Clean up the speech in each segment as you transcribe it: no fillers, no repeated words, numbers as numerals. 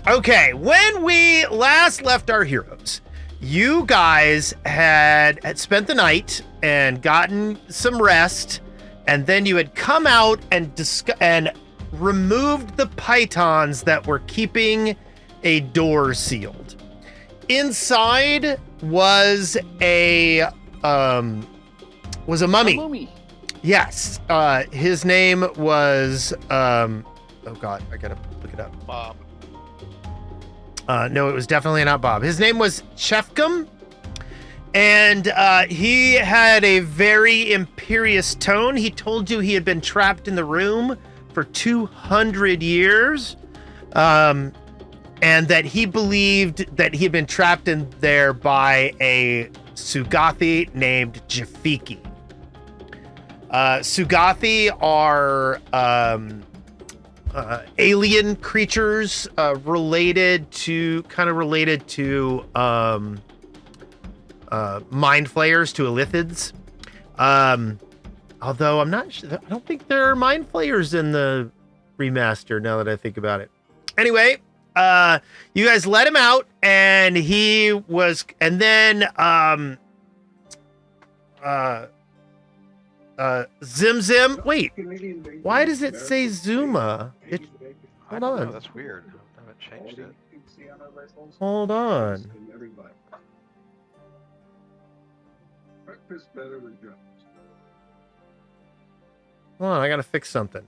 Okay, when we last left our heroes, you guys had spent the night and gotten some rest, and then you had come out and removed the pythons that were keeping a door sealed. Inside was a mummy. A mummy. Yes. His name was oh god, I gotta look it up. Bob. No, it was definitely not Bob. His name was Chefkum, and he had a very imperious tone. He told you he had been trapped in the room for 200 years, and that he believed that he had been trapped in there by a Sugathi named Jafiki. Sugathi are alien creatures related to mind flayers, to Illithids. Although I'm not sure, I don't think there are mind flayers in the remaster now that I think about it. Anyway, you guys let him out, and then Zim Zim. Wait, why does it say Zuma? Hold on. That's weird. I haven't changed it. Hold on. Hold on, I gotta fix something.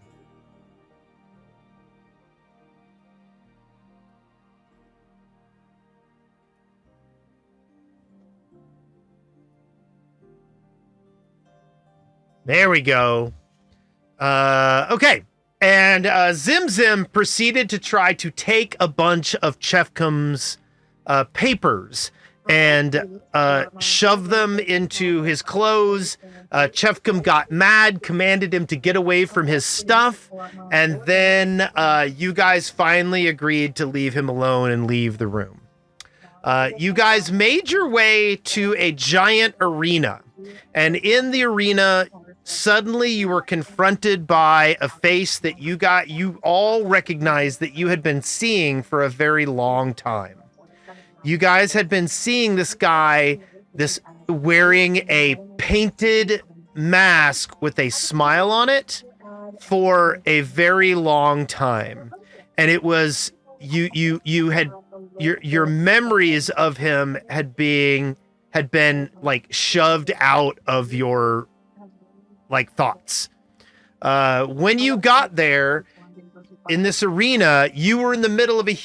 There we go. Okay. And Zim Zim proceeded to try to take a bunch of Chefkum's papers and shove them into his clothes. Chefkum got mad, commanded him to get away from his stuff, and then you guys finally agreed to leave him alone and leave the room. You guys made your way to a giant arena, and in the arena, suddenly you were confronted by a face that you all recognized that you had been seeing for a very long time. You guys had been seeing this guy, wearing a painted mask with a smile on it for a very long time. And it was, your memories of him had been like shoved out of your thoughts. When you got there in this arena, you were in the middle of there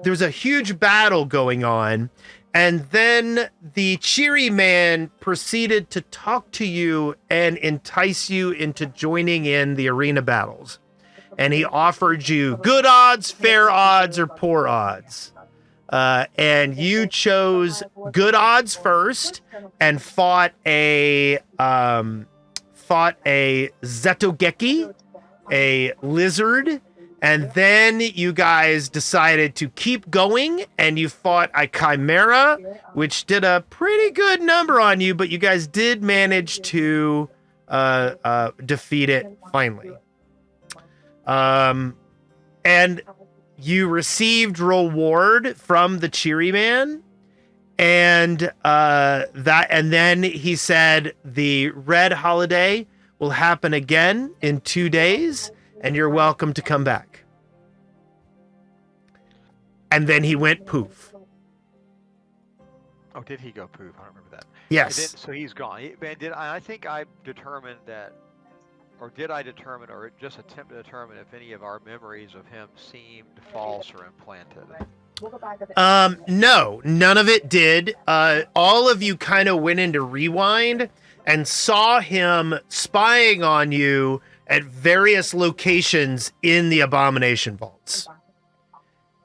was a huge battle going on, and then the cheery man proceeded to talk to you and entice you into joining in the arena battles. And he offered you good odds, fair odds, or poor odds. And you chose good odds first and fought a Zetogeki, a lizard, and then you guys decided to keep going, and you fought a chimera, which did a pretty good number on you, but you guys did manage to defeat it finally. And you received reward from the cheery man. And then he said the red holiday will happen again in 2 days, and you're welcome to come back. And then he went poof. Oh, did he go poof? I don't remember that. Yes. So he's gone. I think I determined that, or did I determine, or just attempt to determine if any of our memories of him seemed false or implanted? No, none of it did. All of you kind of went into rewind and saw him spying on you at various locations in the Abomination Vaults.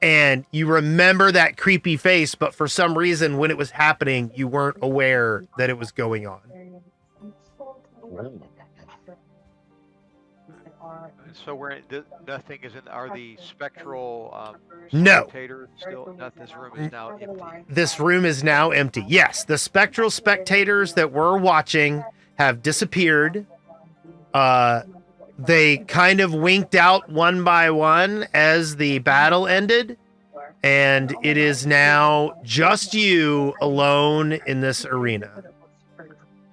And you remember that creepy face, but for some reason, when it was happening, you weren't aware that it was going on. So nothing is in. Are the spectral No. spectators still? This room is now empty. This room is now empty. Yes, the spectral spectators that were watching have disappeared. They kind of winked out one by one as the battle ended, and it is now just you alone in this arena.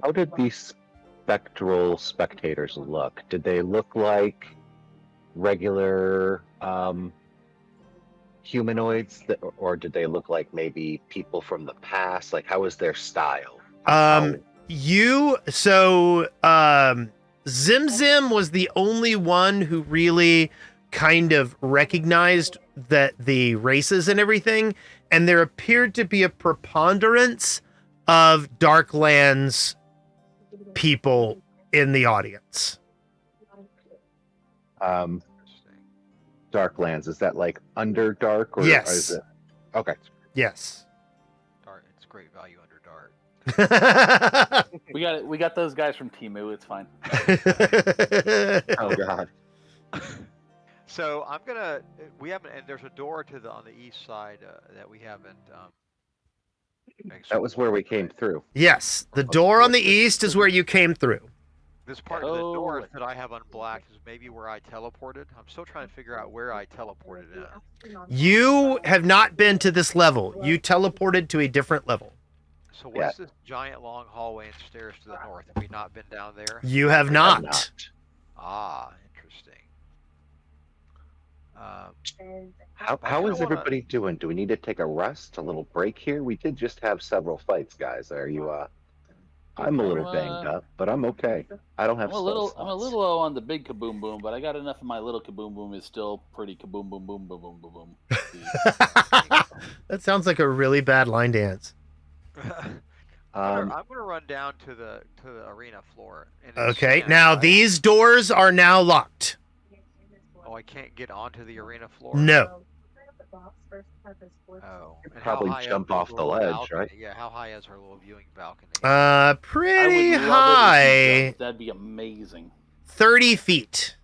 How did these spectral spectators look? Did they look like regular humanoids, or did they look like maybe people from the past? Like, how was their style? Zim Zim was the only one who really kind of recognized that the races and everything, and there appeared to be a preponderance of Darklands people in the audience. Darklands, is that like Underdark, or yes? Is it... Okay. Yes. Dark, it's great value under Dark. We got those guys from Temu. It's fine. Oh God. So I'm gonna. We haven't, and there's a door to on the east side that we haven't. That was where we came through. Yes, the door on the east is where you came through. This part of the door that I have unblacked is maybe where I teleported. I'm still trying to figure out where I teleported in. You have not been to this level. You teleported to a different level. So what's this giant long hallway and stairs to the north? Have we not been down there? You have not. Ah, interesting. How is everybody doing? Do we need to take a rest, a little break here? We did just have several fights, guys. Are you I'm a little banged up, but I'm okay. I don't have I'm a little low on the big kaboom boom, but I got enough of my little kaboom boom is still pretty kaboom boom boom boom boom boom boom. That sounds like a really bad line dance. I'm gonna run down to the arena floor. And okay, now these doors are now locked. Oh, I can't get onto the arena floor? No. Oh. Probably jump off the ledge, balcony? right? Yeah, how high is our little viewing balcony? Pretty high. That'd be amazing. 30 feet.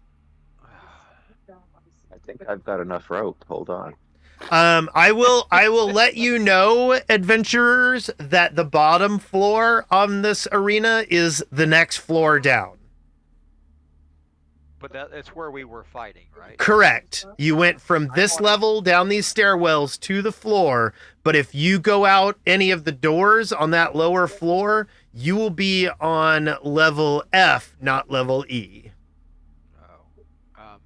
I think I've got enough rope. Hold on. I will let you know, adventurers, that the bottom floor on this arena is the next floor down. But that's where we were fighting, right? Correct. You went from this level down these stairwells to the floor, but if you go out any of the doors on that lower floor, you will be on level F, not level E. Oh.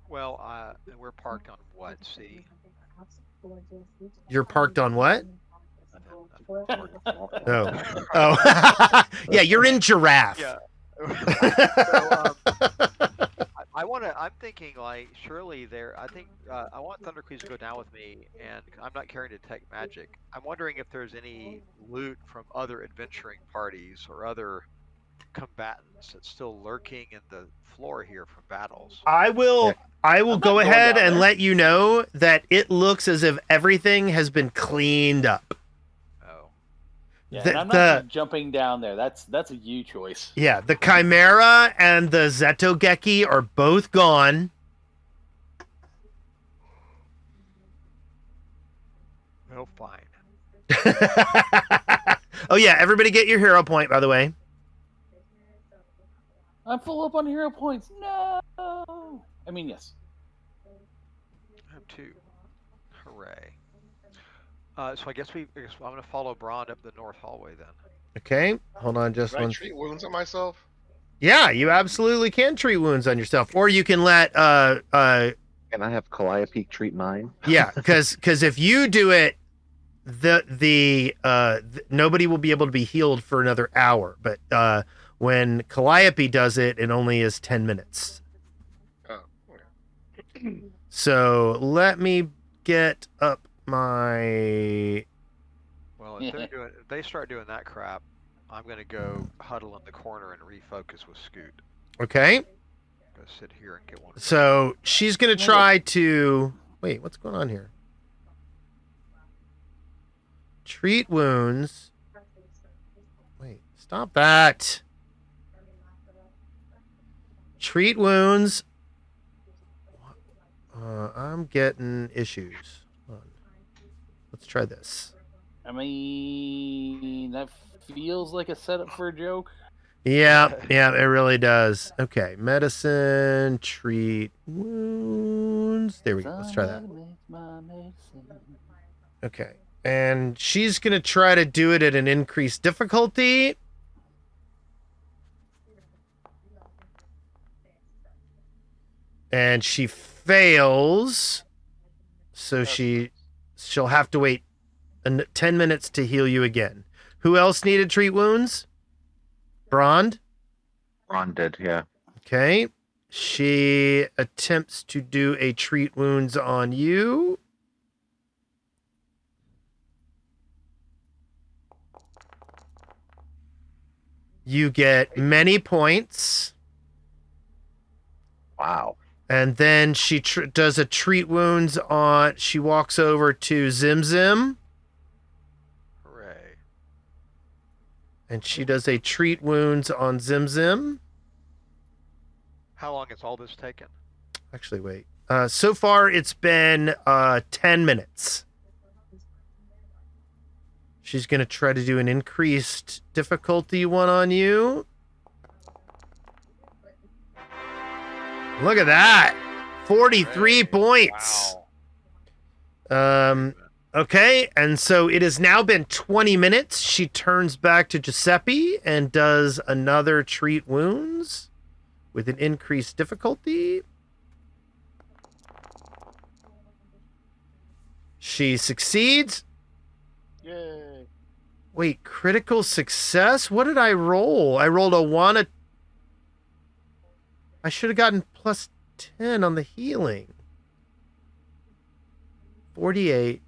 Well, we're parked on what, C? You're parked on what? Oh. Yeah, you're in giraffe. Yeah. I'm thinking like surely I want Thunderqueeze to go down with me, and I'm not carrying detect magic. I'm wondering if there's any loot from other adventuring parties or other combatants that's still lurking in the floor here from battles. I will go ahead and let you know that it looks as if everything has been cleaned up. Yeah, and I'm not jumping down there. That's a you choice. Yeah, the Chimera and the Zetogeki are both gone. Well, fine. Oh yeah, everybody get your hero point, by the way. I'm full up on hero points. No. I mean, yes. I have 2. Hooray. So I guess I'm going to follow Braun up the north hallway then. Okay, hold on just Can one. I treat wounds on myself? Yeah, you absolutely can treat wounds on yourself, or you can let Can I have Calliope treat mine? Yeah, because if you do it, nobody will be able to be healed for another hour. But when Calliope does it, it only is 10 minutes. Oh, okay. So let me get up my. Well, if they start doing that crap, I'm gonna go huddle in the corner and refocus with Scoot. Okay. Go sit here and get one. So she's gonna try to wait. What's going on here? Treat wounds. Wait, stop that. Treat wounds. I'm getting issues. Hold on. Let's try this. I mean, that feels like a setup for a joke. Yeah, it really does. Okay, medicine, treat wounds. There we go. Let's try that. Okay, and she's gonna try to do it at an increased difficulty. And she fails, so she'll have to wait 10 minutes to heal you again. Who else needed treat wounds? Brond? Ron did, yeah. Okay. She attempts to do a treat wounds on you. You get many points. Wow. And then she does a treat wounds on... She walks over to Zim Zim. Hooray. And she does a treat wounds on Zim Zim. How long has all this taken? Actually, wait. So far, it's been 10 minutes. She's going to try to do an increased difficulty one on you. Look at that. 43 points. Wow. Okay, and so it has now been 20 minutes. She turns back to Giuseppe and does another treat wounds with an increased difficulty. She succeeds. Yay. Wait, critical success? What did I roll? I rolled a 1. I should have gotten plus 10 on the healing. 48.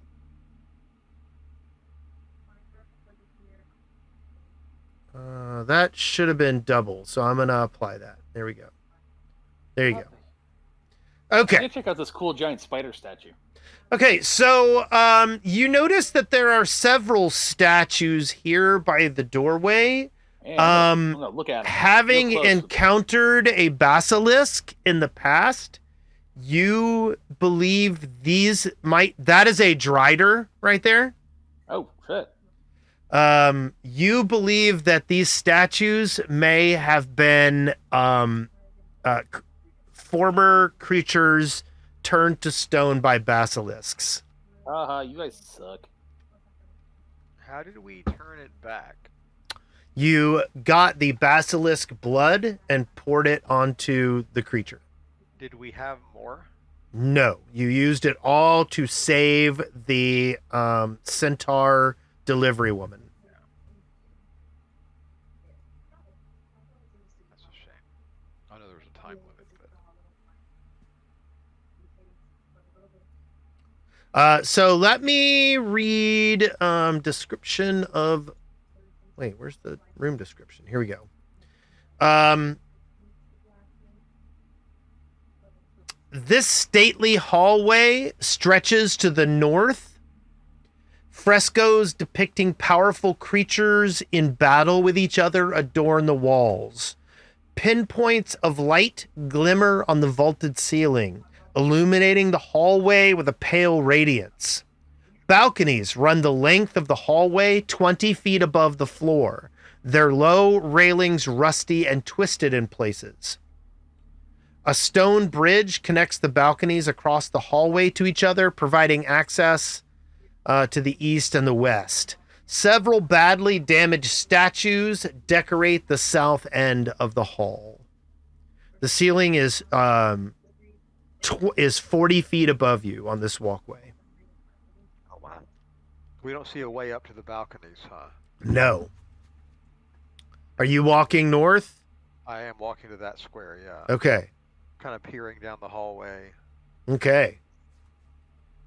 That should have been double, so I'm going to apply that. There we go. There you go. Okay. I did check out this cool giant spider statue. Okay, so you notice that there are several statues here by the doorway. And I'm gonna look at 'em. Having Real close. encountered a basilisk in the past, you believe that is a drider right there. Oh, shit. You believe that these statues may have been former creatures turned to stone by basilisks. You guys suck. How did we turn it back? You got the basilisk blood and poured it onto the creature. Did we have more? No, you used it all to save the centaur delivery woman. That's a shame. I know there was a time limit, but So let me read description of... Wait, where's the room description? Here we go. This stately hallway stretches to the north. Frescoes depicting powerful creatures in battle with each other adorn the walls. Pinpoints of light glimmer on the vaulted ceiling, illuminating the hallway with a pale radiance. Balconies run the length of the hallway 20 feet above the floor, their low railings rusty and twisted in places. A stone bridge connects the balconies across the hallway to each other, providing access to the east and the west. Several badly damaged statues decorate the south end of the hall. The ceiling is 40 feet above you on this walkway. oh wow. We don't see a way up to the balconies, huh? No. Are you walking north? I am walking to that square, yeah. Okay. Kind of peering down the hallway. Okay.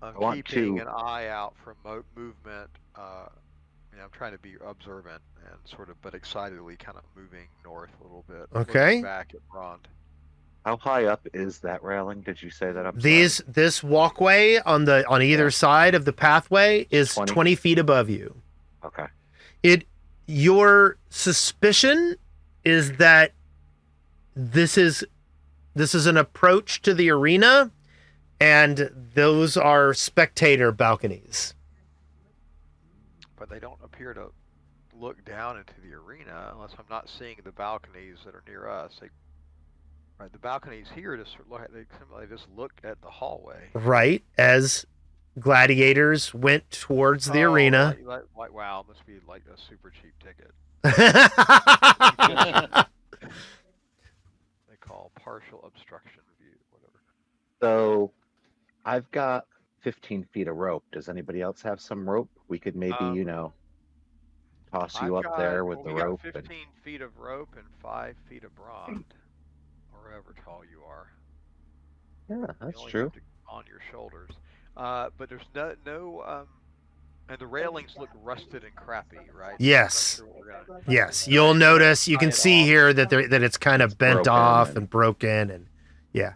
I'm want keeping to- an eye out for movement. I'm trying to be observant and sort of, but excitedly kind of moving north a little bit. Okay. Looking back at Brond. How high up is that railing? Did you say that? I'm sorry. This walkway on either side of the pathway is 20. 20 feet above you. Okay. Your suspicion is that this is an approach to the arena, and those are spectator balconies. But they don't appear to look down into the arena unless I'm not seeing the balconies that are near us. Right, the balconies here just they just look at the hallway. Right, as gladiators went towards the arena. Like wow, must be like a super cheap ticket. They call partial obstruction view, whatever. So I've got 15 feet of rope. Does anybody else have some rope? We could maybe, toss you up there with the rope. We got 15 feet of rope and 5 feet of bronze, or however tall you are. Yeah, that's you only true. have to, on your shoulders. But there's no and the railings look rusted and crappy, right? Yes. So I'm not sure Yes, you'll notice. You can see here that it's kind of bent off and broken, and yeah.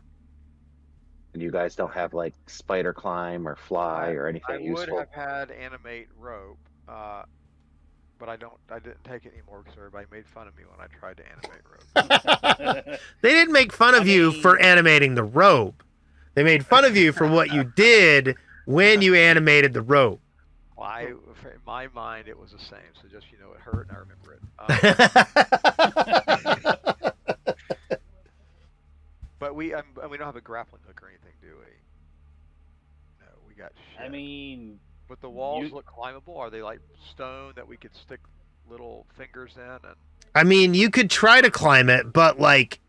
And you guys don't have like spider climb or fly or anything useful. I would have had animate rope, but I didn't take it anymore because everybody made fun of me when I tried to animate rope. They didn't make fun of you for animating the rope. They made fun of you for what you did when you animated the rope. Well, in my mind, it was the same. So just it hurt, and I remember it. But we don't have a grappling hook or anything, do we? No, we got shit. I mean, but the walls look climbable. Are they like stone that we could stick little fingers in? And I mean, you could try to climb it, but like,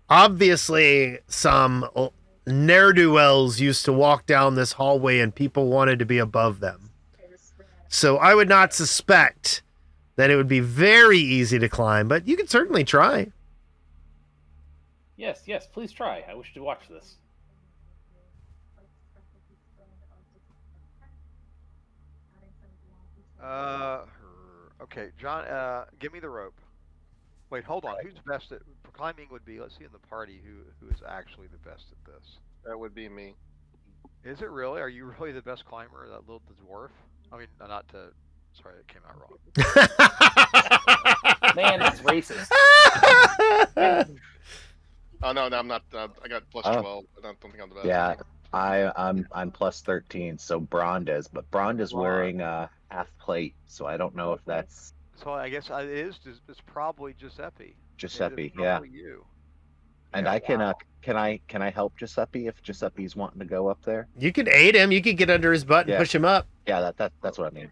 obviously, some ne'er-do-wells used to walk down this hallway, and people wanted to be above them. So I would not suspect that it would be very easy to climb, but you could certainly try. Yes, please try. I wish to watch this. Okay, John, give me the rope. Wait, hold on. Who's best at climbing? Would be, let's see in the party who is actually the best at this. That would be me. Is it really? Are you really the best climber? That little dwarf? I mean, not to. Sorry, it came out wrong. Man, that's racist. Oh no, I'm not. I got plus 12. I don't think I'm the best. Yeah, I'm plus 13. So Brond is, but Brond is wearing a half plate, so I don't know if that's. So I guess it is. It's probably Giuseppe. Giuseppe, yeah. You. And I can can I help Giuseppe if Giuseppe's wanting to go up there? You could aid him. You could get under his butt and push him up. Yeah, that's what I mean.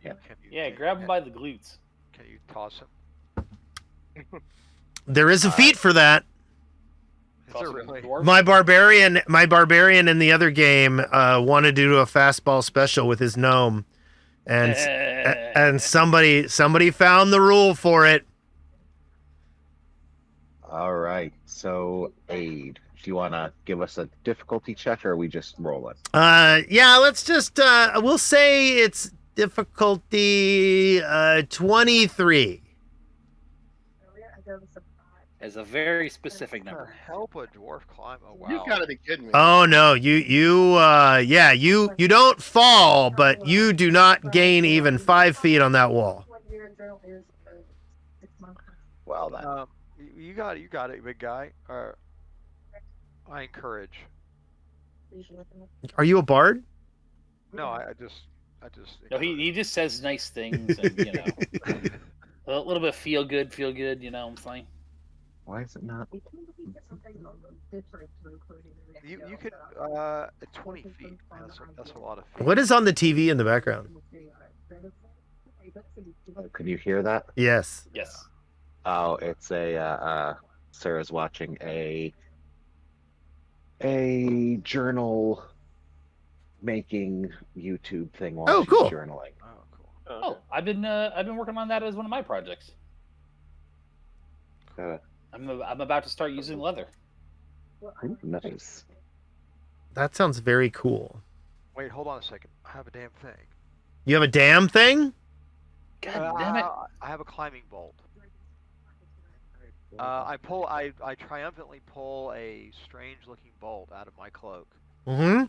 Yeah. Grab him by the glutes. Can you toss him? There is a feat for that. Is there really? My barbarian in the other game wanted to do a fastball special with his gnome, and somebody found the rule for it. All right, so aid. Do you want to give us a difficulty check, or are we just rolling? Yeah, let's just we'll say it's difficulty 23. As a very specific number. Help a dwarf climb. Oh wow. You gotta be kidding me. Oh no, you don't fall, but you do not gain even 5 feet on that wall. Well then. You got it, big guy. I encourage. Are you a bard? No, I just. No, he just says nice things, and a little bit feel good. What I'm saying. Why is it not? You could 20 feet. That's a lot of feet. What is on the TV in the background? Can you hear that? Yes. Yes. Oh, it's Sarah's watching a journal making YouTube thing while she's cool. journaling. Oh, cool. Oh, I've been working on that as one of my projects. I'm about to start using leather. Ooh, nice. That sounds very cool. Wait, hold on a second. I have a damn thing. You have a damn thing? God damn it! I have a climbing bolt. I triumphantly pull a strange-looking bolt out of my cloak. Mm-hmm.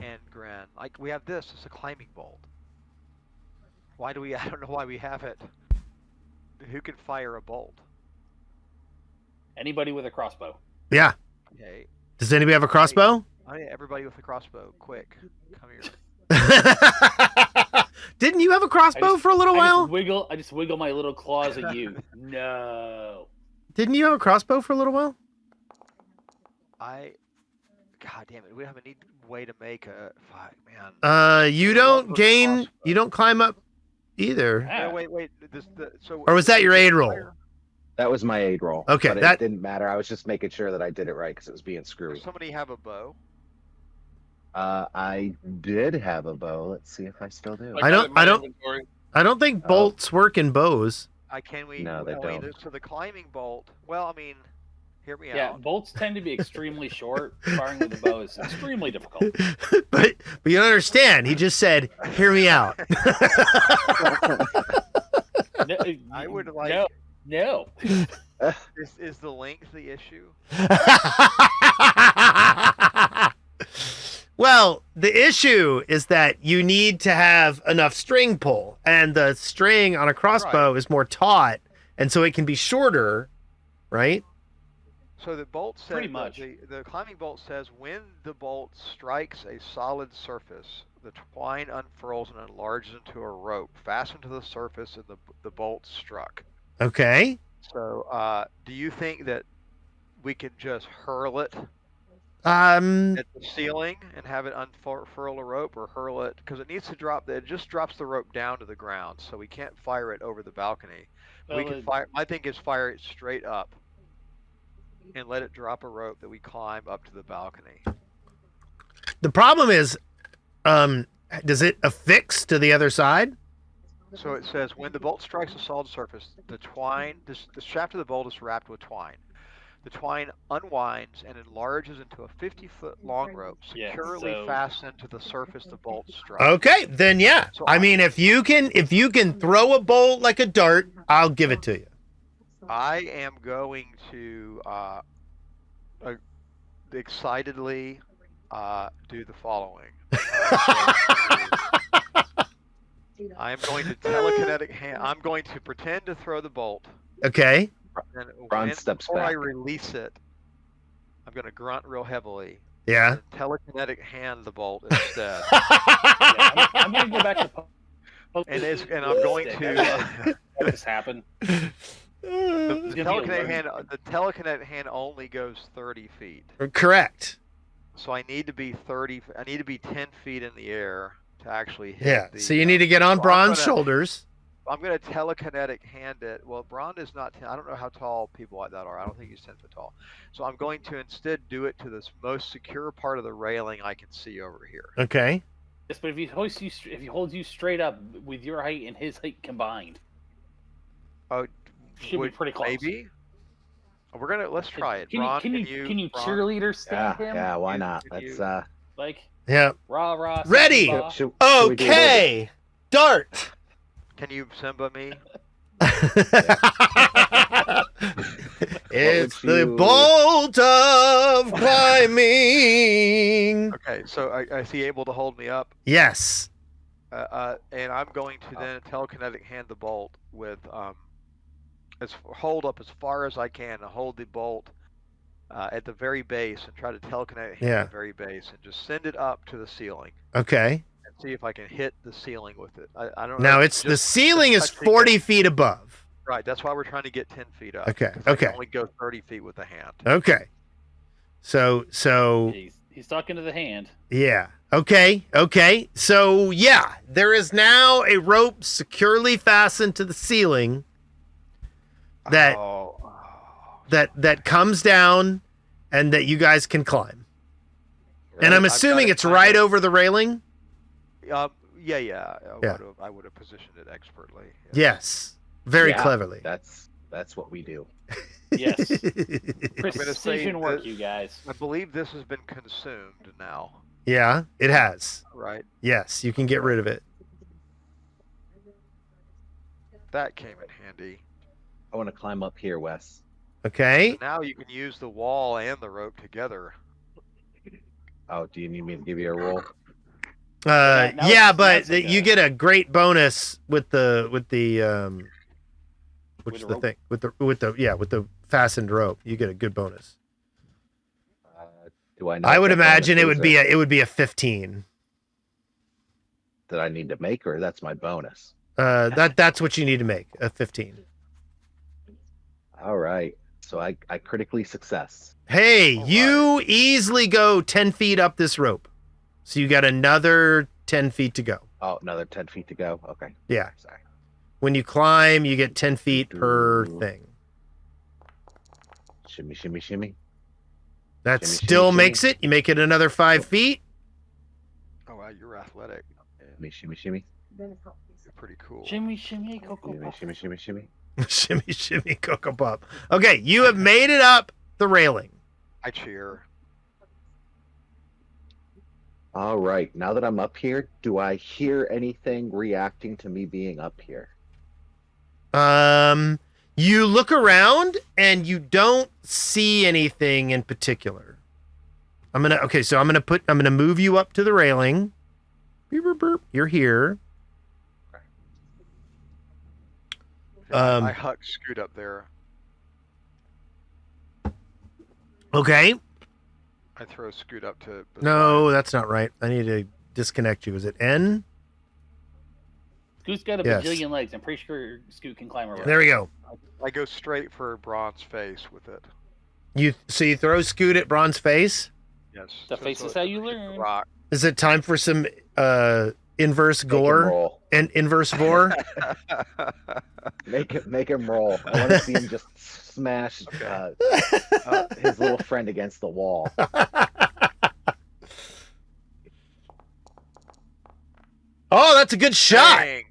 And grin. Like, we have this. It's a climbing bolt. Why do we? I don't know why we have it. Who can fire a bolt? Anybody with a crossbow. Yeah. Okay. Does anybody have a crossbow? Everybody with a crossbow, quick, come here. Didn't you have a crossbow for a little while? I just wiggle my little claws at you. No. Didn't you have a crossbow for a little while? God damn it, we have a neat way to make a fuck, man. You I don't love gain, crossbow. you don't climb up either. Yeah. No, wait. So Or was that your aid roll? That was my aid roll. Okay, but that- it didn't matter. I was just making sure that I did it right because it was being screwy. Does somebody have a bow? I did have a bow. Let's see if I still do. I got it in my don't- inventory. I don't think bolts work in bows. Can we? No, they don't. So the climbing bolt. Well, I mean, hear me Yeah, out. bolts tend to be extremely short. Firing with the bow is extremely difficult. but you don't understand. He just said, "Hear me out." No, I would like. No. Is the length the issue? Well, the issue is that you need to have enough string pull, and the string on a crossbow is more taut, and so it can be shorter, right? So the bolt says Pretty much. The climbing bolt says when the bolt strikes a solid surface, the twine unfurls and enlarges into a rope fastened to the surface and the bolt struck. Okay. So do you think that we can just hurl it Um. at the ceiling and have it unfurl a rope, or hurl it because it needs to drop? It just drops the rope down to the ground, so we can't fire it over the balcony. We can fire. My thing is fire it straight up and let it drop a rope that we climb up to the balcony. The problem is, does it affix to the other side? So it says when the bolt strikes a solid surface, the twine, the shaft of the bolt is wrapped with twine. The twine unwinds and enlarges into a 50-foot long rope, securely fastened to the surface the bolt struck. Okay, then yeah. So I mean, if you can throw a bolt like a dart, I'll give it to you. I am going to excitedly do the following. I am going to telekinetic hand. I'm going to pretend to throw the bolt. Okay. And Ron steps before I back. release it, I'm going to grunt real heavily. Yeah. And telekinetic hand the bolt instead. I'm going to go back to. and I'm going to. Let this happen. The telekinetic hand only goes 30 feet. Correct. So I need to be 10 feet in the air to actually hit. Yeah. The, So you need to get on so Braun's shoulders. I'm going to telekinetic hand it. Well, Braun is not. I don't know how tall people like that are. I don't think he's 10 foot tall. So I'm going to instead do it to this most secure part of the railing I can see over here. Okay. Yes, but if he holds you straight up with your height and his height combined, should be pretty close. Maybe. Let's try it. Can Braun, you Braun? cheerleader stand him? Yeah, why not? Let's Like Yeah. rah. Ready. Simba. should we do a little bit- Okay. Dart. Can you Simba me? It's the you- bolt of climbing. Okay, so is he able to hold me up? Yes. And I'm going to then telekinetic hand the bolt with hold up as far as I can to hold the bolt at the very base and try to telekinetic hand the very base and just send it up to the ceiling Okay. and see if I can hit the ceiling with it. I don't Now know. it's the ceiling is touching 40 feet above. Right, that's why we're trying to get 10 feet up. Okay, 'cause I can okay. only go 30 feet with the hand. Okay. So He's talking to the hand. yeah. Okay. So yeah, there is now a rope securely fastened to the ceiling that that comes down and that you guys can climb. And I'm I've assuming got it it's kind right of- over the railing? Yeah. Yeah. I would have positioned it expertly. Yes. Very Yeah, cleverly. That's what we do. Yes. I'm gonna say Precision work, that- you guys. I believe this has been consumed now, Yeah, it has. right? Yes, you can get rid of it. That came in handy. I want to climb up here, Wes. Okay. So now you can use the wall and the rope together. Oh, do you need me to give you a roll? now Yeah, it's but like you get a great bonus with the With the rope. with the fastened rope. You get a good bonus. Do I know? I would what that imagine it bonus would be a 15. that I need to make, or that's my bonus? That's what you need to make, a 15. All right. So I critically success. Hey, All you easily go 10 feet up this rope. So you got another 10 feet to go. Oh, another 10 feet to go. Okay. Yeah. Sorry. When you climb, you get 10 feet per thing. Shimmy, shimmy, shimmy. That Shimmy, still shimmy, makes it. You make it another 5 feet. Oh wow, you're athletic. Shimmy, shimmy, shimmy. You're pretty cool. Shimmy, shimmy, cocoa Shimmy, pop. shimmy, shimmy, shimmy. Shimmy, shimmy, Cocoa Pop. Okay, you have made it up the railing. I cheer. All right. Now that I'm up here, do I hear anything reacting to me being up here? You look around and you don't see anything in particular. I'm gonna move you up to the railing. Beep, beep, beep. You're here. I huck Scoot up there. Okay. I throw Scoot up to. No, that's not right. I need to disconnect you. Is it N? Scoot's got a Yes. bajillion legs. I'm pretty sure Scoot can climb over. There we go. I go straight for Bron's face with it. You throw Scoot at Bron's face. Yes. The face is how you hit the learn. Rock. Is it time for some inverse Make him gore roll. and inverse vor? Make him roll. I want to see him just smash his little friend against the wall. Oh, that's a good shot. Dang.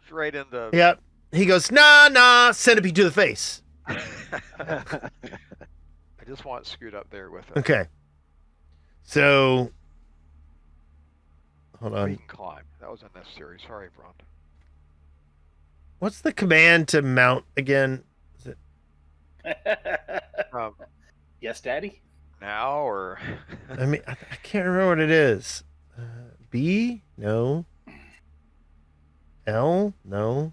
Straight in the. Yep. He goes, nah, centipede to the face. I just want Scoot up there with it. Okay. So, hold We on. can climb. That was unnecessary. Sorry, Bron. What's the command to mount again? Yes, Daddy. Now or. I mean, I can't remember what it is. B? No. L? No.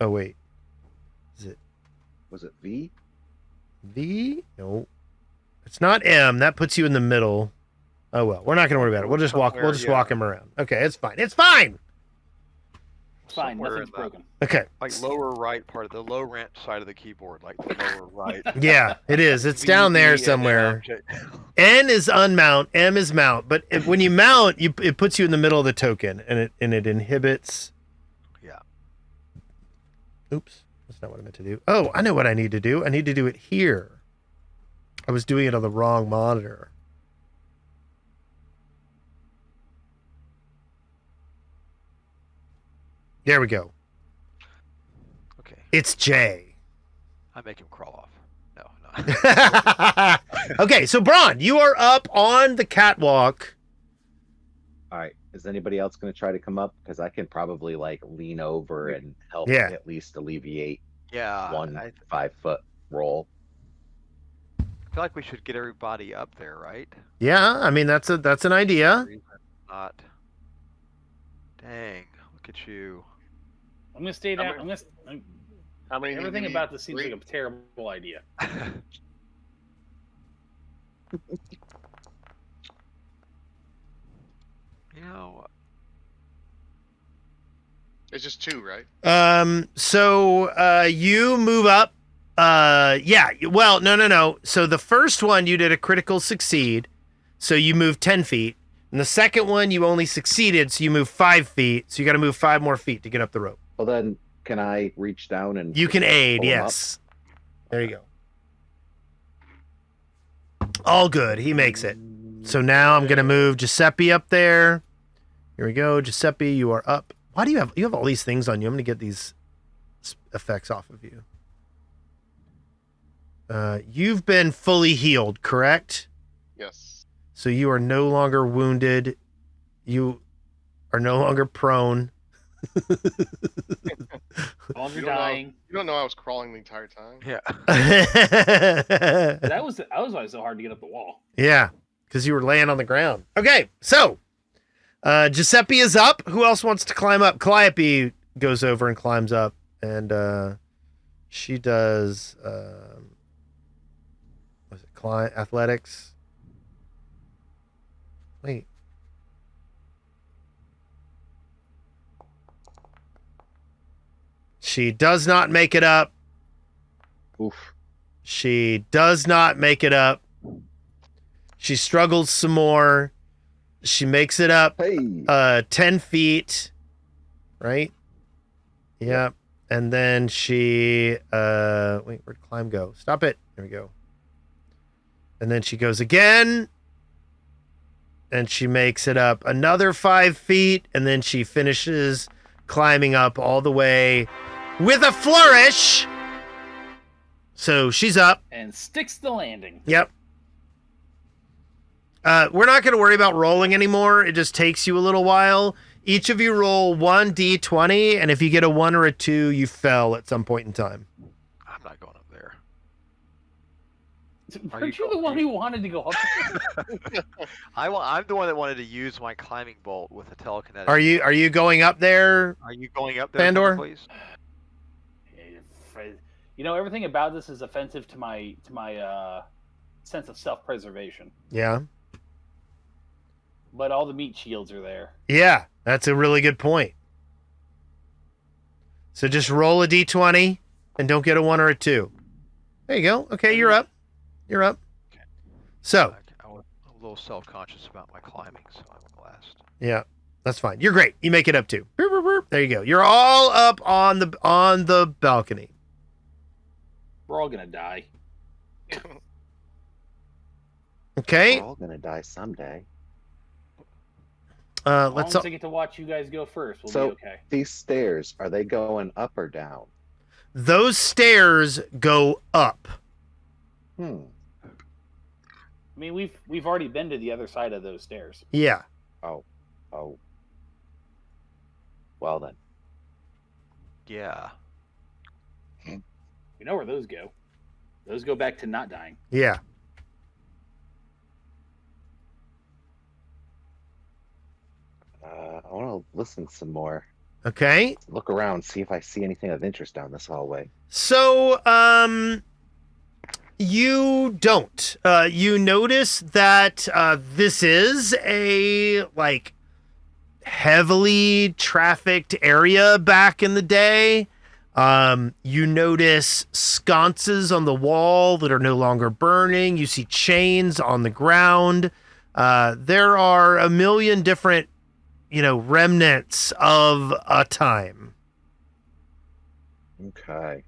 Oh, wait. Is it Was it V? V? No. It's not M. That puts you in the middle. Oh, well. We're not going to worry about it. We'll just walk him around. Okay, it's fine. It's fine. It's fine. Somewhere Nothing's in the- broken. Okay. Like lower right part of the low rent side of the keyboard, like the lower right. Yeah, it is. It's down there VE and somewhere. then N is unmount. M is mount. But when you mount, it puts you in the middle of the token, and it inhibits. Yeah. Oops, that's not what I meant to do. Oh, I know what I need to do. I need to do it here. I was doing it on the wrong monitor. There we go. Okay. It's J. I make him crawl off. No. Okay, so Bron, you are up on the catwalk. All right. Is anybody else going to try to come up? Because I can probably like lean over and help Yeah. at least alleviate Yeah. one I 5-foot roll. feel like we should get everybody up there, right? Yeah, I mean that's an idea. Reason Not. Dang. Look at you. I'm gonna stay down. How many? Everything need? about this seems Three? like a terrible idea. You know, It's just two, right? So you move up. Yeah. Well, no. So the first one you did a critical succeed, so you moved 10 feet. And the second one you only succeeded, so you moved 5 feet. So you got to move 5 more feet to get up the rope. Well, then can I reach down and You can aid. pull him Yes. There you go. All good. He makes it. So now I'm gonna move Giuseppe up there. Here we go, Giuseppe. You are up. Why do you have all these things on you? I'm gonna get these effects off of you. You've been fully healed, correct? Yes. So you are no longer wounded. You are no longer prone. While you're You don't know- dying. You don't know I was crawling the entire time. yeah. That was why it's so hard to get up the wall. Yeah, because you were laying on the ground. Okay, so Giuseppe is up. Who else wants to climb up? Calliope goes over and climbs up, and she does what's it? Athletics. Wait, She does not make it up. Oof. She does not make it up. She struggles some more. She makes it up Hey. 10 feet. Right? Yep. And then she wait, where'd climb go? Stop it. There we go. And then she goes again. And she makes it up another 5 feet, and then she finishes climbing up all the way with a flourish. So she's up. And sticks the landing. Yep. We're not going to worry about rolling anymore. It just takes you a little while. Each of you roll 1d20, and if you get a 1 or a 2, you fell at some point in time. I'm not going up there. Weren't you the one who wanted to go up there? I'm the one that wanted to use my climbing bolt with a telekinetic. Are you going up there? Are you going up there, Pandor? please? You know, everything about this is offensive to my sense of self-preservation. Yeah. But all the meat shields are there. Yeah, that's a really good point. So just roll a d20 and don't get a 1 or a 2. There you go. Okay, you're up. You're up. Okay. So. I was a little self-conscious about my climbing, so I went last. Yeah, that's fine. You're great. You make it up too. Burp, burp, burp. There you go. You're all up on the balcony. We're all gonna die. Okay. We're all gonna die someday. As long Let's. as I get to watch you guys go first, we'll be okay. These stairs, are they going up or down? Those stairs go up. I mean, we've already been to the other side of those stairs. Yeah. Oh. Well then. Yeah. We know where those go. Those go back to not dying. Yeah. I want to listen some more. Okay. Look around, see if I see anything of interest down this hallway. So, you don't. You notice that this is a heavily trafficked area back in the day. You notice sconces on the wall that are no longer burning. You see chains on the ground. There are a million different, remnants of a time. Okay.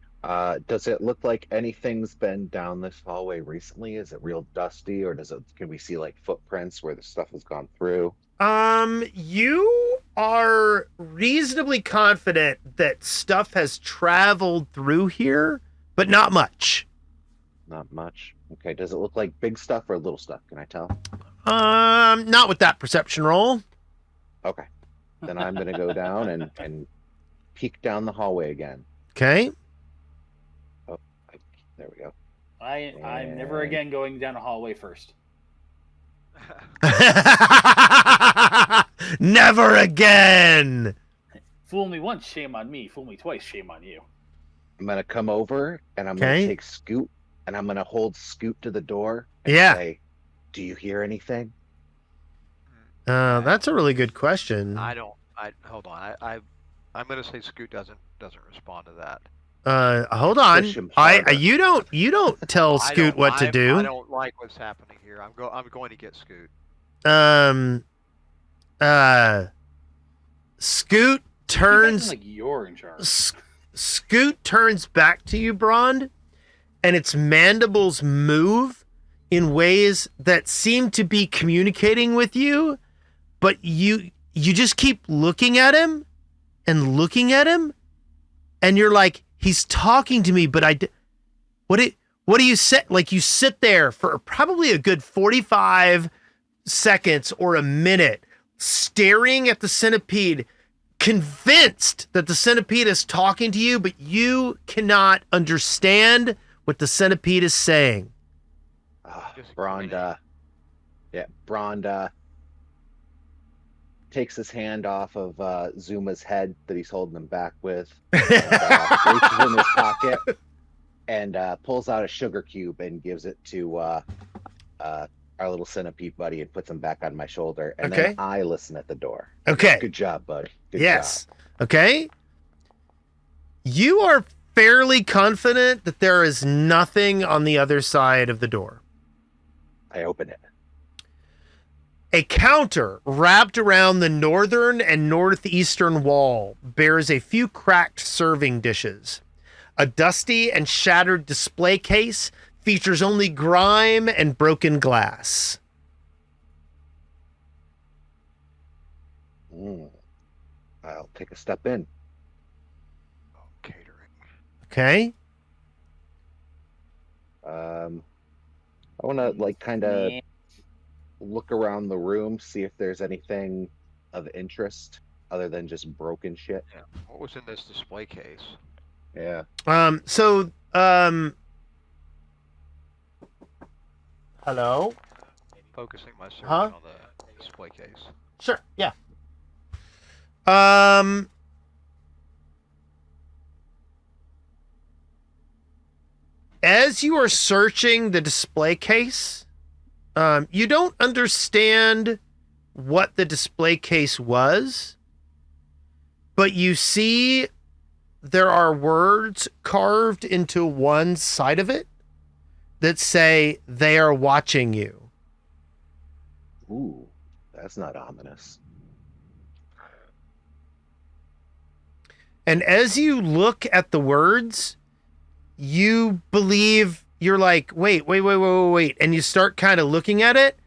Does it look like anything's been down this hallway recently? Is it real dusty, or can we see footprints where the stuff has gone through? You are reasonably confident that stuff has traveled through here, but not much. Not much. Okay. Does it look like big stuff or little stuff? Can I tell? Not with that perception roll. Okay. Then I'm gonna go down and peek down the hallway again. Okay. There we go. I'm never again going down a hallway first. Never again. Fool me once, shame on me. Fool me twice, shame on you. I'm gonna come over and I'm gonna take Scoot and I'm gonna hold Scoot to the door and say, "Do you hear anything?" That's a really good question. Hold on. I'm gonna say Scoot doesn't respond to that. Hold on. You don't tell Scoot what to do. I don't like what's happening here. I'm going to get Scoot. Scoot turns like you're in charge. Scoot turns back to you, Brond, and its mandibles move in ways that seem to be communicating with you, but you just keep looking at him and looking at him, and you're like, he's talking to me, but what do you say? You sit there for probably a good 45 seconds or a minute, staring at the centipede, convinced that the centipede is talking to you, but you cannot understand what the centipede is saying. Brond takes his hand off of Zuma's head that he's holding him back with, and, reaches in his pocket and pulls out a sugar cube and gives it to our little centipede buddy and puts him back on my shoulder. And then I listen at the door. Okay. Good job, bud. Good job. Okay. You are fairly confident that there is nothing on the other side of the door. I open it. A counter wrapped around the northern and northeastern wall bears a few cracked serving dishes. A dusty and shattered display case features only grime and broken glass. I'll take a step in. Oh, catering. Okay. I want to like kind of look around the room, see if there's anything of interest other than just broken shit. Yeah. What was in this display case? Yeah. Hello? Focusing my search Huh? on the display case. Sure, yeah. As you are searching the display case, you don't understand what the display case was, but you see there are words carved into one side of it that say, "They are watching you." Ooh, that's not ominous. And as you look at the words, you believe you're like, wait. And you start kind of looking at it.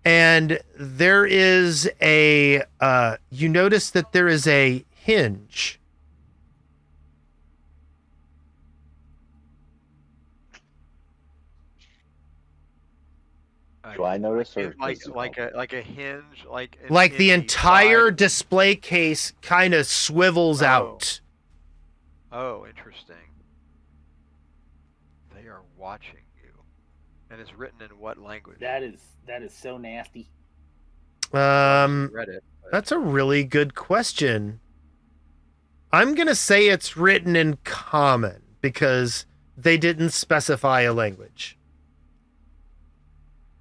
And there is you notice that there is a hinge. Do I notice, or like a hinge, like Like the in entire side? display case kind of swivels out. Oh, interesting. They are watching you, and it's written in what language? That is so nasty. Read it. But That's a really good question. I'm going to say it's written in common because they didn't specify a language.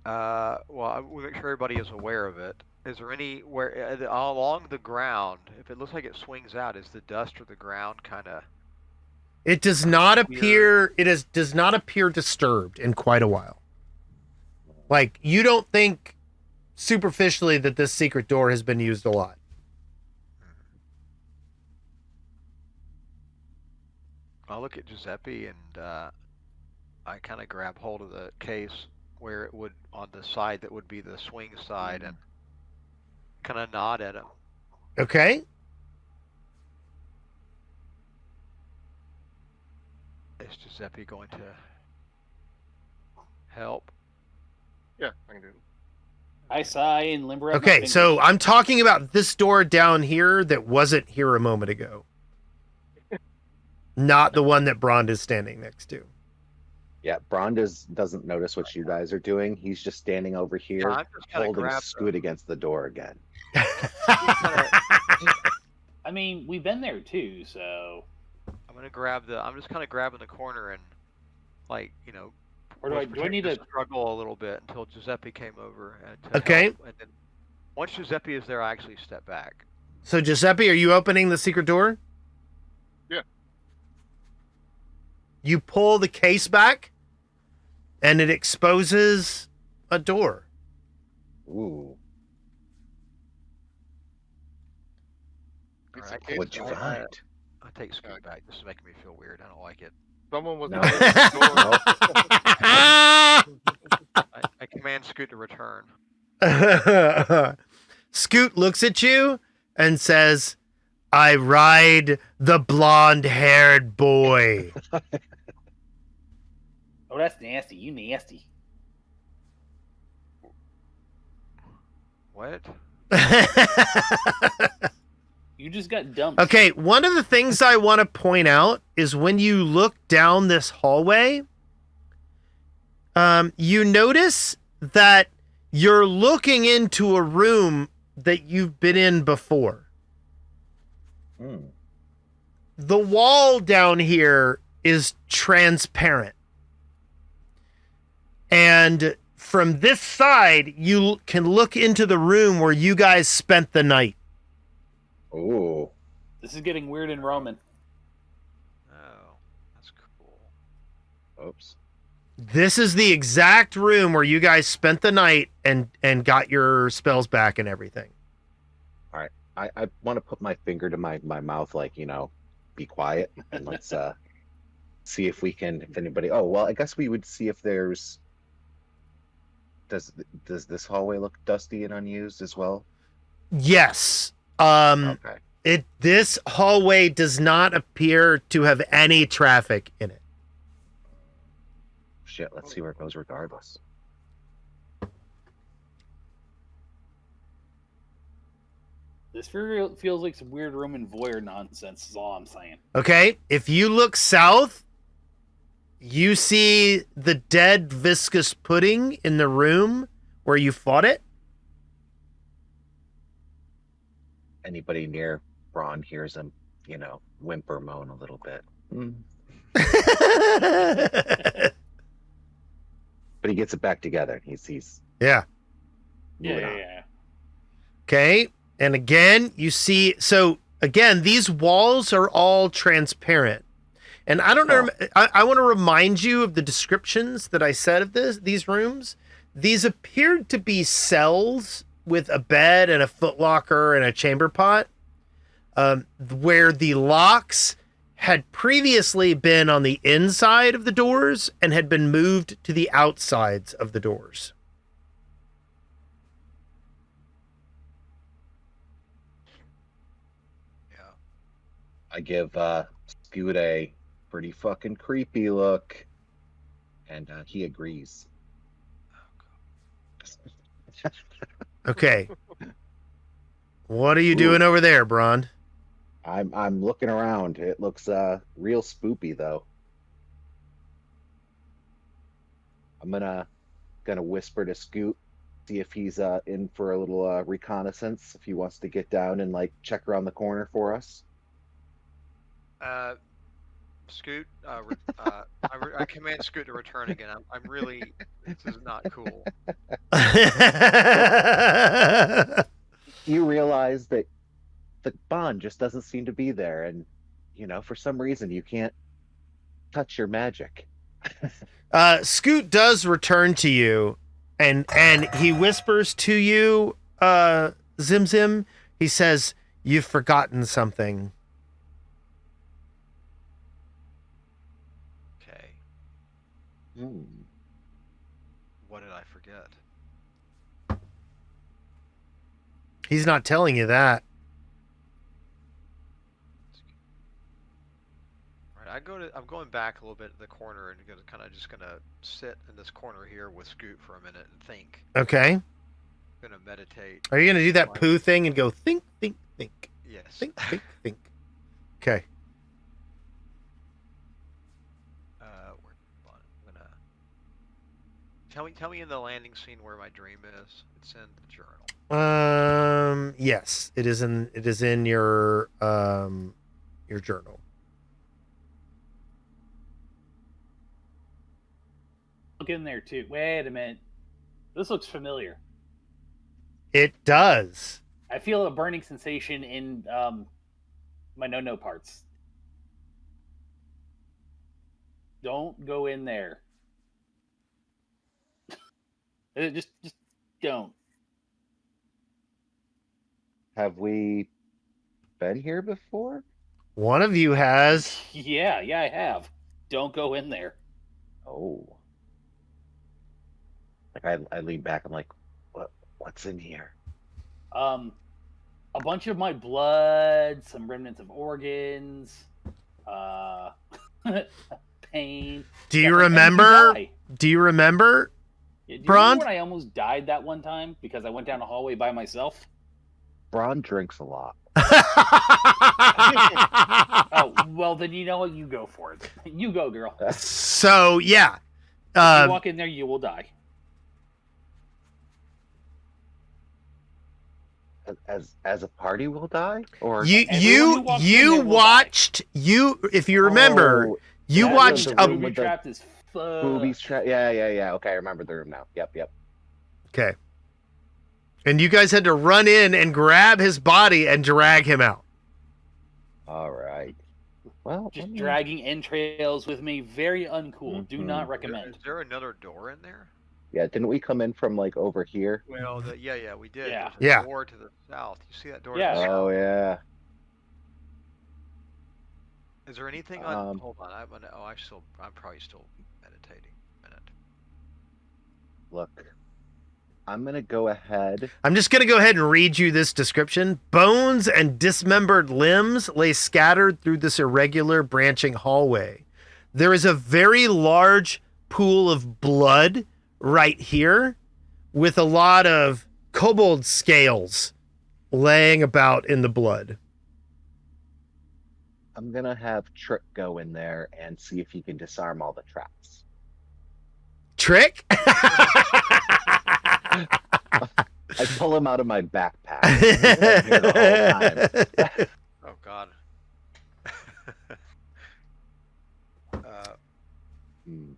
well, I will make sure everybody is aware of it. Is there anywhere along the ground? If it looks like it swings out, is the dust or the ground kind of? It does not appear. Does not appear disturbed in quite a while. Like, you don't think superficially that this secret door has been used a lot. I'll look at Giuseppe and I kind of grab hold of the case where it would on the side that would be the swing side and kind of nod at him. Okay. Is Giuseppe going to help? Yeah, I can do it. I sigh and limber up my Okay, fingers. so I'm talking about this door down here that wasn't here a moment ago. Not the one that Brond is standing next to. Yeah, Brond doesn't notice what you guys are doing. He's just standing over here, I'm just kind of holding grab Scoot against the door again. I mean, we've been there too, so. I'm gonna grab the. I'm just kind of grabbing the corner and, like, Or do I need to? struggle a little bit until Giuseppe came over and to Okay. help, and then once Giuseppe is there, I actually step back. So, Giuseppe, are you opening the secret door? Yeah. You pull the case back, and it exposes a door. Ooh, It's All right. a case what'd you door. find? I take Scoot back. This is making me feel weird. I don't like it. Someone was No. behind the door. I command Scoot to return. Scoot looks at you and says, "I ride the blonde-haired boy." Oh, that's nasty. You nasty. What? You just got dumped. Okay, one of the things I want to point out is when you look down this hallway, you notice that you're looking into a room that you've been in before. The wall down here is transparent. And from this side, you can look into the room where you guys spent the night. Ooh, This is getting weird and Roman. That's cool. Oops. This is the exact room where you guys spent the night and got your spells back and everything. I want to put my finger to my mouth, like, be quiet, and let's see if we can, if anybody. Oh, well, I guess we would see if there's. Does this hallway look dusty and unused as well? Yes. Okay. This hallway does not appear to have any traffic in it. Shit, let's see where it goes regardless. This feels like some weird Roman voyeur nonsense, is all I'm saying. Okay, if you look south, you see the dead viscous pudding in the room where you fought it. Anybody near Braun hears him, whimper moan a little bit. But he gets it back together. He's Yeah. moving on. Yeah. Okay, and again, you see, so again, these walls are all transparent. And I don't know, I want to remind you of the descriptions that I said of these rooms. These appeared to be cells with a bed and a footlocker and a chamber pot, where the locks had previously been on the inside of the doors and had been moved to the outsides of the doors. Yeah. I give Scoot a pretty fucking creepy look, and he agrees. Okay. What are you doing over there, Braun? I'm looking around. It looks real spoopy though. I'm gonna whisper to Scoot, see if he's in for a little reconnaissance, if he wants to get down and like check around the corner for us. Scoot, I command Scoot to return again. I'm really, this is not cool. You realize that the bond just doesn't seem to be there, and for some reason you can't touch your magic. Scoot does return to you, and he whispers to you, Zim Zim. He says, "You've forgotten something." Okay. Hmm. What did I forget? He's not telling you that. Right, I'm going back a little bit to the corner and just gonna sit in this corner here with Scoot for a minute and think. Okay. Gonna meditate. Are you gonna do that poo thing and go think, think, think, Yes. think, think, think? Okay. I'm gonna tell me in the landing scene where my dream is. It's in the journal. Yes, it is in your journal. Look in there too. Wait a minute. This looks familiar. It does. I feel a burning sensation in my no parts. Don't go in there. Just don't. Have we been here before? One of you has. Yeah, I have. Don't go in there. Oh. Like I lean back. I'm like, what's in here? A bunch of my blood, some remnants of organs, pain. Do you remember? Do you remember? Yeah, do you Braun? remember when I almost died that one time because I went down a hallway by myself? Braun drinks a lot. Oh, well, then you know what? You go for it. You go, girl. So, yeah. If you walk in there, you will die. As a party will die? Or you watched, if you remember, you That watched room, a... the booby trapped as fuck. Boobies trap. Yeah. Okay, I remember the room now. Yep. Okay. And you guys had to run in and grab his body and drag him out. All right. Well, Just dragging entrails with me, very uncool. Do not Is recommend. there another door in there? yeah, didn't we come in from like over here? Well, yeah, we did. Yeah. There's a Yeah. door to the south. You see that door Yeah. to the south? Oh yeah. Is there anything on? Um, Hold on. I'm probably still meditating. A minute. Look, I'm gonna go ahead. I'm just going to go ahead and read you this description. Bones and dismembered limbs lay scattered through this irregular branching hallway. There is a very large pool of blood right here with a lot of kobold scales laying about in the blood. I'm gonna have Trick go in there and see if he can disarm all the traps. Trick? I pull him out of my backpack. He's been here the whole time. Oh God. Hmm.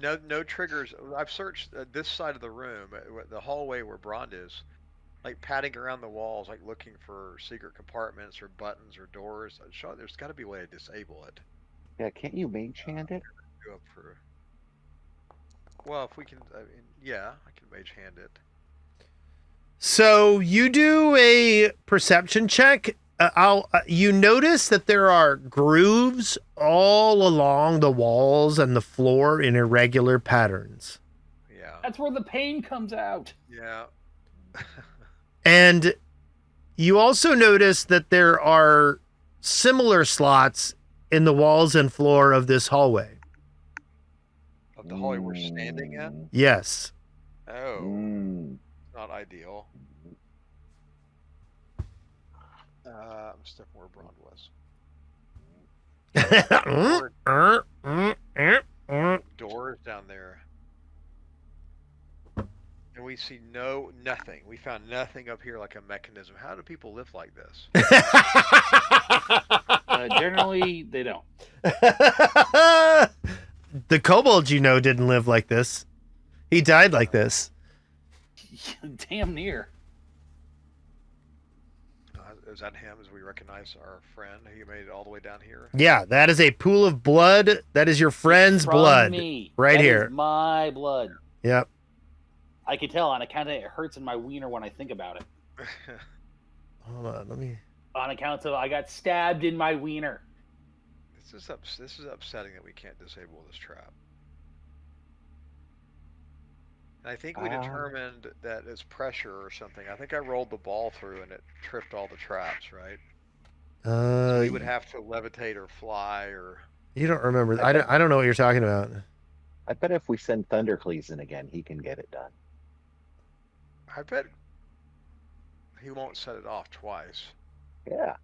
No triggers. I've searched this side of the room, the hallway where Brond is, like patting around the walls, like looking for secret compartments or buttons or doors. There's got to be a way to disable it. Yeah, can't you mage hand it? Go up for. Well, if we can, I mean, yeah, I can mage hand it. So you do a perception check. You notice that there are grooves all along the walls and the floor in irregular patterns. Yeah. That's where the pain comes out. Yeah. And you also notice that there are similar slots in the walls and floor of this hallway. Of the hallway we're standing at. Yes. Oh, Mm. not ideal. I'm stuck where Brond was. Doors down there. And we see nothing. We found nothing up here like a mechanism. How do people live like this? Generally, they don't. The kobold, didn't live like this. He died like this. Damn near. Is that him? As we recognize our friend who made it all the way down here? Yeah, that is a pool of blood. That is your friend's From blood. me. Right That here. is my blood. Yep. I can tell on account of it hurts in my wiener when I think about it. Hold on, let me. On account of I got stabbed in my wiener. This is upsetting that we can't disable this trap. And I think we determined that it's pressure or something. I think I rolled the ball through and it tripped all the traps, right? So we would have to levitate or fly or. You don't remember? I don't know what you're talking about. I bet if we send Thundercleese in again, he can get it done. I bet he won't set it off twice. Yeah.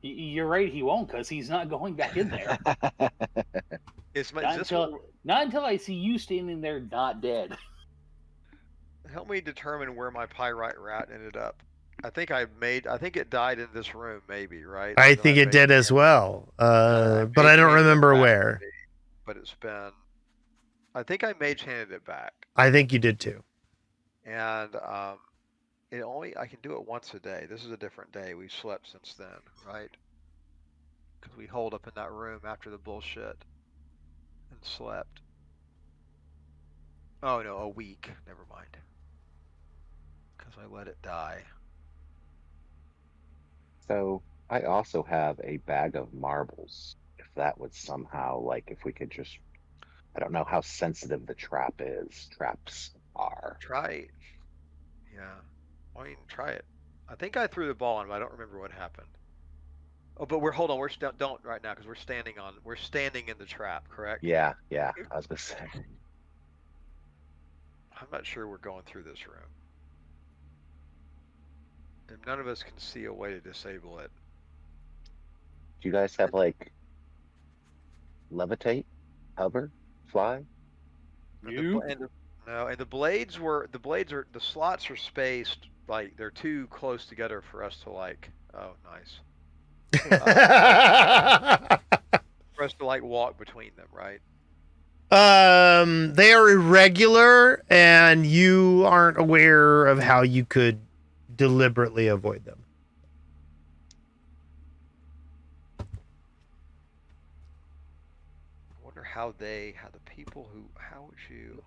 You're right, he won't, because he's not going back in there. Not until I see you standing there not dead. Help me determine where my pyrite rat ended up. I think it died in this room, maybe, right? I think it did as well. But I don't remember where. But it's been. I think I mage handed it back. I think you did too. And I can do it once a day. This is a different day. We've slept since then, right? Because we holed up in that room after the bullshit and slept. Oh no, a week. Never mind. Because I let it die. So I also have a bag of marbles. If that would somehow, like, if we could just, I don't know how sensitive the traps are. Try it. Yeah. Why don't you try it? I think I threw the ball on, but I don't remember what happened. Oh, but hold on. Don't right now because we're standing in the trap, correct? Yeah. I was gonna say. I'm not sure we're going through this room. And none of us can see a way to disable it. Do you guys have like levitate, hover, fly? You? No, and the slots are spaced, like they're too close together for us to like, oh nice. For us to like walk between them, right? They are irregular and you aren't aware of how you could deliberately avoid them. wonder how the people who, how would you?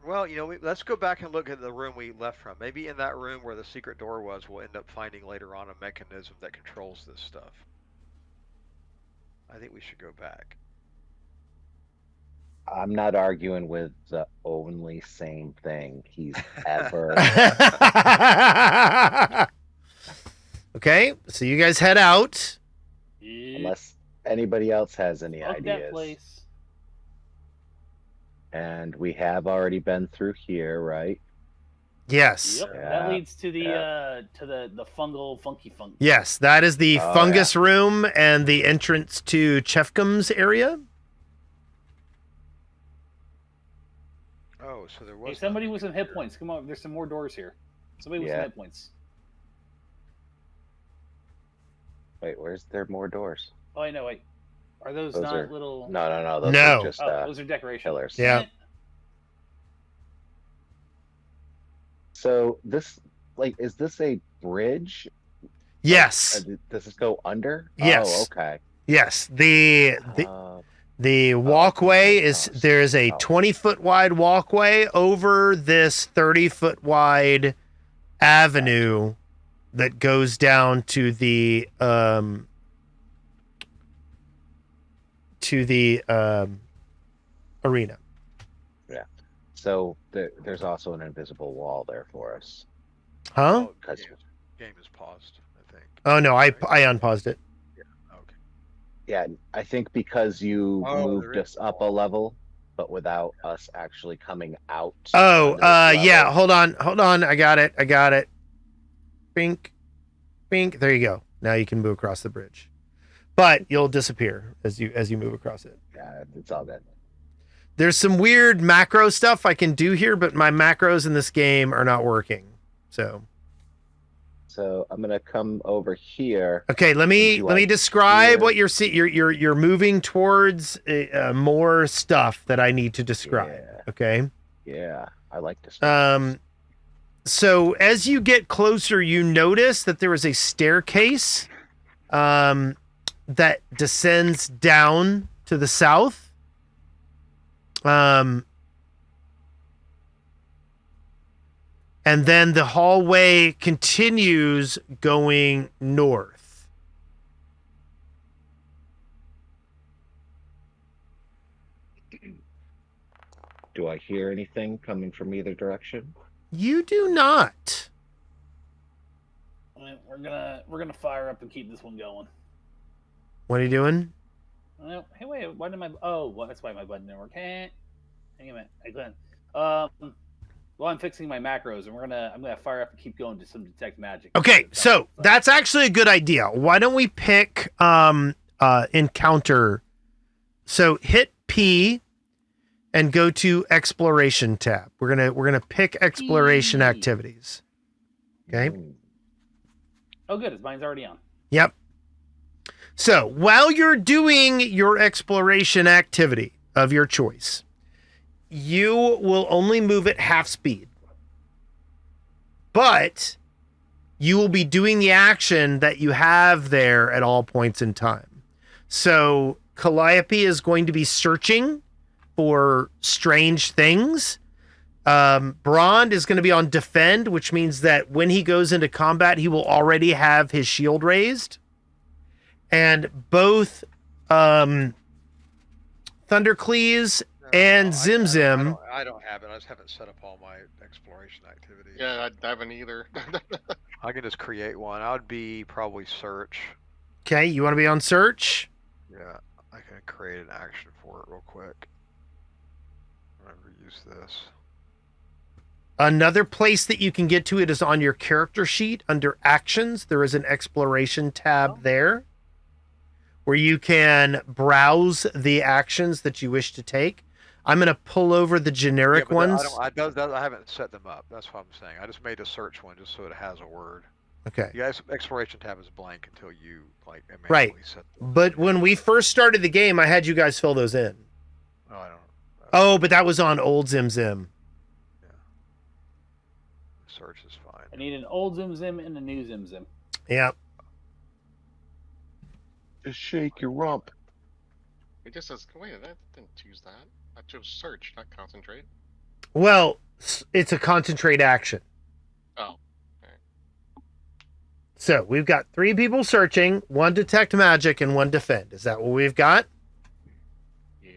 Well, let's go back and look at the room we left from. Maybe in that room where the secret door was, we'll end up finding later on a mechanism that controls this stuff. I think we should go back. I'm not arguing with the only sane thing he's ever. Okay, so you guys head out. Unless anybody else has any Fuck that ideas. place. And we have already been through here, right? Yes. Yep, Yeah, that leads to the yeah. the fungal funky funk. Yes, that is the Oh, fungus room and the entrance to Chefcom's area. Oh, so there was. Hey, somebody nothing with some here. hit points. Come on, there's some more doors here. Somebody with some Yeah. hit points. Wait, where's there more doors? Oh, I know. Wait, are those Those not are- little? No. Those No. are just Oh, those are decorations. pillars. Yeah. Damn it. So this, is this a bridge? Yes. Does this go under? Yes. Oh, okay. Yes. The walkway is there is a 20-foot wide walkway over this 30-foot wide avenue that goes down to the arena. So there's also an invisible wall there for us. Huh? Oh, Because game is paused, I think. Oh no, I Right? unpaused it. Okay. yeah, I think because you Oh, moved there us is up a level, but without us actually coming out. Oh, under this yeah, level. hold on. I got it. Bink. There you go. Now you can move across the bridge. But you'll disappear as you move across it. Yeah, it's all good. There's some weird macro stuff I can do here, but my macros in this game are not working. So I'm gonna come over here. okay, let me Do I describe hear- what you're seeing. You're moving towards more stuff that I need to describe. Yeah. Okay. Yeah, I like this. So as you get closer, you notice that there is a staircase that descends down to the south. And then the hallway continues going north. Do I hear anything coming from either direction? You do not. I mean, we're gonna fire up and keep this one going. What are you doing? Hey, wait, why did my well, that's why my button didn't work. Hey, hang on a minute. I couldn't. Well, I'm fixing my macros, and I'm gonna fire up and keep going to some detect magic. Okay, so that's actually a good idea. Why don't we pick encounter? So hit P and go to exploration tab. We're gonna pick exploration P. activities. Okay. Oh, good. Mine's already on. Yep. So while you're doing your exploration activity of your choice, you will only move at half speed. But you will be doing the action that you have there at all points in time. So Calliope is going to be searching for strange things. Brond is going to be on defend, which means that when he goes into combat, he will already have his shield raised. And both Thundercleese and Zimzim. I don't have it. I just haven't set up all my exploration activities. Yeah, I haven't either. I can just create one. I would be probably search. Okay, you want to be on search? Yeah, I can create an action for it real quick. Remember, use this. Another place that you can get to it is on your character sheet under actions. There is an exploration tab there where you can browse the actions that you wish to take. I'm going to pull over the generic ones. I haven't set them up. That's what I'm saying. I just made a search one just so it has a word. Okay. The exploration tab is blank until you manually Right. set them. But when we first started the game, I had you guys fill those in. Oh, I don't. Oh, but that was on old Zimzim. Search is fine. I need an old Zimzim and a new Zimzim. Yeah. Just shake your rump. It just says, wait, that didn't choose that. I chose search, not concentrate. Well, it's a concentrate action. Oh. So we've got 3 people searching, 1 detect magic, and 1 defend. Is that what we've got? Yeah.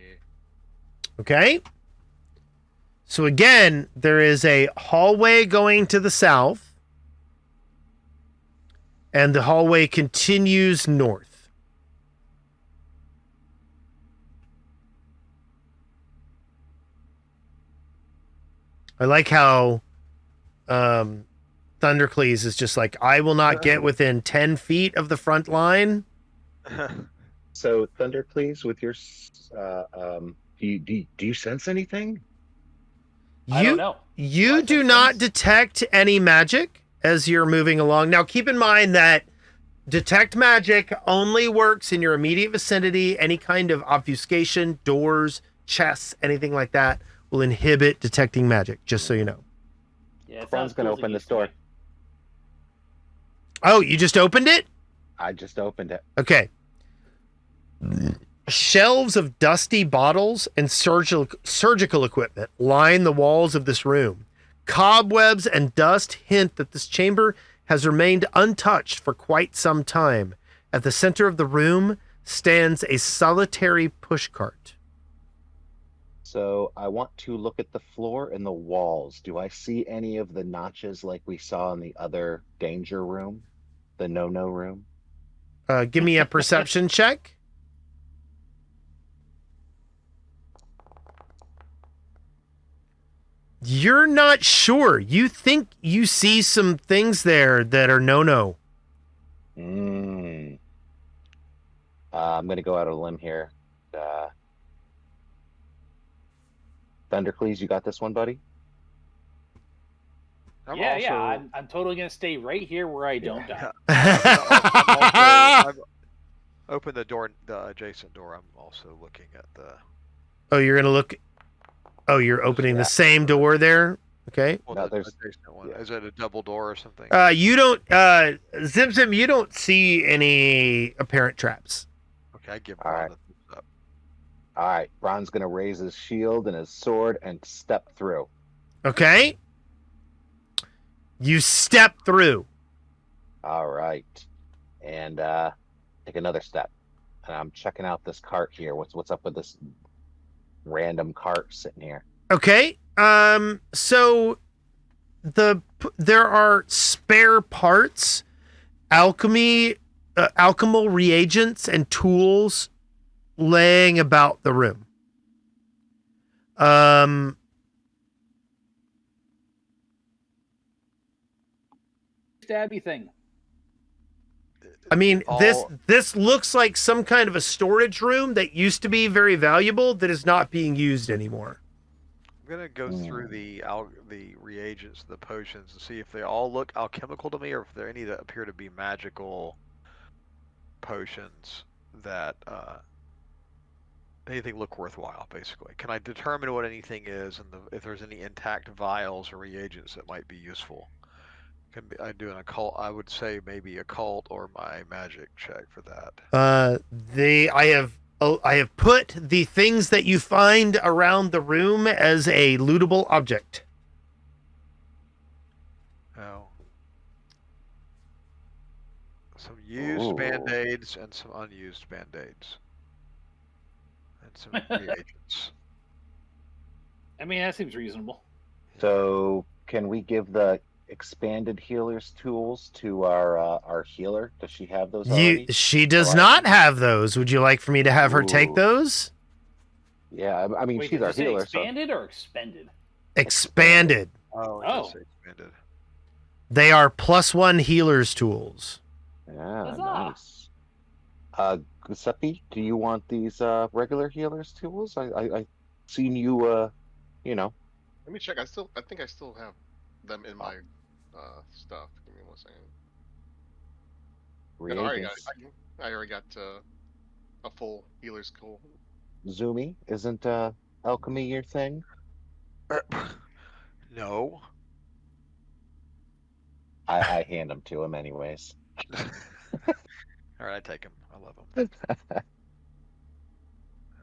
Okay. So again, there is a hallway going to the south, and the hallway continues north. I like how Thundercleese is just like, I will not get within 10 feet of the front line. So Thunder, please, with your do you sense anything? I don't know. You I do sense not things? detect any magic as you're moving along. Now, keep in mind that detect magic only works in your immediate vicinity. Any kind of obfuscation, doors, chests, anything like that will inhibit detecting magic, just so you know. Yeah, it Ron's sounds gonna cool as it open used this to door. be. Oh, you just opened it? I just opened it. Okay. Shelves of dusty bottles and surgical equipment line the walls of this room. Cobwebs and dust hint that this chamber has remained untouched for quite some time. At the center of the room stands a solitary pushcart. So I want to look at the floor and the walls. Do I see any of the notches like we saw in the other danger room? The no-no room? Give me a perception check. You're not sure. You think you see some things there that are no-no. I'm going to go out on a limb here. Thundercleese, you got this one, buddy? I'm totally gonna stay right here where I don't die. I've opened the door, the adjacent door. I'm also looking at the. Oh, you're gonna look. Oh, you're opening the same door there. Okay. Well, No, the there's- adjacent one. Is it a double door or something? You don't. Zim, you don't see any apparent traps. Okay, I give All Ron right. the thumbs up. All right, Ron's going to raise his shield and his sword and step through. Okay. You step through. All right. And take another step. And I'm checking out this cart here. What's up with this random cart sitting here? Okay. So there are spare parts, alchemical reagents and tools laying about the room. Stabby thing. I mean, All- this looks like some kind of a storage room that used to be very valuable that is not being used anymore. I'm gonna go through the reagents, the potions, and see if they all look alchemical to me, or if there are any that appear to be magical potions that anything look worthwhile. Basically, can I determine what anything is, and if there's any intact vials or reagents that might be useful? I do an occult. I would say maybe occult or my magic check for that. I have put the things that you find around the room as a lootable object. Oh. Some used band-aids and some unused band-aids. And some reagents. I mean, that seems reasonable. So can we give the expanded healer's tools to our healer? Does she have those already? She does not have those. Would you like for me to have her take Ooh. those? Yeah, I mean, Wait, she's did our you say healer. expanded or expended? Expanded. Oh, it does say expanded. They are +1 healer's tools. Yeah, Huzzah. nice. Giuseppe, do you want these regular healer's tools? I seen you, you know. Let me check. I think I still have them in my stuff. Give me 1 second. Reagents. I already got a full healer's tool. Zumi, isn't alchemy your thing? No. I hand them to him anyways. All right, I take them. I love them.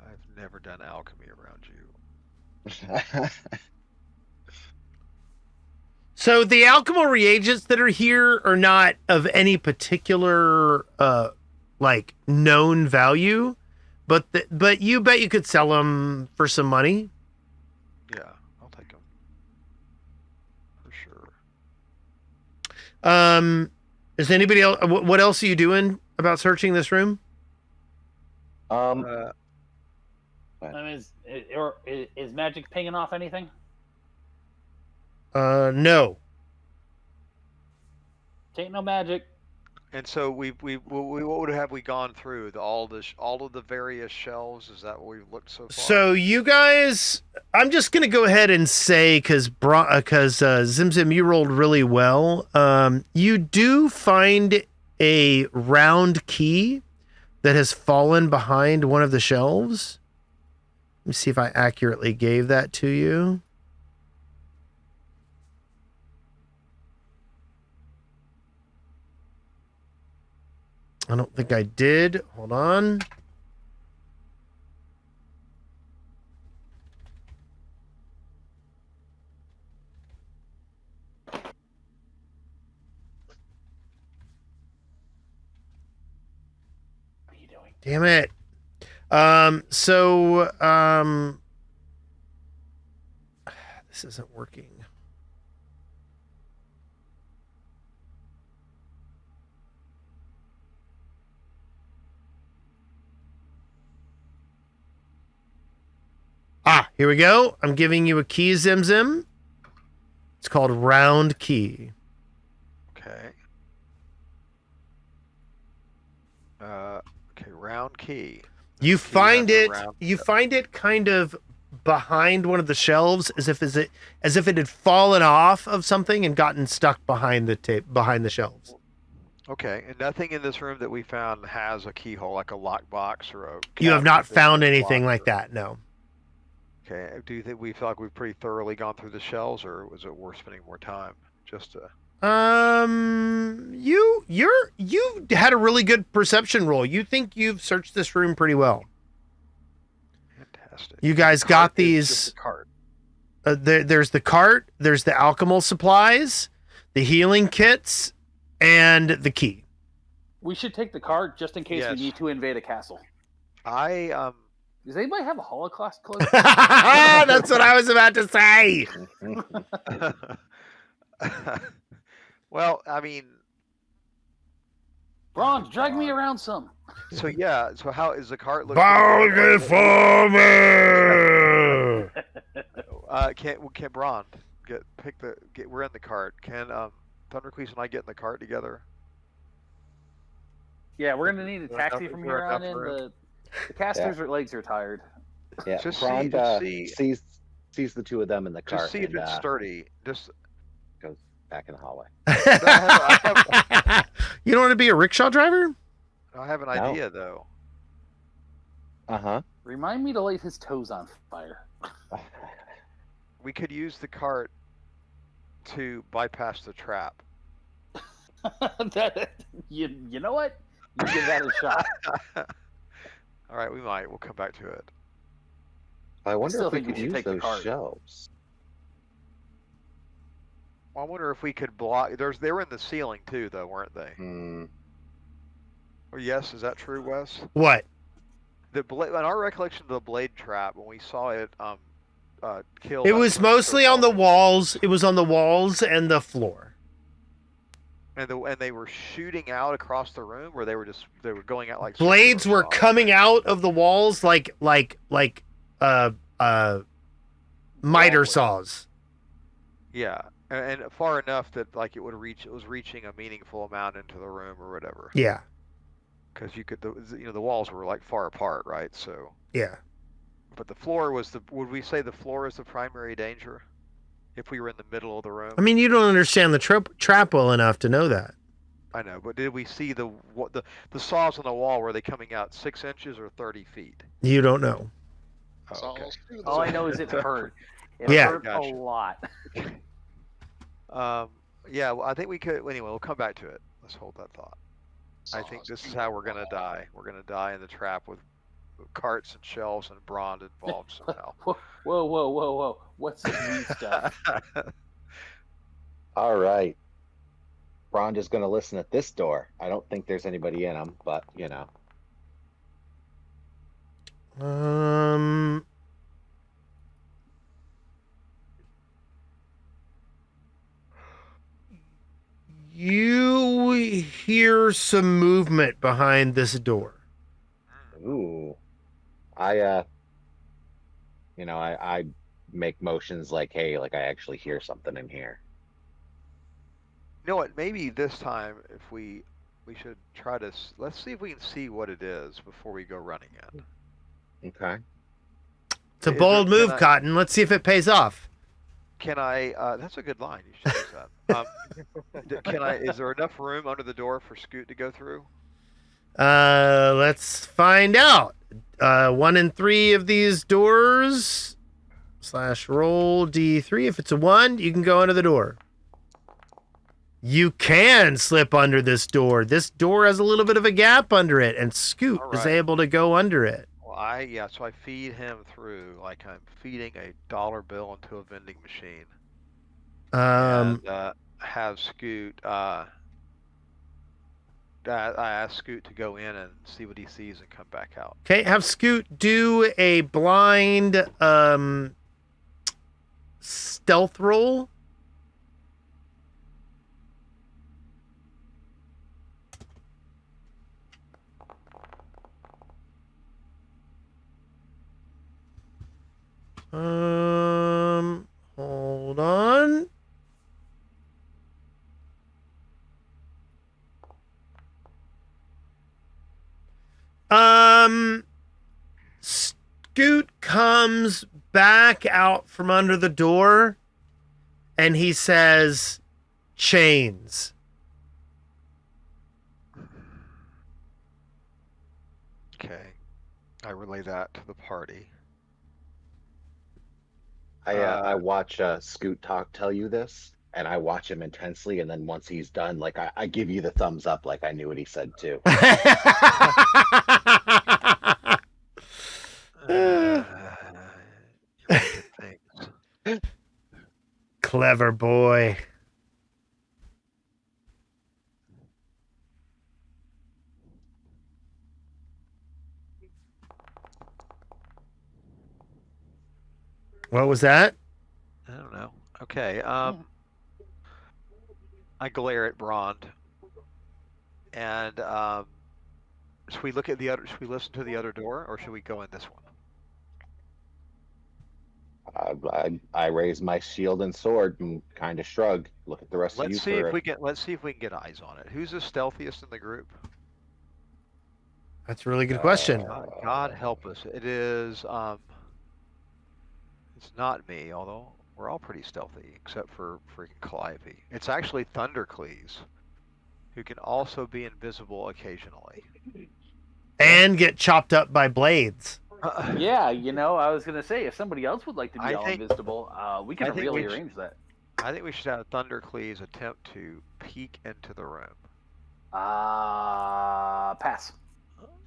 I've never done alchemy around you. So the alchemical reagents that are here are not of any particular like known value, but you bet you could sell them for some money. Yeah, I'll take them for sure. Is anybody else? What else are you doing about searching this room? I mean, is magic pinging off anything? No. Ain't no magic. And so what would have we gone through? All of the various shelves? Is that what we've looked so far? So you guys, I'm just gonna go ahead and say because Zim, you rolled really well. You do find a round key that has fallen behind one of the shelves. Let me see if I accurately gave that to you. I don't think I did. Hold on. What are you doing? Damn it. This isn't working. Here we go. I'm giving you a key, Zim. It's called round key. Okay. Okay, round key. You find it. Round... You find it kind of behind one of the shelves, as if it had fallen off of something and gotten stuck behind the shelves. Okay, and nothing in this room that we found has a keyhole, like a lockbox or a. You have not found anything like that, no. Okay. Do you think we feel like we've pretty thoroughly gone through the shelves, or was it worth spending more time just to? You had a really good perception roll. You think you've searched this room pretty well. Fantastic. You guys got these. Cart. There's the cart. There's the alchemical supplies, the healing kits, and the key. We should take the card just in case we need to invade a castle. Does anybody have a Holocaust cloak? That's what I was about to say. Well, I mean, Ron, drag me around some. So yeah, so how is the cart looking? Bounty for me. Can Braun we're in the cart. Can Thundercleese and I get in the cart together? Yeah, we're gonna need a taxi from here on in. The casters' legs are tired. Yeah, just Braun see, sees the two of them in the cart. Just see if it's sturdy. Just goes back in the hallway. You don't want to be a rickshaw driver? I have an idea though. Remind me to light his toes on fire. We could use the cart to bypass the trap. You know what? You give that a shot. All right, we might. We'll come back to it. I wonder if we could use those shelves. I wonder if we could block. They were in the ceiling too, though, weren't they? Or yes, is that true, Wes? What? In our recollection of the blade trap, when we saw it kill. It was mostly on the walls. It was on the walls and the floor. And they were shooting out across the room, where they were going out like blades were coming out of the walls like miter saws. Yeah, and far enough that like it was reaching a meaningful amount into the room or whatever. Yeah. Because the walls were like far apart, right? So. Yeah. But the floor would we say the floor is the primary danger? If we were in the middle of the room. I mean, you don't understand the trap well enough to know that. I know, but did we see the saws on the wall? Were they coming out 6 inches or 30 feet? You don't know. Oh, okay. All I know is it hurt. It hurt a lot. Yeah, well, I think we could. Anyway, we'll come back to it. Let's hold that thought. I think this is how we're gonna die. We're gonna die in the trap with carts and shelves and Braun involved somehow. Whoa. What's this weed stuff? All right. Bronda's going to listen at this door. I don't think there's anybody in them, but you know. You hear some movement behind this door. Ooh. I make motions like, hey, like I actually hear something in here. You know what? Maybe this time, if we should try to let's see if we can see what it is before we go running in. Okay. It's a bold move, I- Cotton. Let's see if it pays off. Can I? That's a good line. You should use that. Can I? Is there enough room under the door for Scoot to go through? Let's find out. 1 in 3 of these doors / roll D3. If it's a 1, you can go under the door. You can slip under this door. This door has a little bit of a gap under it, and Scoot is able to go under it. Well, so I feed him through like I'm feeding a dollar bill into a vending machine. And have Scoot. I ask Scoot to go in and see what he sees and come back out. Okay, have Scoot do a blind stealth roll. Hold on. Scoot comes back out from under the door and he says, chains. Okay. I relay that to the party. I watch Scoot tell you this, and I watch him intensely, and then once he's done, like I give you the thumbs up, like I knew what he said too. Clever boy. What was that? I don't know. Okay. I glare at Brond. And should we look at the other? Should we listen to the other door, or should we go in this one? I raise my shield and sword and kind of shrug. Look at the rest of you. Let's see if we can get eyes on it. Who's the stealthiest in the group? That's a really good question. God help us. It is. It's not me, although we're all pretty stealthy, except for freaking Calliope. It's actually Thundercleese, who can also be invisible occasionally. And get chopped up by blades. Yeah, I was gonna say if somebody else would like to be all invisible, we can really arrange that. I think we should have Thundercleese attempt to peek into the room. Pass.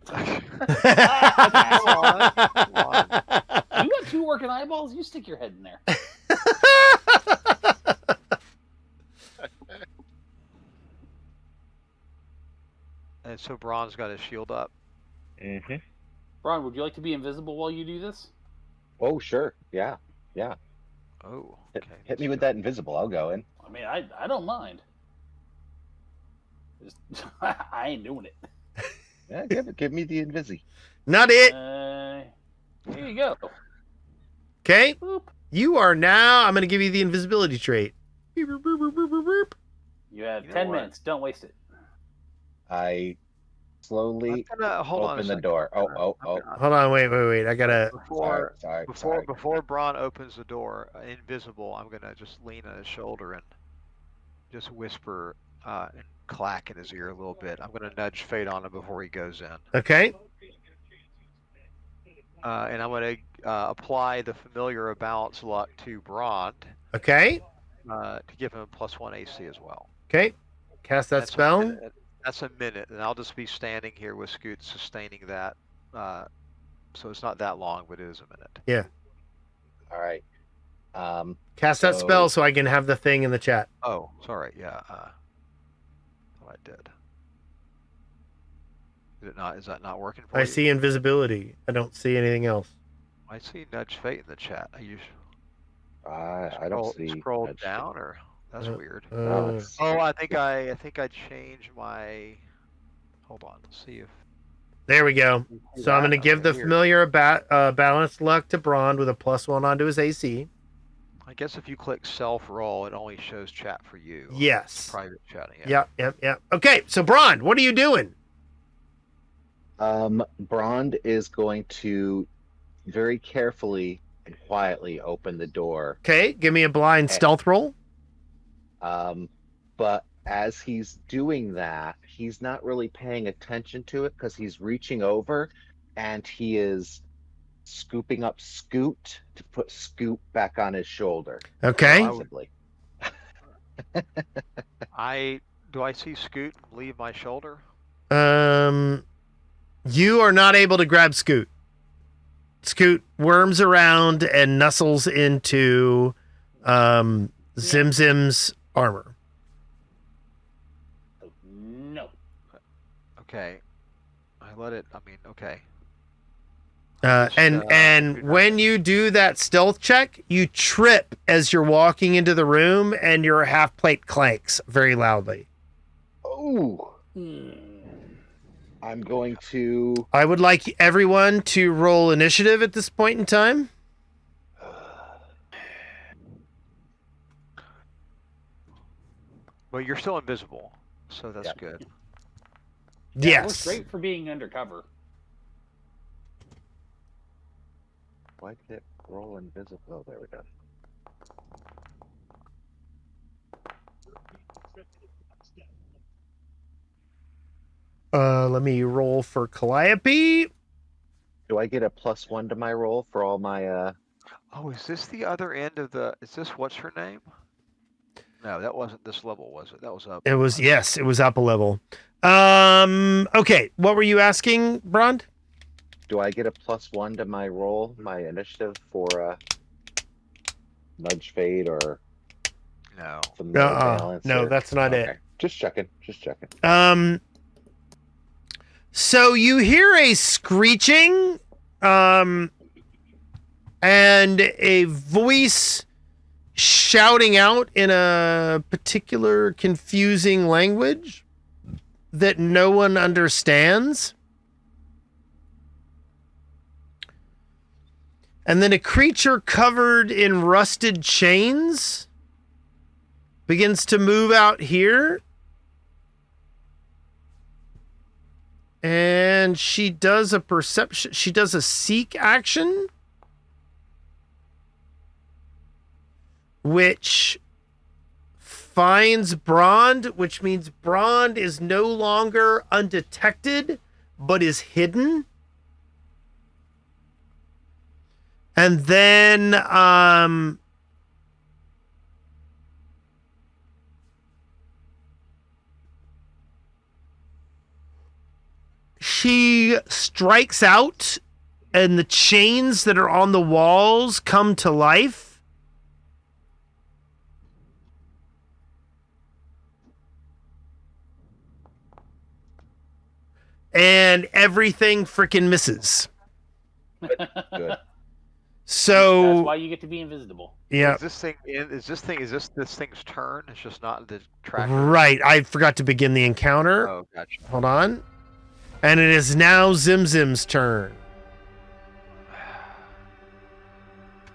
Come on. You got 2 working eyeballs. You stick your head in there. And so Braun's got his shield up. Mm-hmm. Braun, would you like to be invisible while you do this? Oh, sure. Yeah. Oh, okay. Hit me with that invisible. I'll go in. I mean, I don't mind. I ain't doing it. Yeah, give me the invisi. Not it. Here you go. Okay. Boop. You are now. I'm going to give you the invisibility trait. You have 10 minutes. Don't waste it. I slowly open the door. Oh. Hold on. Wait. I got to. Before Braun opens the door, invisible, I'm going to just lean on his shoulder and just whisper and clack in his ear a little bit. I'm going to nudge Fate on him before he goes in. Okay. And I'm going to apply the familiar balance luck to Braun. Okay. To give him +1 AC as well. Okay. Cast that spell. That's a minute, and I'll just be standing here with Scoot sustaining that. So it's not that long, but it is a minute. Yeah. All right. Cast that So- spell so I can have the thing in the chat. Oh, sorry. Yeah. Thought I did. Is it not? Is that not working for I you? see invisibility. I don't see anything else. I see Nudge Fate in the chat. You I don't see. scroll Nudge down, or that's weird. No, it's- Oh, I think I changed my. Hold on. Let's see if. There we go. you see So I'm that? going to give Okay, the weird. familiar balanced luck to Braun with a +1 onto his AC. I guess if you click self roll, it only shows chat for you. Yes. Private chatting. Yeah. Yep. Okay, so Braun, what are you doing? Brond is going to very carefully and quietly open the door. Okay, give me a blind stealth roll. But as he's doing that, he's not really paying attention to it because he's reaching over and he is scooping up Scoot to put Scoot back on his shoulder. Okay. Possibly. Do I see Scoot leave my shoulder? You are not able to grab Scoot. Scoot worms around and nuzzles into Zim Zim's armor. No. Okay. I let it. I mean, okay. And when you do that stealth check, you trip as you're walking into the room, and your half plate clanks very loudly. Oh, I'm going to. I would like everyone to roll initiative at this point in time. Well, you're still invisible, so that's Yep. good. Yeah, it looks Yes. great for being undercover. Why did it roll invisible? Oh, there we go. Let me roll for Calliope. Do I get a +1 to my roll for all my? Oh, is this the other end of the? Is this what's her name? No, that wasn't this level, was it? That was up. It was, yes, it was up a level. Okay, what were you asking, Brond? Do I get a +1 to my roll, my initiative for nudge fade or No. familiar balance? No, or- that's not it. Okay. Just checking. Just checking. So you hear a screeching, and a voice shouting out in a particular confusing language that no one understands. And then a creature covered in rusted chains begins to move out here. And she does a perception. She does a seek action, which finds Brond, which means Brond is no longer undetected, but is hidden. And then, she strikes out, and the chains that are on the walls come to life. And everything freaking misses. Good. So That's why you get to be invisible. yeah, Is this thing's turn? It's just not the tracker. right. I forgot to begin the encounter. Oh, gotcha. Hold on. And it is now Zim Zim's turn.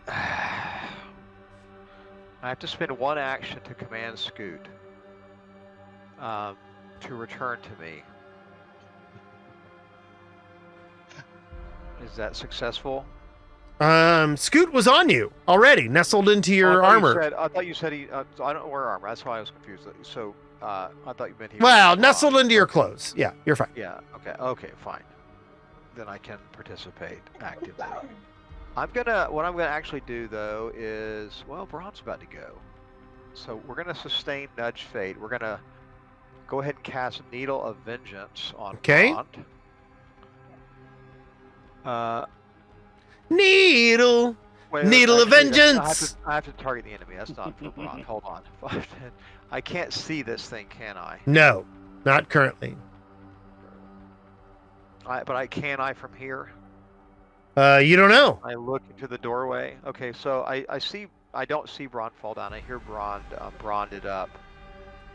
I have to spend one action to command Scoot to return to me. Is that successful? Scoot was on you already, nestled into your armor. I thought you said he. I don't wear armor. That's why I was confused. So I thought you meant he. Well, was nestled on. into your Okay. clothes. Yeah, you're fine. Yeah. Okay. Okay. Fine. Then I can participate actively. What I'm gonna actually do though is, well, Braun's about to go, so we're gonna sustain Nudge Fate. We're gonna go ahead and cast Needle of Vengeance on Okay. Brond. Needle. Wait, Needle of actually, Vengeance. I have to target the enemy. That's not for Brond. Hold on. I can't see this thing, can I? No, not currently. But can I from here? You don't know. I look into the doorway. Okay, so I don't see Brond fall down. I hear Brond Bronded up.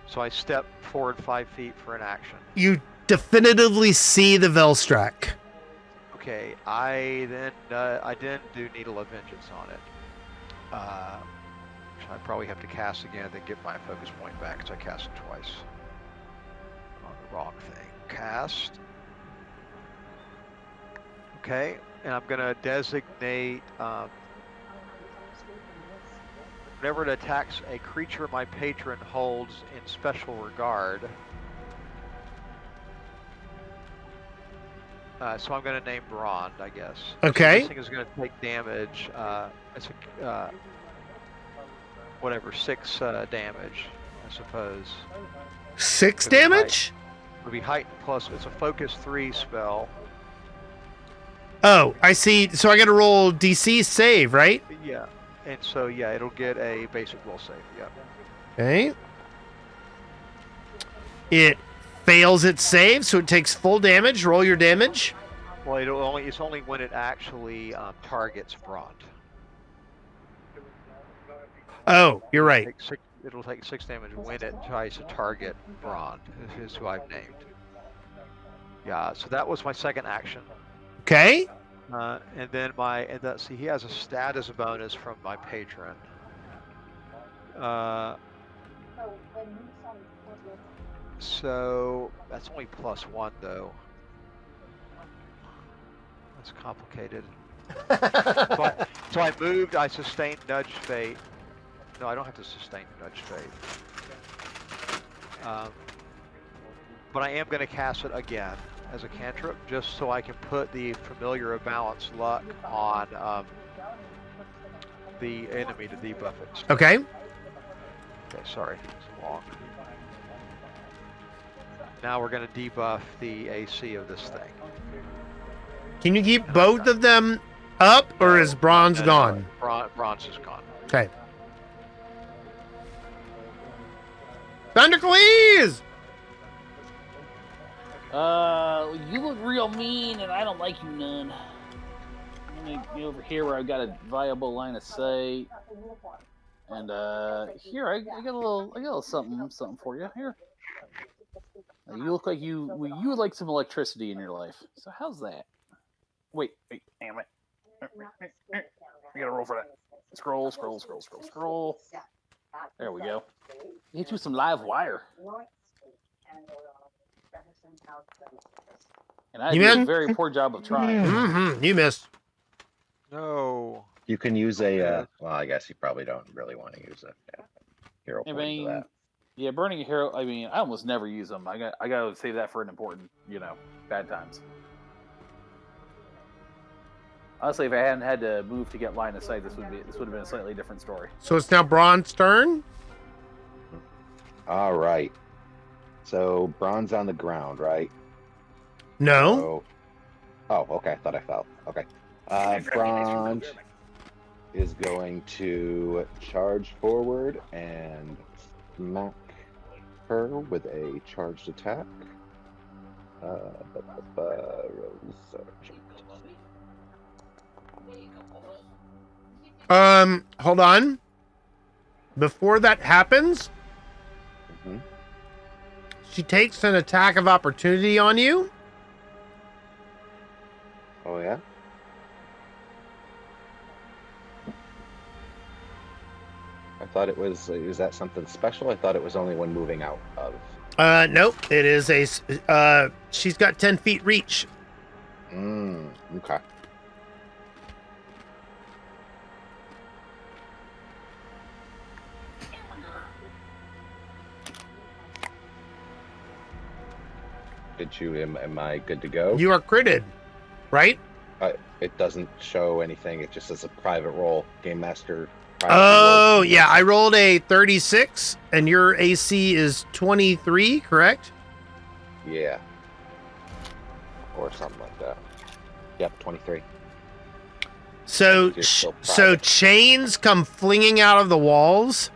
So I step forward 5 feet for an action. You definitively see the Velstrac. Okay, I didn't do Needle of Vengeance on it. Which I probably have to cast again, then get my focus point back because I cast it twice. On the wrong thing. Cast. Okay, and I'm gonna designate whenever it attacks a creature my patron holds in special regard. So I'm going to name Brond, I guess. Okay. So this thing is going to take damage. It's a, whatever, 6 damage, I suppose. 6 damage? It'll be heightened plus. It's a focus 3 spell. Oh, I see. So I got to roll DC save, right? Yeah. And so yeah, it'll get a basic will save. Yeah. Okay. It fails its save, so it takes full damage. Roll your damage. Well, it's only when it actually targets Brond. Oh, you're right. It'll take 6 damage when it tries to target Brond, is who I've named. Yeah, so that was my second action. Okay. And then see, he has a status bonus from my patron. So that's only +1 though. That's complicated. So I moved, I sustained Nudge Fate. No, I don't have to sustain Nudge Fate. But I am going to cast it again as a cantrip, just so I can put the Familiar of Balance Luck on the enemy to debuff it. Okay. Okay, sorry, it's long. Now we're going to debuff the AC of this thing. Can you keep both of them up, or is Bronze gone? Bronze is gone. Okay. Thundercleese! You look real mean, and I don't like you none. I'm gonna be over here where I've got a viable line of sight. And here I got a little something for you. Here. You look like you would like some electricity in your life. So how's that? Wait, damn it. I gotta roll for that. Scroll. There we go. Hit you with some live wire. And I did a very poor job of trying. Mm-hmm. You missed. No. You can use a, well, I guess you probably don't really want to use a hero point for that. Yeah, burning a hero, I almost never use them. I got to save that for an important, bad times. Honestly, if I hadn't had to move to get line of sight, this would have been a slightly different story. So it's now Braun's turn? All right. So Braun's on the ground, right? No. So, oh, okay. I thought I fell. Okay. Braun is going to charge forward and smack her with a charged attack. Hold on. Before that happens, she takes an attack of opportunity on you. Oh, yeah? I thought it was, is that something special? I thought it was only when moving out of. Nope. It is she's got 10 feet reach. Okay. Am I good to go? You are critted, right? It doesn't show anything. It just says a private roll. Game Master Oh, yeah. I rolled a 36, and your AC is 23, correct? Yeah. Or something like that. Yep, 23. So, You're still so private. chains come flinging out of the walls,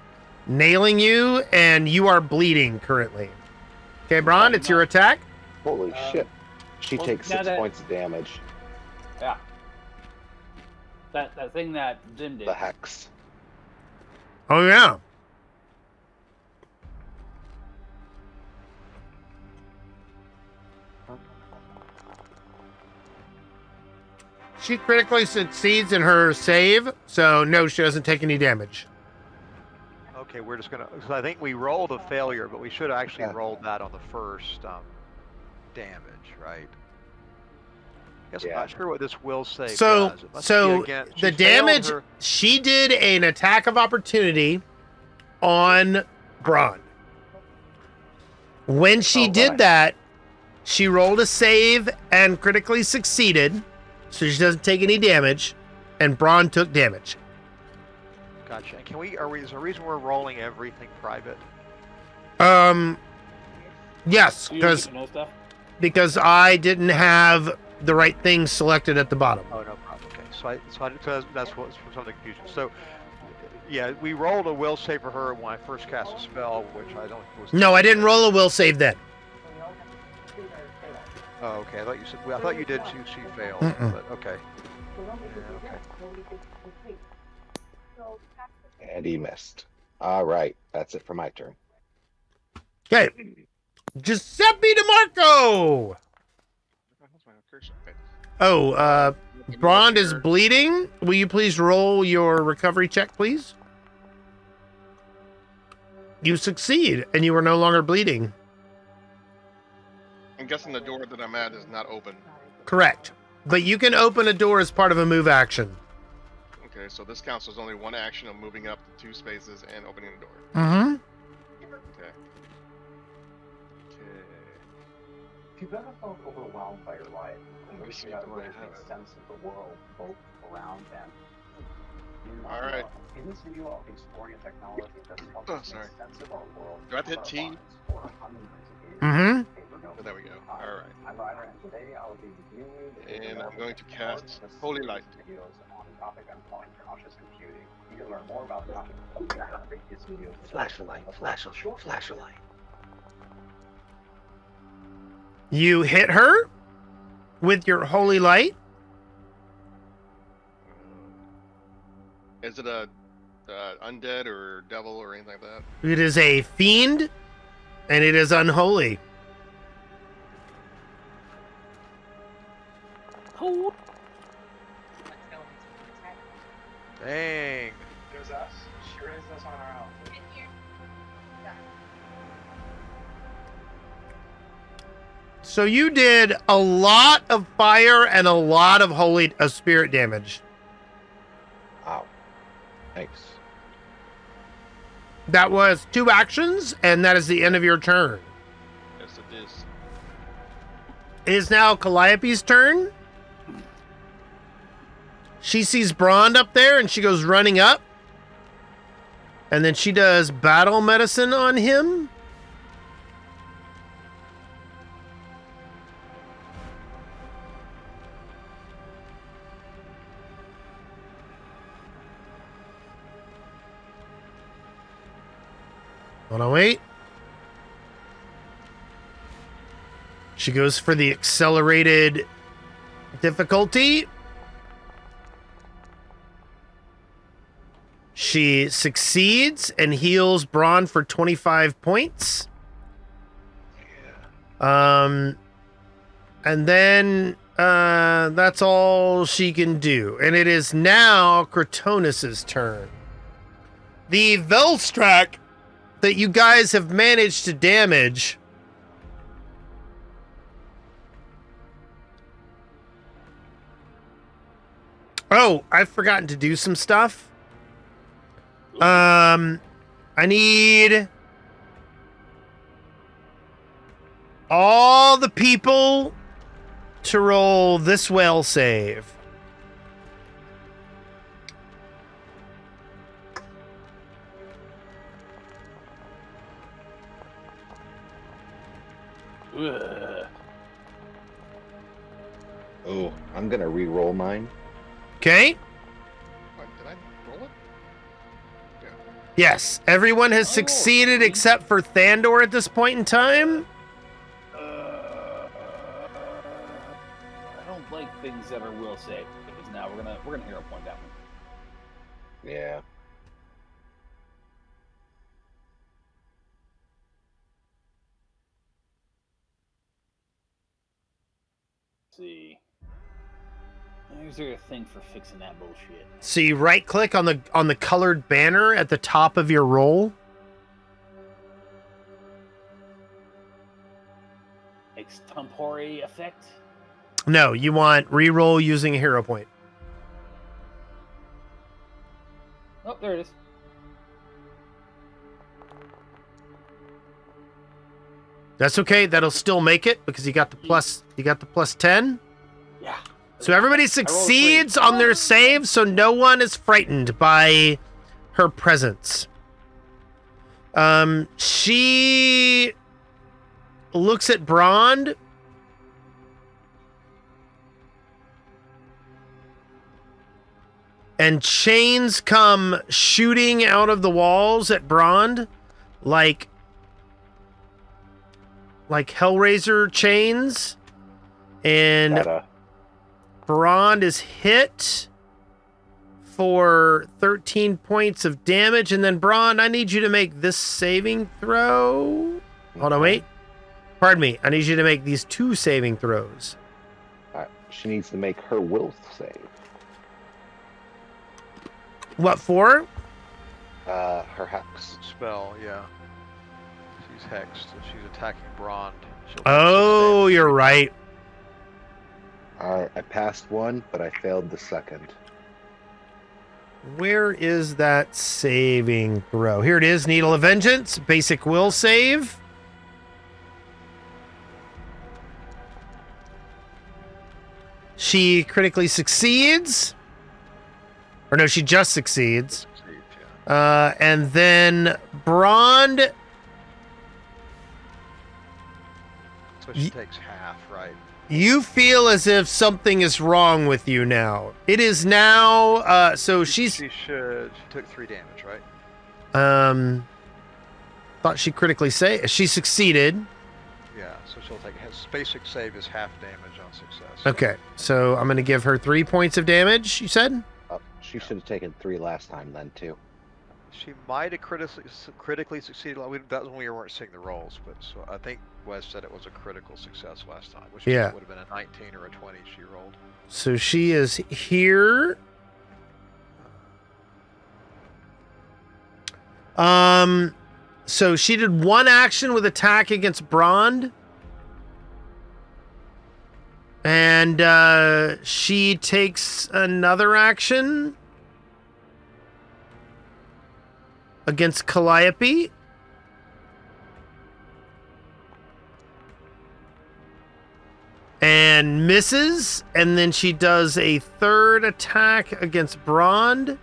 nailing you, and you are bleeding currently. Okay, Bron, it's your attack. Holy shit. She well, takes now 6 that- points of damage. Yeah. That thing that Zim did. The hex. Oh, yeah. She critically succeeds in her save, so no, she doesn't take any damage. Okay, we're just gonna. So I think we rolled a failure, but we should have actually Yeah. rolled that on the first damage, right? Guess Yeah. I'm not sure what this will save So, does. It must be so again, the she failed damage, her- she did an attack of opportunity on Braun. When she Oh, did right. that, she rolled a save and critically succeeded, so she doesn't take any damage, and Braun took damage. Gotcha. And can we? Is there a reason we're rolling everything private? Yes, Do you get to know stuff? because I didn't have the right thing selected at the bottom. Oh, no problem. Okay, so that's what's some of the confusion. So, yeah, we rolled a will save for her when I first cast a spell, which I don't think was. No, I didn't roll a will save then. Oh, okay. I thought you said. Well, I thought you did. She failed. Mm-mm. But okay. Yeah, okay. And he missed. All right. That's it for my turn. Okay. Giuseppe DeMarco! What's my cursor? Okay. Oh, Brond is Here. bleeding. Will you please roll your recovery check, please? You succeed, and you are no longer bleeding. I'm guessing the door that I'm at is not open. Correct. But you can open a door as part of a move action. Okay, so this counts as only one action of moving up to 2 spaces and opening the door. Mm-hmm. Okay. Okay. If you've ever felt overwhelmed by your life, and wish you had a way to make sense of the world both around and in All right. In this video, I'll be exploring a technology that's helped Oh, us sorry. make sense of our world. Do I have to hit our T? lives for hundreds of years. Mm-hmm. Paper Oh, notes. there we go. All right. I'm Ryder, and today I'll be reviewing the And development I'm going to of cast a Holy series Light. of videos on a topic I'm calling conscious computing. You can learn more about the topic in our previous videos. Flashlight. Flashlight. You hit her with your holy light. Is it a undead or devil or anything like that? It is a fiend, and it is unholy. Cool. Dang. There's us. She raised us on our own. So you did a lot of fire and a lot of holy spirit damage. Wow. Thanks. That was 2 actions, and that is the end of your turn. Yes, it is. It is now Calliope's turn. She sees Brond up there, and she goes running up. And then she does battle medicine on him. Hold on, wait. She goes for the accelerated difficulty. She succeeds and heals Braun for 25 points. And then that's all she can do. And it is now Kratonus's turn. The Velstrac that you guys have managed to damage Oh, I've forgotten to do some stuff. I need all the people to roll this whale save. Ugh. Oh, I'm gonna re-roll mine. Okay. What, did I roll it? Yes, everyone has Oh, succeeded sweet. except for Thandor at this point in time. I don't like things that are will save because now we're gonna hero point that one. Yeah. Let's see. Is there a thing for fixing that bullshit? So you right click on the colored banner at the top of your roll. Extempore effect? No, you want re-roll using a hero point. Oh, there it is. That's okay. That'll still make it because you got the plus 10. Yeah. So everybody succeeds on their save, so no one is frightened by her presence. She looks at Brond. And chains come shooting out of the walls at Brond like Hellraiser chains. And Gotta. Brond is hit for 13 points of damage. And then, Brond, I need you to make this saving throw. Hold on, wait. Pardon me. I need you to make these 2 saving throws. She needs to make her will save. What for? Her hex. Spell, yeah. She's hexed and she's attacking Brond. She'll Oh, you're right. Alright, I passed one, but I failed the second. Where is that saving throw? Here it is, Needle of Vengeance, basic will save. She critically succeeds. Or no, she just succeeds. And then Brond. So she takes half, right? You feel as if something is wrong with you now. It is now, so She she took 3 damage, right? thought she critically she succeeded. Yeah, so she'll take his basic save is half damage on success. Okay, so I'm going to give her 3 points of damage, you said? She should have taken 3 last time then, too. She might have critically succeeded. That was when we weren't seeing the rolls, but so I think Wes said it was a critical success last time, which would have been a 19 or a 20 she rolled. So she is here. So she did 1 action with attack against Brond. And she takes another action against Calliope. And misses. And then she does a 3rd attack against Brond.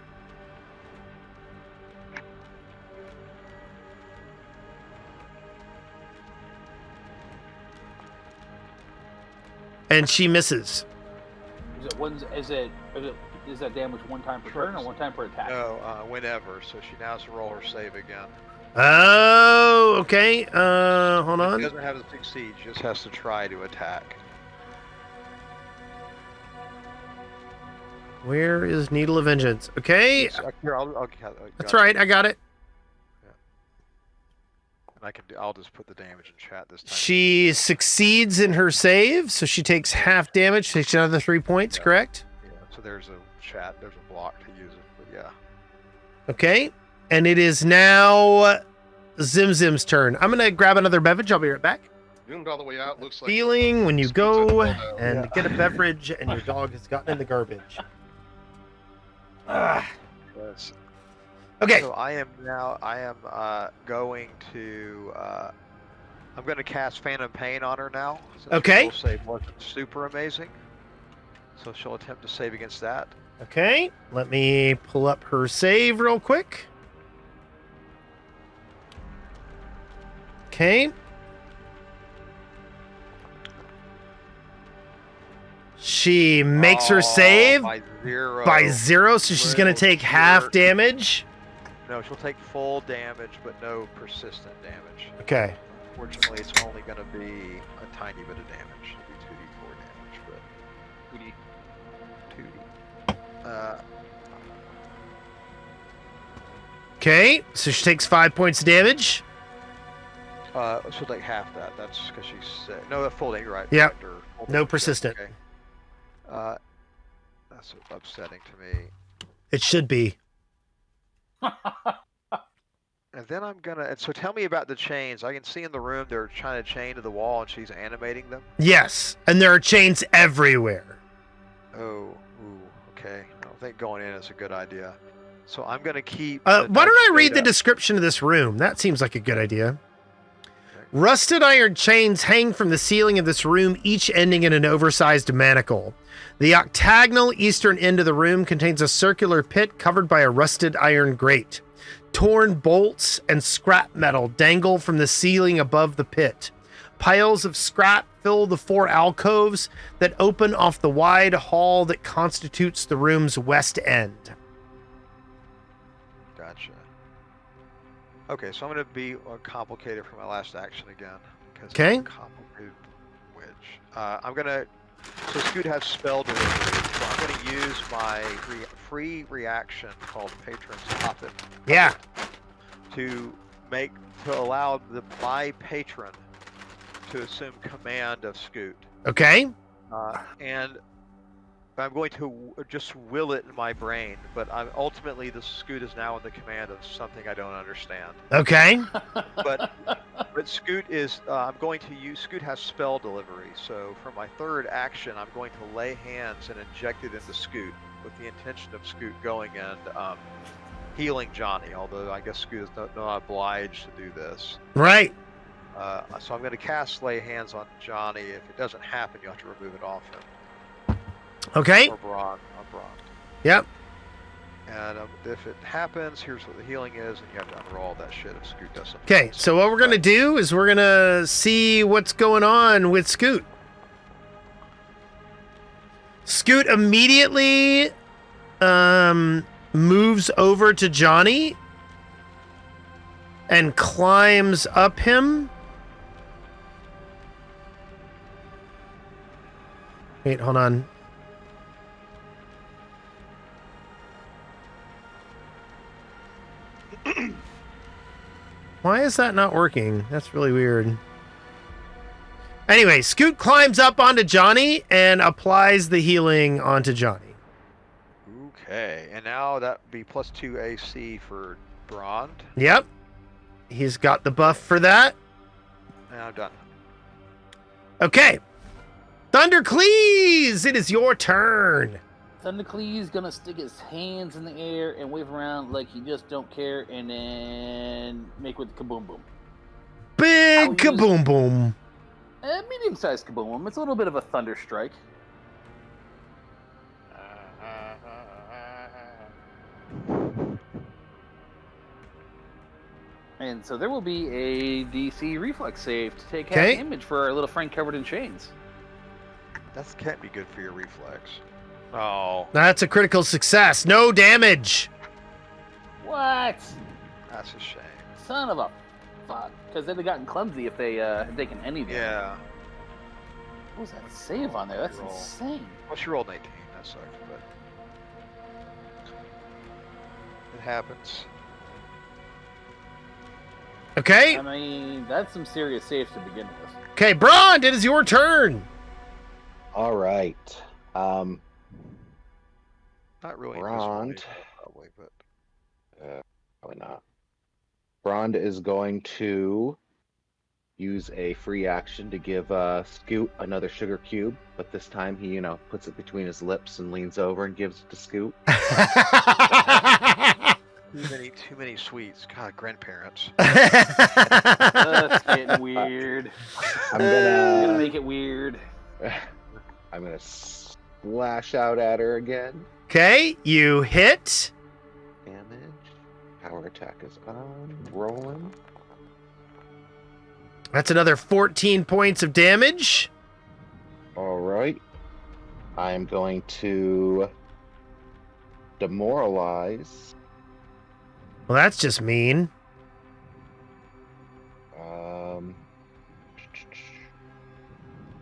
And she misses. Is that damage 1 time per turn or 1 time per attack? No, whenever. So she now has to roll her save again. Oh, okay. Hold She on. doesn't have to succeed. She just has to try to attack. Where is Needle of Vengeance? Okay. Here, That's right. I got it. And I'll just put the damage in chat this time. She succeeds in her save, so she takes half damage, takes another 3 points, correct? Yeah, so there's a block to use it, but yeah. Okay. And it is now Zim's turn. I'm going to grab another beverage. I'll be right back. Zoomed all the way out. Looks like Feeling when you go Pizza. and get a beverage and your dog has gotten in the garbage. Yes. Okay. So I am going to I'm going to cast Phantom Pain on her now. Since Okay. her will save wasn't super amazing, so she'll attempt to save against that. Okay. Let me pull up her save real quick. Okay. She makes her save by 0. by 0, so she's going to take half damage. No, she'll take full damage, but no persistent damage. Okay. Fortunately, it's only going to be a tiny bit of damage. It'll be 2d4 damage, but 2d. Okay, so she takes 5 points of damage. She'll take half that. That's because she's sick. No, a full damage. You're right. Yep. Victor. Full No damage. persistent. Okay. That's upsetting to me. It should be. And then I'm gonna. And so tell me about the chains. I can see in the room they're trying to chain to the wall, and she's animating them. Yes, and there are chains everywhere. Oh, ooh, okay. I don't think going in is a good idea. So I'm gonna keep. Why don't I read the data. description of this room? That seems like a good idea. Rusted iron chains hang from the ceiling of this room, each ending in an oversized manacle. The octagonal eastern end of the room contains a circular pit covered by a rusted iron grate. Torn bolts and scrap metal dangle from the ceiling above the pit. Piles of scrap fill the 4 alcoves that open off the wide hall that constitutes the room's west end. Gotcha. Okay, so I'm gonna be complicated for my last action again. Okay. Complicated witch. I'm gonna. So Scoot has spell delivery, so I'm gonna use my free reaction called Patron's Puppet. Yeah. To allow my patron to assume command of Scoot. Okay. And I'm going to just will it in my brain, but ultimately the Scoot is now in the command of something I don't understand. Okay. But Scoot is, I'm going to use, Scoot has spell delivery, so for my third action, I'm going to lay hands and inject it into Scoot with the intention of Scoot going and healing Johnny, although I guess Scoot is not obliged to do this. Right. So I'm going to cast lay hands on Johnny. If it doesn't happen, you'll have to remove it off him. Okay. Or Braun. Yep. And if it happens, here's what the healing is, and you have to unroll that shit if Scoot does something. Okay, so what we're going to do is we're going to see what's going on with Scoot. Scoot immediately moves over to Johnny and climbs up him. Wait, hold on. Why is that not working? That's really weird. Anyway, Scoot climbs up onto Johnny and applies the healing onto Johnny. Okay, and now that would be +2 AC for Brond. Yep. He's got the buff for that. And I'm done. Okay. Thundercleese, it is your turn. Thunderclee's gonna stick his hands in the air and wave around like he just don't care, and then make with the kaboom boom. Big kaboom boom. A medium-sized kaboom boom. It's a little bit of a thunder strike. And so there will be a DC reflex save to take half damage for our little friend covered in chains. That can't be good for your reflex. Oh. That's a critical success. No damage. What? That's a shame. Son of a fuck. Because they'd have gotten clumsy if they can anything. Yeah. What was that save on there? That's insane. Well, she rolled an 18. That sucked, but it happens. Okay. I mean, that's some serious saves to begin with. Okay, Brond, it is your turn. All right. Not really. Brond. Probably, but Probably not. Brond is going to use a free action to give Scoot another sugar cube, but this time he, puts it between his lips and leans over and gives it to Scoot. Too many sweets. God, grandparents. That's getting weird. I'm gonna make it weird. I'm gonna splash out at her again. Okay, you hit. Damage. Power attack is on. Rolling. That's another 14 points of damage. All right. I'm going to demoralize. Well, that's just mean.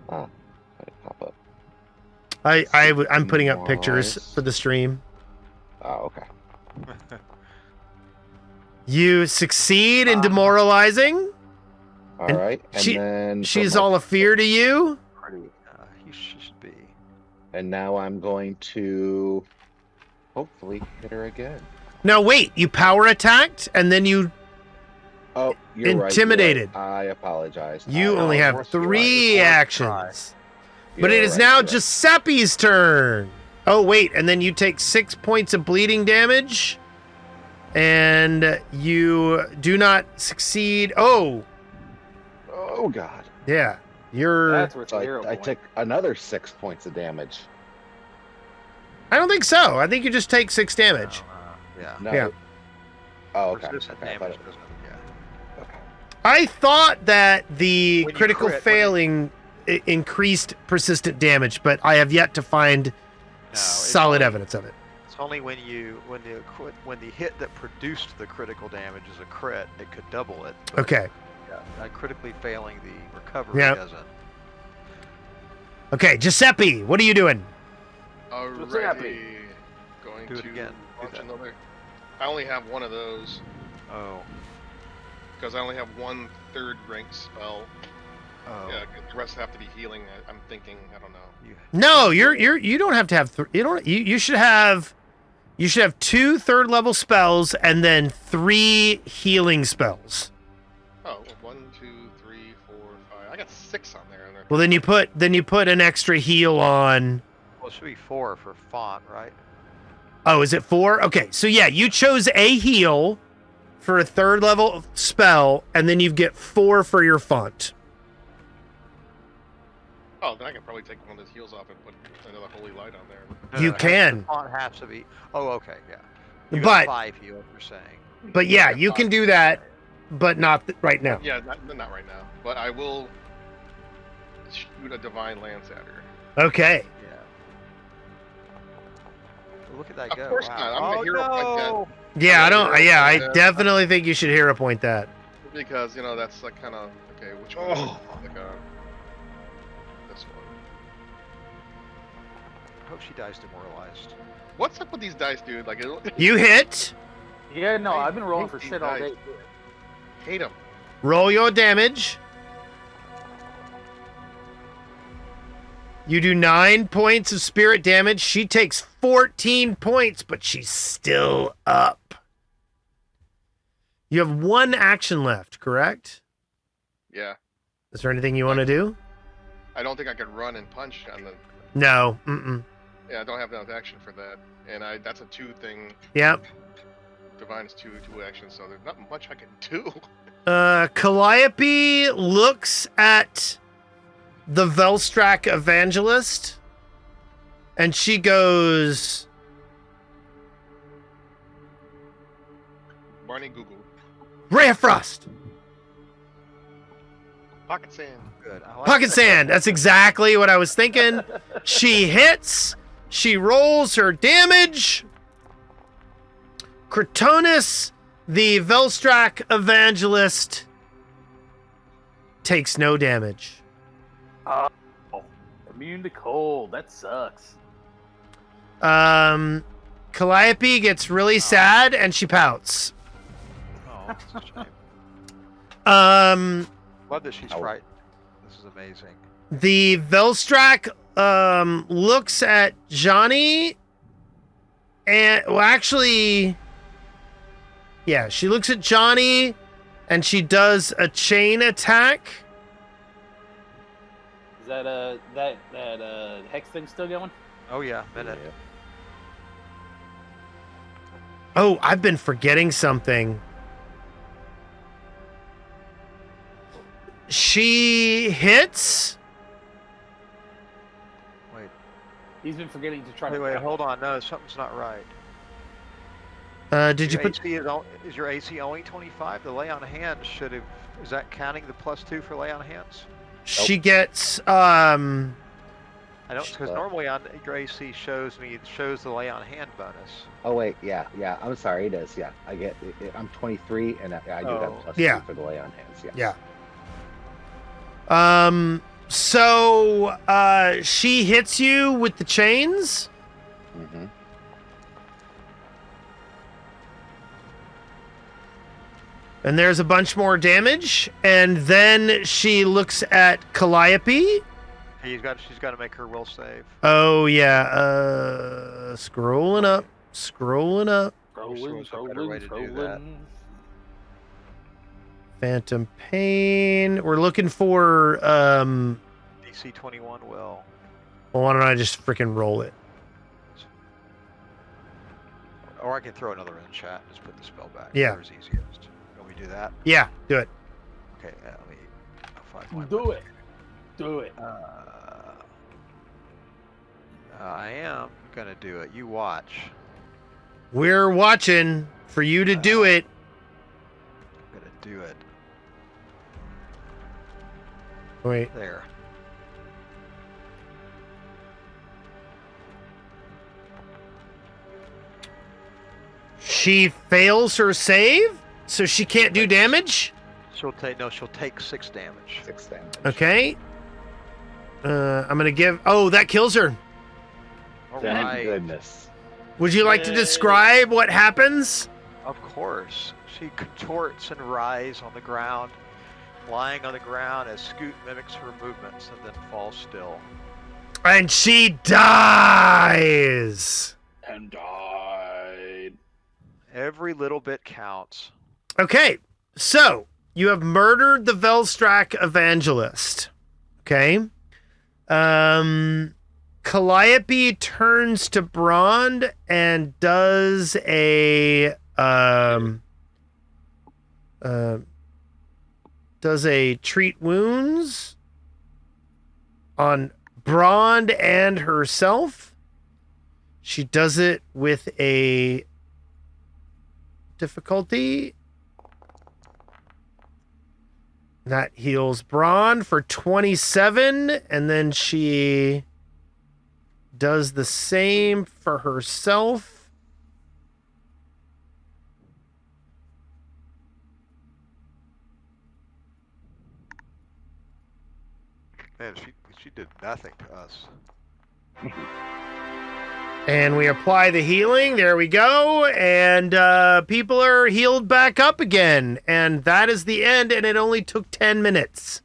How did it pop up? I'm putting up pictures for the stream. Oh, okay. You succeed in demoralizing. All And right. And then She's for my- all a fear to you. Pretty. She should be. And now I'm going to hopefully hit her again. No, wait. You power attacked, and then you Oh, you're Intimidated. Right. I apologize. you I- only of have course you're 3 right. actions. But You're it is right, now you're right. Giuseppe's turn. Oh, wait. And then you take 6 points of bleeding damage. And you do not succeed. Oh, Oh God. yeah. You're... That's worth So a hero I point. took another 6 points of damage. I don't think so. I think you just take 6 damage. Yeah. No. Yeah. Oh, okay. Resistant Okay, I thought damage it- doesn't. Yeah. okay. I thought that the When you critical crit, failing increased persistent damage, but I have yet to find it's solid only- evidence of it. It's only when the hit that produced the critical damage is a crit, it could double it. but, Okay. Yeah, critically failing the recovery Yep. doesn't. Okay, Giuseppe, what are you doing? What's happening? Going Do it to again. Do launch that. another. I only have one of those Oh. because I only have 1 3rd rank spell. Oh. Yeah, the rest have to be healing. I'm thinking. I don't know. No, you don't have to have you should have 2 3rd level spells and then 3 healing spells. Oh, 1 2 3 4 5. I got 6 on there. Well, then you put an extra heal on. Well, it should be 4 for font, right? Oh, is it 4? Okay, so yeah, you chose a heal for a 3rd level spell, and then you get 4 for your font. Oh, then I can probably take one of those heals off and put another holy light on there. You it has- can. The font has to be. Oh, okay, yeah. You But- got 5 heal, you're saying. But yeah, you can do that, but not right now. Yeah, not right now. But I will shoot a divine lance at her. Okay. Yeah. Look at that Of go. course wow. not. I'm a Oh, hero like that. no! Yeah, I don't. Yeah, I Yeah. definitely think you should hero point that. Because that's like kind of okay. Which one? Oh. Like this one. I hope she dies demoralized. What's up with these dice, dude? Like, You hit. Yeah, no, I I've been rolling hate for these shit all dice. day. hate them. Roll your damage. You do 9 points of spirit damage. She takes 14 points, but she's still up. You have 1 action left, correct? Yeah, Is there anything you want to do? I don't think I could run and punch on the. No. Mm-mm. Yeah, I don't have enough action for that, and that's a 2 thing. Yep. Divine is 2 actions, so there's not much I can do. Calliope looks at the Velstrac evangelist, and she goes, Barney Google. Ray of Frost! Pocket sand. Good. I like Pocket that. sand! That's exactly what I was thinking. She hits, she rolls her damage. Kratonus, the Velstrac evangelist, takes no damage. Oh, immune to cold. That sucks. Calliope gets really sad and she pouts. Oh, that's a shame. Love that she's Ow. frightened. This is amazing. The Velstrac looks at Johnny and actually, yeah, she looks at Johnny and she does a chain attack. Is that that hex thing still going? Oh yeah, minute. Oh, I've been forgetting something. She hits. Wait, He's been forgetting to try wait, to. wait, hold on. No, something's not right. Did you Your put? AC is your AC only 25? The lay on hands should have. Is that counting the +2 for lay on hands? She gets I don't, because normally on Gracie shows the lay on hand bonus. Oh wait, yeah. I'm sorry, it is. Yeah, I get. I'm 23, and I do have plus Yeah. 2 for the lay on hands. Yes. Yeah. So she hits you with the chains. Mm-hmm. And there's a bunch more damage. And then she looks at Calliope. She's got to make her will save. Oh, yeah. Scrolling up. Scrolling. Phantom Pain. We're looking for... DC 21 will. Well, why don't I just freaking roll it? Or I can throw another in chat and just put the spell back. Yeah. Whatever's easiest. Can we do that? Yeah, do it. Okay, let me... I'll find Do it. Do it. I am going to do it. You watch. We're watching for you to do it. I'm going to do it. Wait. There. She fails her save, so she can't do damage? She'll take 6 damage. 6 damage. Okay. I'm going to give... Oh, that kills her. All Thank right. goodness. Would you like to describe what happens? Of course. She contorts and writhes on the ground, lying on the ground as Scoot mimics her movements and then falls still. And she dies. And died. Every little bit counts. Okay, so you have murdered the Velstrac evangelist. Okay. Calliope turns to Brond and does a treat wounds on Brond and herself. She does it with a difficulty. That heals Brond for 27, and then she does the same for herself. Man, she did nothing to us. And we apply the healing. There we go. And people are healed back up again. And that is the end. And it only took 10 minutes.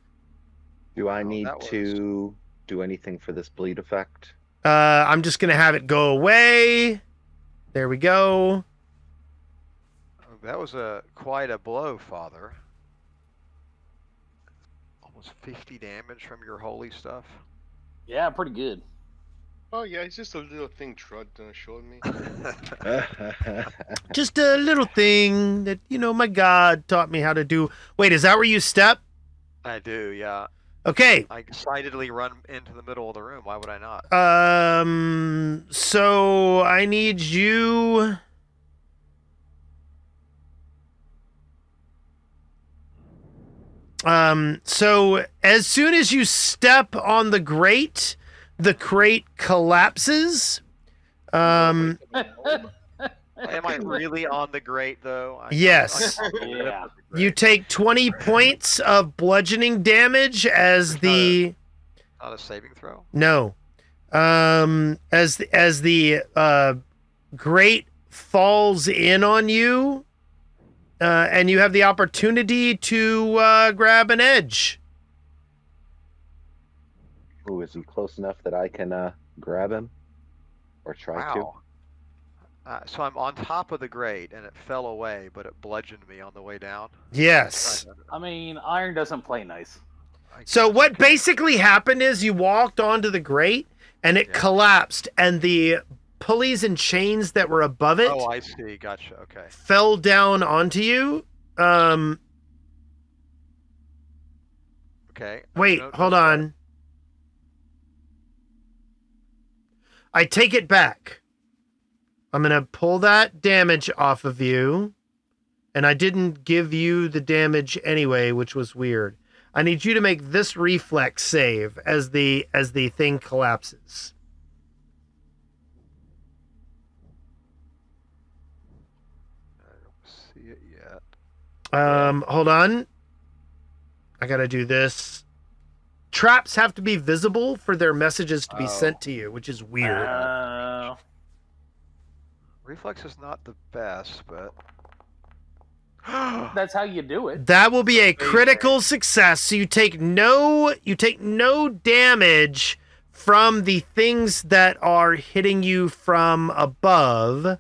Do I need to do anything for this bleed effect? I'm just going to have it go away. There we go. That was quite a blow, Father. Almost 50 damage from your holy stuff. Yeah, pretty good. Oh yeah, it's just a little thing Trud showed me. Just a little thing that, my God taught me how to do. Wait, is that where you step? I do, yeah. Okay. I excitedly run into the middle of the room. Why would I not? So I need you... So as soon as you step on the crate collapses. Am I really on the grate, though? Yes. Yeah. You take 20 points of bludgeoning damage as the... Not a saving throw? No. As the grate falls in on you, and you have the opportunity to grab an edge. Ooh, is he close enough that I can grab him? Or try to? So I'm on top of the grate, and it fell away, but it bludgeoned me on the way down. Yes. I mean, iron doesn't play nice. So what basically happened is you walked onto the grate, and it collapsed, and the pulleys and chains that were above it Oh, I see. Gotcha. Okay. fell down onto you. Okay. Wait, hold on. I take it back. I'm going to pull that damage off of you. And I didn't give you the damage anyway, which was weird. I need you to make this reflex save as the thing collapses. I don't see it yet. Hold on. I gotta do this. Traps have to be visible for their messages to be sent to you, which is weird. Reflex is not the best, but That's how you do it. That will be a critical success. So you take no damage from the things that are hitting you from above.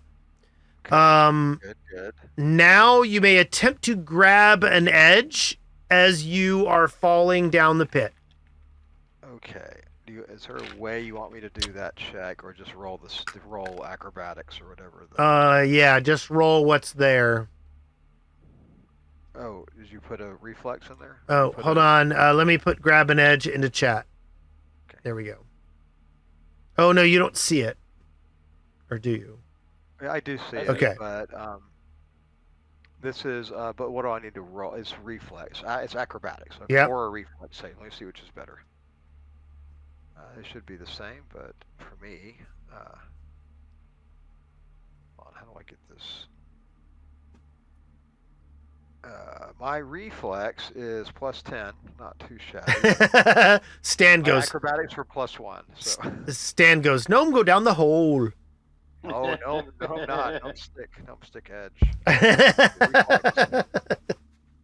good. Now you may attempt to grab an edge as you are falling down the pit. Okay. Is there a way you want me to do that check, or just roll roll acrobatics or whatever? Yeah, just roll what's there. Oh, did you put a reflex in there? Oh, hold on. Let me grab an edge into chat. Okay. There we go. Oh no, you don't see it, or do you? Yeah, I do see it. Okay. But this is. But what do I need to roll? It's reflex. It's acrobatics. Okay. Yep. Or a reflex save. Let me see which is better. It should be the same, but for me, hold on, how do I get this? My reflex is +10, not too shabby. Stan My goes. acrobatics were +1. So. Stan goes. Gnome, go down the hole. Oh no, I'm not. Don't stick edge.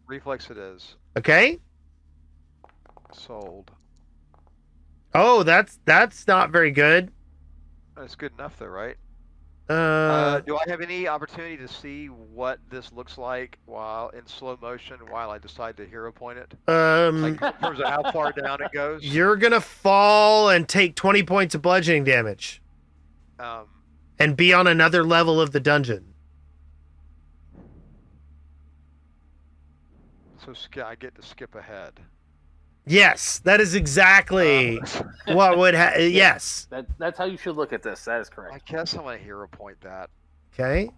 Reflex it is. Okay. Sold. Oh, that's not very good. That's good enough though, right? Uh, Do I have any opportunity to see what this looks like while in slow motion while I decide to hero point it? Like in terms of how far down it goes? You're gonna fall and take 20 points of bludgeoning damage. And be on another level of the dungeon. So I get to skip ahead. Yes, that is exactly what would yes. That's how you should look at this. That is correct. I guess I'm gonna hero point that. Okay.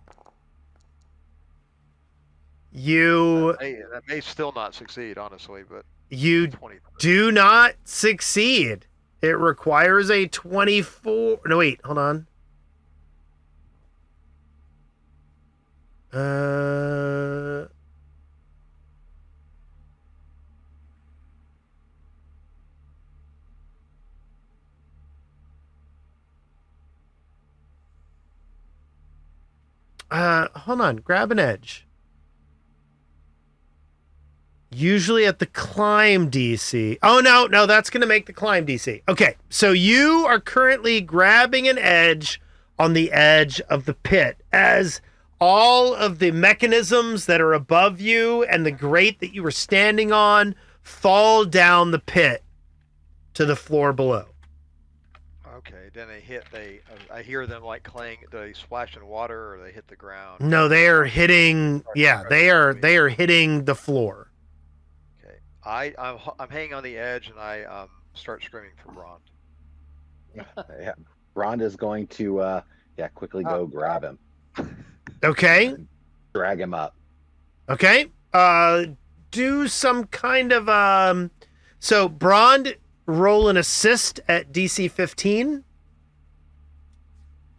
That may still not succeed, honestly, but you do not succeed. It requires a 24. No, wait, hold on. Hold on. Grab an edge. Usually at the climb DC. Oh, no, that's going to make the climb DC. Okay, so you are currently grabbing an edge on the edge of the pit as all of the mechanisms that are above you and the grate that you were standing on fall down the pit to the floor below. Okay, then I hear them like clang. Do they splash in water or they hit the ground? No, they are hitting. Yeah, they are hitting the floor. Okay, I'm hanging on the edge and I start screaming for Ron. Yeah, Ron is going to quickly go grab him. Okay. Drag him up. Okay. Do some kind of so Brond, roll an assist at DC 15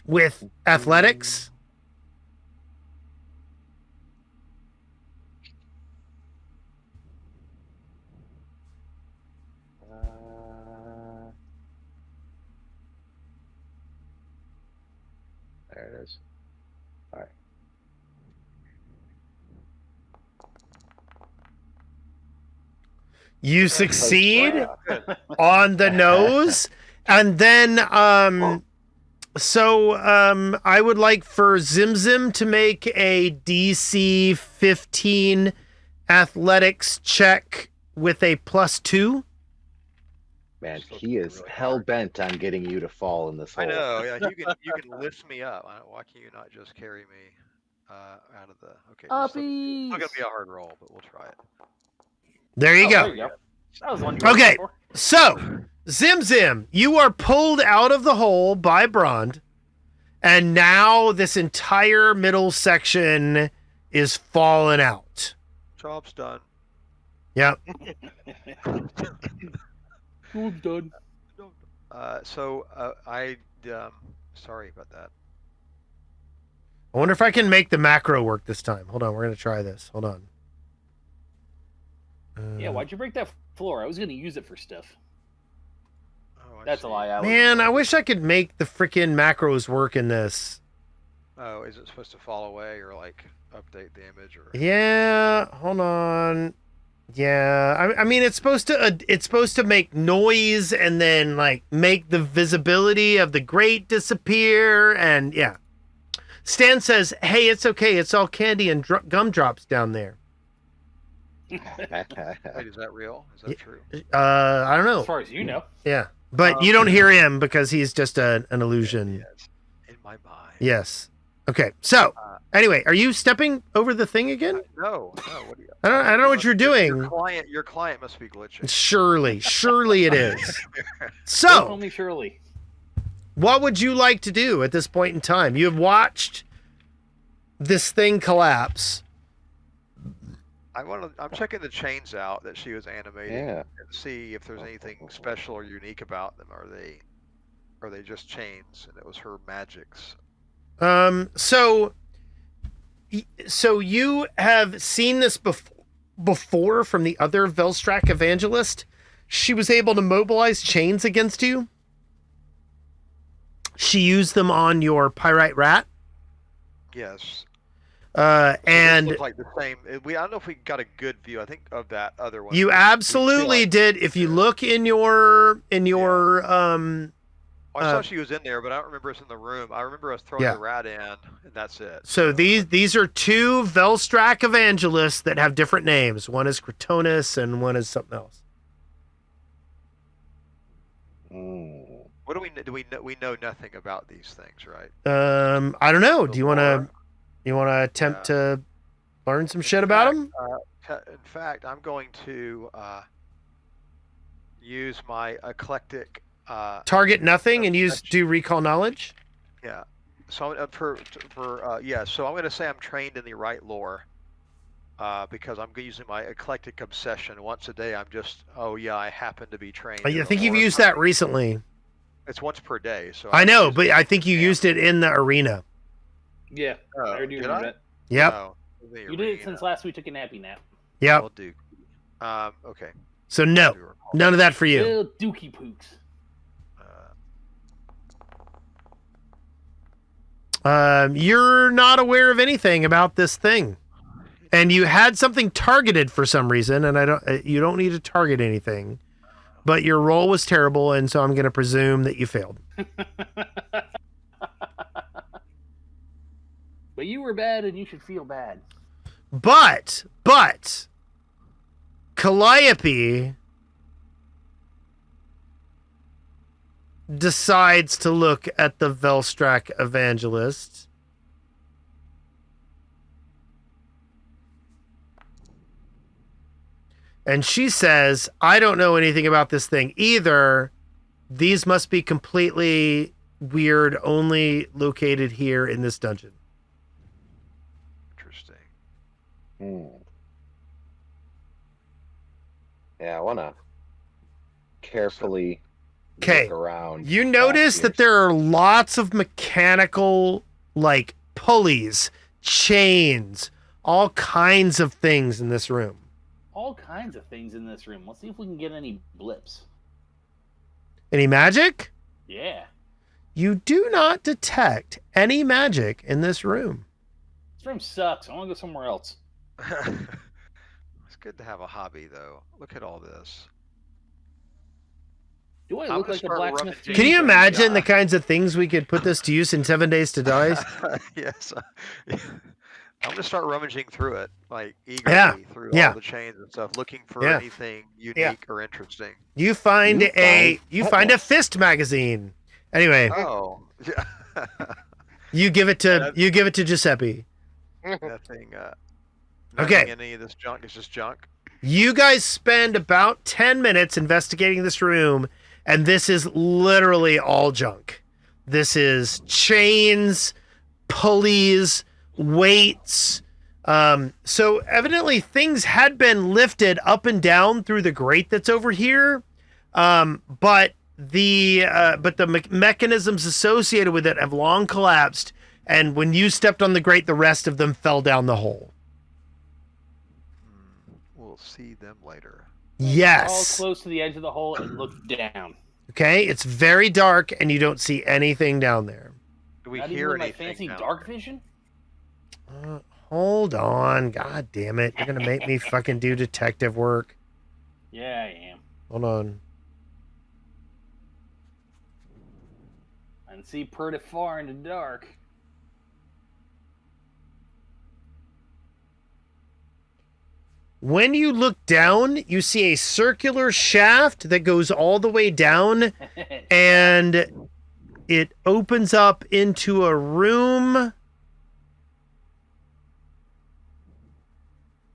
with athletics. There it is. All right. You succeed on the nose, and then I would like for Zim to make a DC 15 athletics check with a +2. Man, he is hell bent on getting you to fall in this hole. I know. Yeah, you can lift me up. Why can't you not just carry me out of the? Okay. It's still gonna be a hard roll, but we'll try it. There you go. There you go. That was one you were Okay, looking for. so Zim, you are pulled out of the hole by Brond, and now this entire middle section is falling out. Job's done. Yep. I'm done. Sorry about that. I wonder if I can make the macro work this time. Hold on, we're gonna try this. Hold on. Yeah, why'd you break that floor? I was gonna use it for stuff. Oh, That's a lie. Man, I wish I could make the freaking macros work in this. Oh, is it supposed to fall away or like update the image or? Yeah, hold on. Yeah, I mean it's supposed to make noise and then like make the visibility of the grate disappear and yeah. Stan says, "Hey, it's okay. It's all candy and gumdrops down there." Wait, is that real? Is that true? I don't know. As far as you know. Yeah, but you don't hear him because he's just an illusion. Yes, in my mind. Yes. Okay. So anyway, are you stepping over the thing again? No. What do you? I don't know what you're doing. Your client must be glitching. Surely it is. Don't So, call me Shirley. what would you like to do at this point in time? You have watched this thing collapse. I'm checking the chains out that she was animating Yeah. and see if there's anything special or unique about them. Are they just chains and it was her magics? So you have seen this before from the other Velstrac evangelist. She was able to mobilize chains against you. She used them on your pyrite rat. Yes. And This looked like the same. I don't know if we got a good view. I think of that other one. you absolutely did. If you look in your I saw she was in there, but I don't remember us in the room. I remember us throwing the rat in, and that's it. So these are two Velstrac evangelists that have different names. One is Kratonus and one is something else. What do we know? We know nothing about these things, right? I don't know. Do you want to attempt to learn some shit about them? In fact, I'm going to use my eclectic. Target nothing and do recall knowledge. Yeah. So so I'm going to say I'm trained in the right lore because I'm using my eclectic obsession. Once a day, I'm just I happen to be trained. I think you've used that recently. It's once per day, so I know, but I think you used it in the arena. Yeah, I already remember that. Yep. No, You did it since last we took a nappy nap. Yep. Will do. Okay. So no, none of that for you. Little dookie pooks. You're not aware of anything about this thing, and you had something targeted for some reason, and you don't need to target anything, but your roll was terrible, and so I'm going to presume that you failed. But you were bad, and you should feel bad. But Calliope decides to look at the Velstrac evangelist. And she says, I don't know anything about this thing either. These must be completely weird, only located here in this dungeon. Interesting. Yeah, I want to carefully look around. You notice that there are lots of mechanical, like, pulleys, chains, all kinds of things in this room. All kinds of things in this room. Let's see if we can get any blips. Any magic? Yeah. You do not detect any magic in this room. This room sucks. I want to go somewhere else. It's good to have a hobby, though. Look at all this. Do I look like a blacksmith? Can you imagine the kinds of things we could put this to use in 7 Days to Die? Yes. I'm gonna start rummaging through it, like eagerly through all the chains and stuff, looking for anything unique or interesting. You find a fist magazine. Anyway. Oh. Yeah. You give it to Giuseppe. Nothing. Okay. Any of this junk is just junk. You guys spend about 10 minutes investigating this room, and this is literally all junk. This is chains, pulleys, weights, So evidently things had been lifted up and down through the grate that's over here. But the mechanisms associated with it have long collapsed. And when you stepped on the grate, the rest of them fell down the hole. We'll see them later. All Yes. close to the edge of the hole and look down. Okay. It's very dark and you don't see anything down there. Do we Not hear even my anything? fancy down dark there? vision. Hold on. God damn it. You're going to make me fucking do detective work. Yeah, I am. Hold on. I can see pretty far in the dark. When you look down, you see a circular shaft that goes all the way down, and it opens up into a room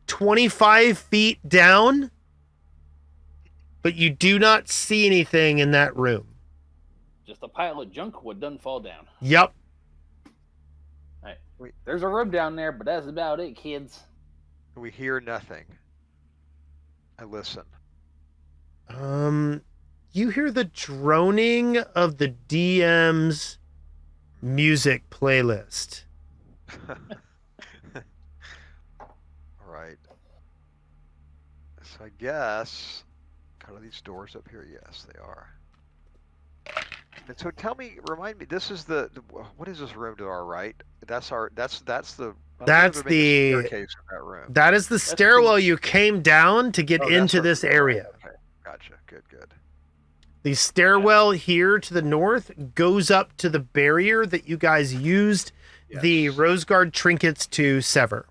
25 feet down, but you do not see anything in that room. Just a pile of junk what doesn't fall down. Yep. Right. There's a room down there, but that's about it, kids. We hear nothing. I listen. You hear the droning of the DM's music playlist. All right. So I guess, are these doors up here? Yes, they are. And so remind me, this is the what is this room to our right? That's the. That's the staircase in that room. That is the stairwell you came down to get into this area. Okay, gotcha. Good. The stairwell here to the north goes up to the barrier that you guys used the Rose Guard trinkets to sever.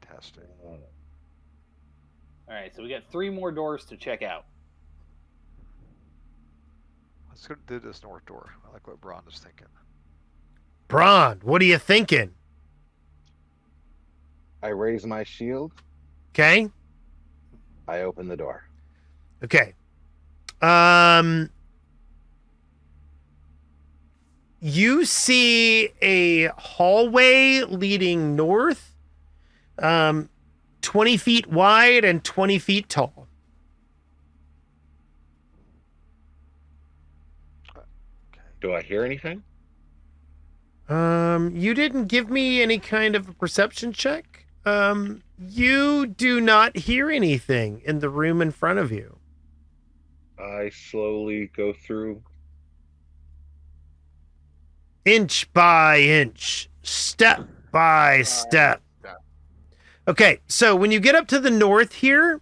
Fantastic. All right, so we got 3 more doors to check out. Let's go do this north door. I like what Braun is thinking. Braun, what are you thinking? I raise my shield. Okay. I open the door. Okay. You see a hallway leading north, 20 feet wide and 20 feet tall. Do I hear anything? You didn't give me any kind of a perception check. You do not hear anything in the room in front of you. I slowly go through. Inch by inch, step by step. Okay, so when you get up to the north here,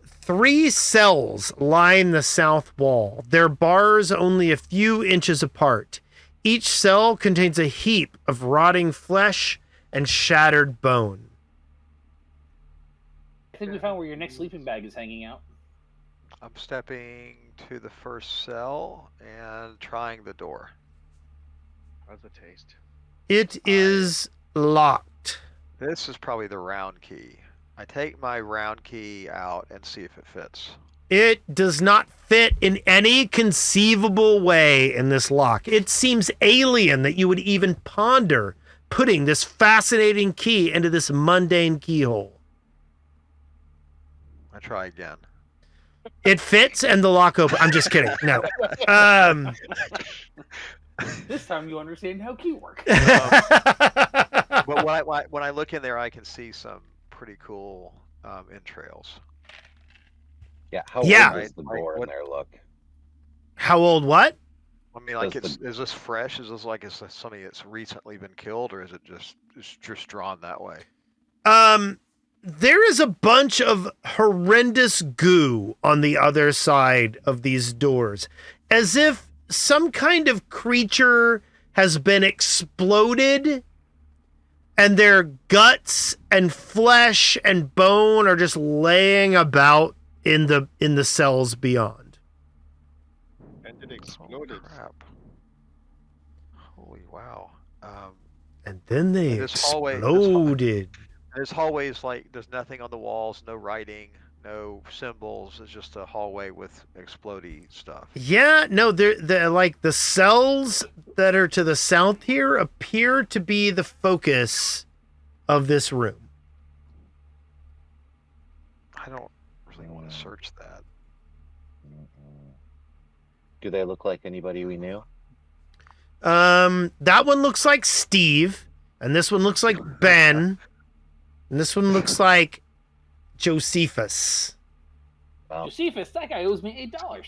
3 cells line the south wall. Their bars only a few inches apart. Each cell contains a heap of rotting flesh and shattered bone. I think we found where your next sleeping bag is hanging out. I'm stepping to the first cell and trying the door. How's the taste? It is locked. This is probably the round key. I take my round key out and see if it fits. It does not fit in any conceivable way in this lock. It seems alien that you would even ponder putting this fascinating key into this mundane keyhole. I try again. It fits and the lock open. I'm just kidding. No. This time you understand how key work. But when I look in there, I can see some pretty cool entrails. Yeah. How Yeah. old is the door in there look? How old what? I mean, like, Does is this fresh? Is this like it's something that's recently been killed, or is it just drawn that way? There is a bunch of horrendous goo on the other side of these doors, as if some kind of creature has been exploded and their guts and flesh and bone are just laying about in the cells beyond. And it exploded. Oh, crap. Holy wow. And then they This hallway- exploded. This hallway is like, there's nothing on the walls, no writing, no symbols. It's just a hallway with explodey stuff. Yeah, no, they're like the cells that are to the south here appear to be the focus of this room. I don't really want to search that. Do they look like anybody we knew? That one looks like Steve, and this one looks like Ben, and this one looks like Josephus. Well, Josephus, that guy owes me $8.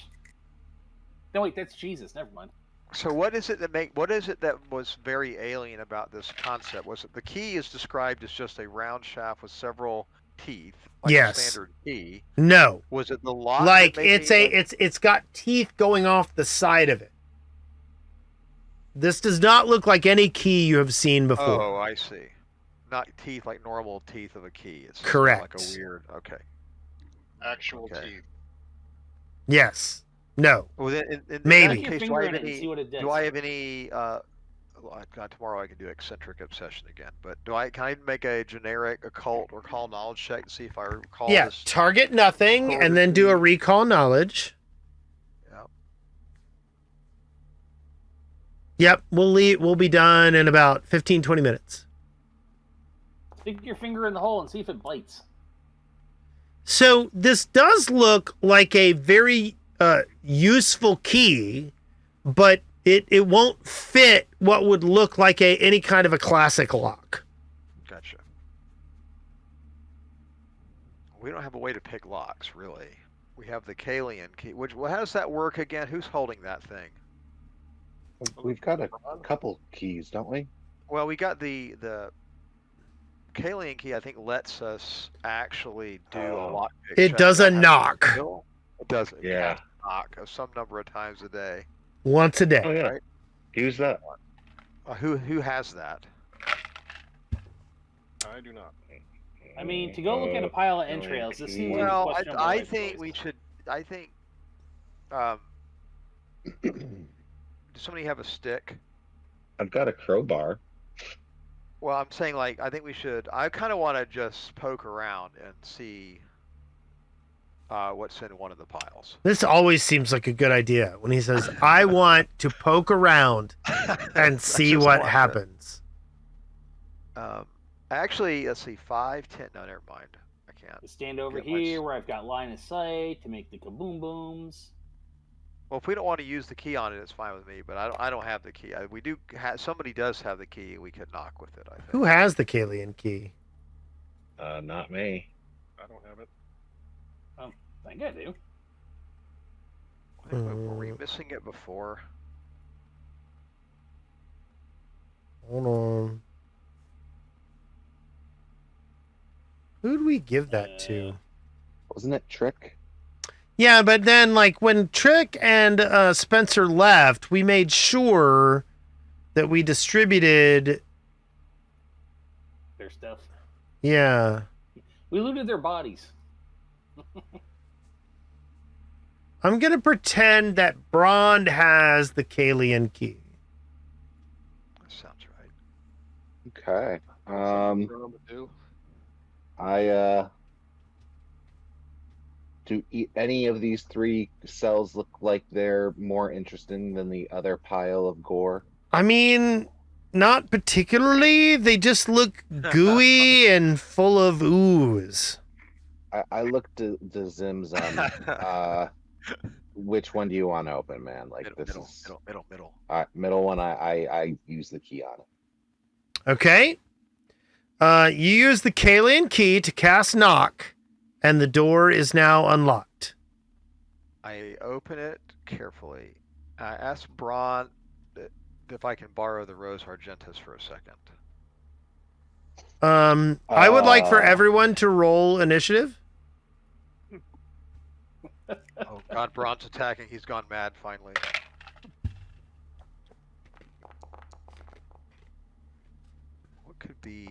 No, wait, that's Jesus. Never mind. So what is it that was very alien about this concept? Was it the key is described as just a round shaft with several teeth, like Yes. a standard key? No, Was it the lock? that like made it's me, a it's got teeth going off the side of it. This does not look like any key you have seen before. Oh, I see. Not teeth like normal teeth of a key. It's Correct. Like a weird. Okay. Actual Okay. teeth. Yes. No. Well, then, in Maybe. that case, Stick do your I finger have in it and any? see what it does. Do I have any? God, tomorrow I can do eccentric obsession again. But can I make a generic occult or call knowledge check to see if I recall Yeah. this? Target nothing and then do a recall knowledge. Yep. Yep. We'll be done in about 15-20 minutes. Stick your finger in the hole and see if it bites. So this does look like a very useful key, but it won't fit what would look like any kind of a classic lock. Gotcha. We don't have a way to pick locks, really. We have the Kalian key. How does that work again? Who's holding that thing? we've got a couple keys, don't we? Well, we got the Kalian key. I think lets us actually do a lock. It does a knock It does. Yeah. Knock some number of times a day. once a Oh day. yeah. Right. Use that. Who has that? I do not. I mean, to go look at a pile of entrails, this seems like a Well, questionable I life think choice. we should. I think. Does somebody have a stick? I've got a crowbar. Well, I'm saying like I think we should. I kind of want to just poke around and see what's in one of the piles. This always seems like a good idea when he says, I want to poke around and see just what want to- happens. Actually, let's see, 5, 10. No, never mind. I can't. To stand over Get my here where I've got line of sight to make the kaboom booms. Well, if we don't want to use the key on it, it's fine with me. But I don't have the key. We do. Somebody does have the key. We could knock with it. I think. Who has the Kalian key? Not me. I don't have it. I think I do. I think, were we missing it before? Hold on. Who'd we give that to? Wasn't it Trick? Yeah, but then like when Trick and Spencer left, we made sure that we distributed. Their stuff. Yeah. We looted their bodies. I'm going to pretend that Brond has the Kalian key. That sounds right. Okay. Do. Do any of these three cells look like they're more interesting than the other pile of gore? I mean, not particularly. They just look gooey and full of ooze. I looked to Zimzum. Which one do you want to open, man? Like Middle. All right, middle one. I use the key on it. Okay. You use the Kalian key to cast knock, and the door is now unlocked. I open it carefully. I ask Braun if I can borrow the Rose Argentis for a second. I would like for everyone to roll initiative. Oh God, Braun's attacking. He's gone mad finally. What could be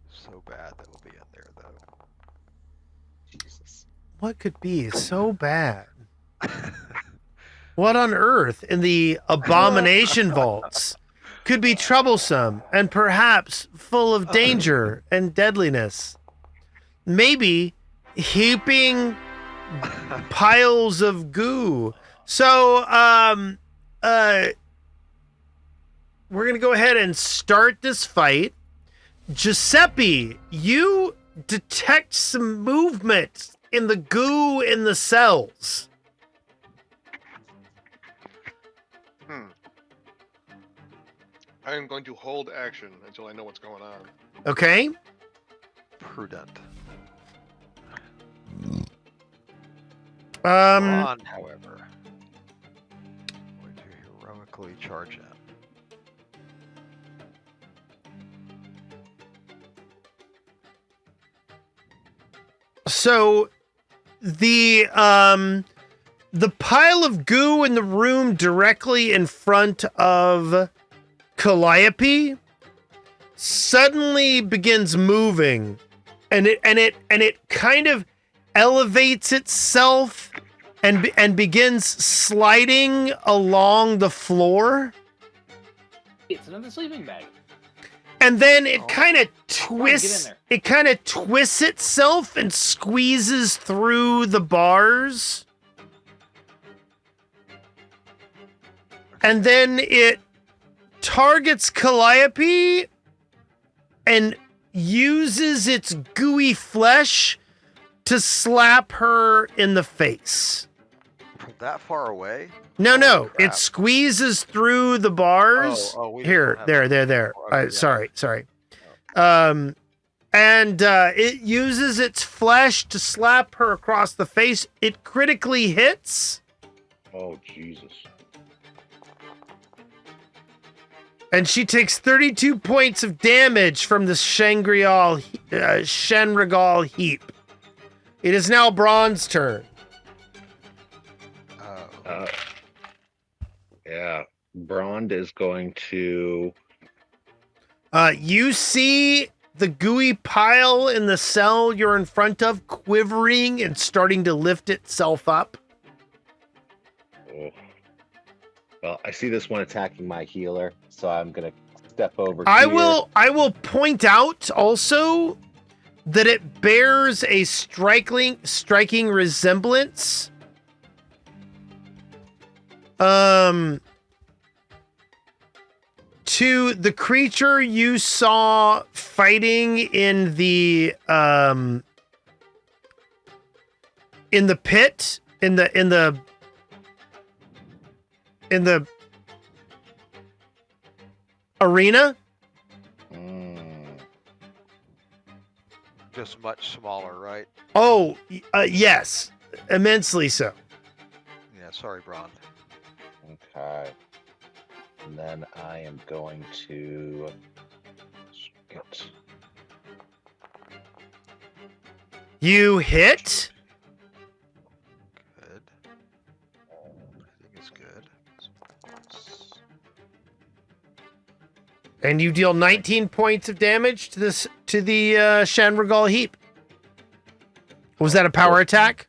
so bad that will be in there, though? Jesus. What could be so bad? What on earth in the Abomination Vaults could be troublesome and perhaps full of danger and deadliness? Maybe heaping piles of goo. So, we're going to go ahead and start this fight. Giuseppe, you detect some movement in the goo in the cells. I am going to hold action until I know what's going on. Okay. Prudent. Um, Ron, however, going to heroically charge in. so the pile of goo in the room directly in front of Calliope suddenly begins moving, and it kind of elevates itself and begins sliding along the floor. It's another sleeping bag. And then it Oh. kind of Come on, get in twists. there. It kind of twists itself and squeezes through the bars. And then it targets Calliope and uses its gooey flesh to slap her in the face. From that far away? No, Holy no, crap. it squeezes through the bars. We just Here, don't have there. Okay, yeah. Sorry. And it uses its flesh to slap her across the face. It critically hits, Oh, Jesus. and she takes 32 points of damage from the Shenrigal heap. It is now Braun's turn. Yeah. Brond is going to. You see the gooey pile in the cell you're in front of quivering and starting to lift itself up. Oh, Well, I see this one attacking my healer, so I'm gonna step over I here. will point out also that it bears a striking resemblance to the creature you saw fighting in the pit in the arena. Just much smaller, right? Oh, yes, immensely so. Yeah, sorry, Braun. Okay. And then I am going to get. You hit. Good. I think it's good. And you deal 19 points of damage to the Shanrigal heap. Was that a power attack?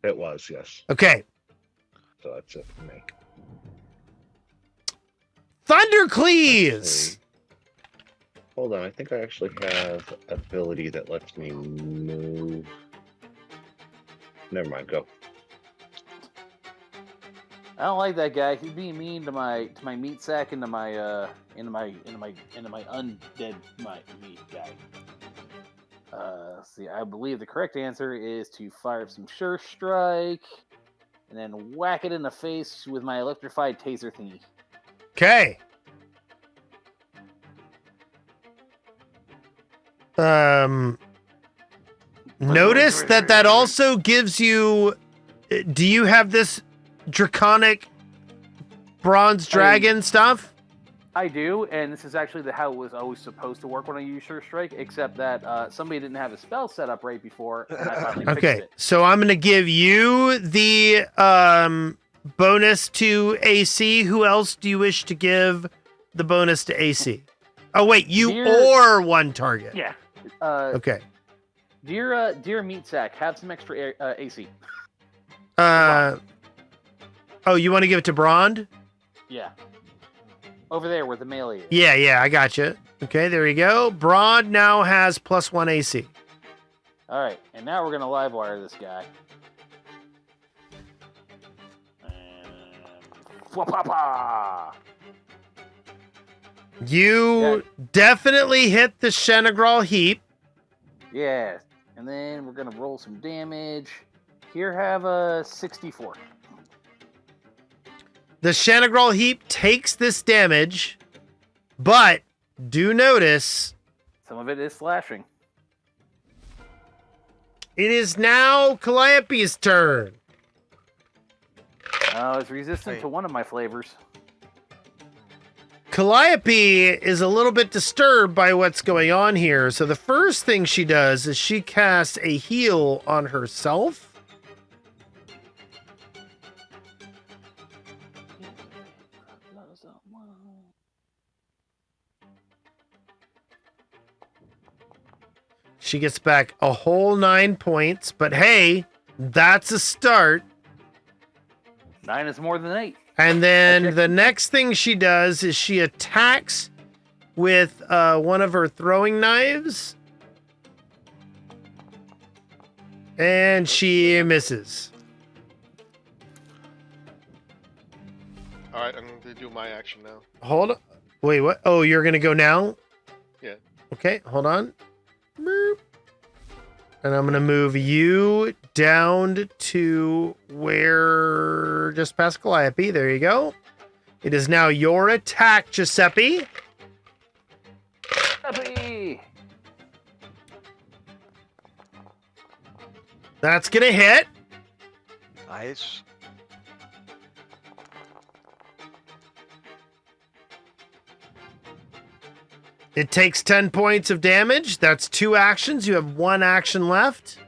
it was, yes. Okay. So that's it for me. Thundercleese. Actually, hold on, I think I actually have ability that lets me move. Never mind, go. I don't like that guy. He's being mean to my meat sack and to my undead meat guy. See, I believe the correct answer is to fire up some Sure Strike and then whack it in the face with my electrified taser thingy. Okay. Notice that also gives you. Do you have this draconic bronze dragon stuff? I do, and this is actually how it was always supposed to work when I use Sure Strike, except that somebody didn't have a spell set up right before, and I finally fixed Okay, it. so I'm going to give you the bonus to AC. Who else do you wish to give the bonus to AC? Oh, wait, you or one target. Yeah. Okay. Dear meat sack, have some extra AC. Oh, you want to give it to Brond? Yeah. Over there where the melee is. Yeah, I got you. Okay, there you go. Brond now has +1 AC. All right, and now we're gonna live wire this guy. And... You definitely hit the Shenagral heap. Yeah. And then we're going to roll some damage. Here, have a 64. The Shenagral heap takes this damage, but do notice Some of it is slashing. it is now Calliope's turn. Oh, it's resistant Wait. to one of my flavors. Calliope is a little bit disturbed by what's going on here. So the first thing she does is she casts a heal on herself. She gets back a whole 9 points, but hey, that's a start. 9 is more than 8. And then the next thing she does is she attacks with one of her throwing knives. And she misses. All right, I'm gonna do my action now. Hold on. Wait, what? Oh, you're going to go now? Yeah. Okay, hold on. Boop. And I'm going to move you down to where just past Calliope. There you go. It is now your attack, Giuseppe. Happy! That's going to hit. Nice. It takes 10 points of damage. That's 2 actions. You have 1 action left.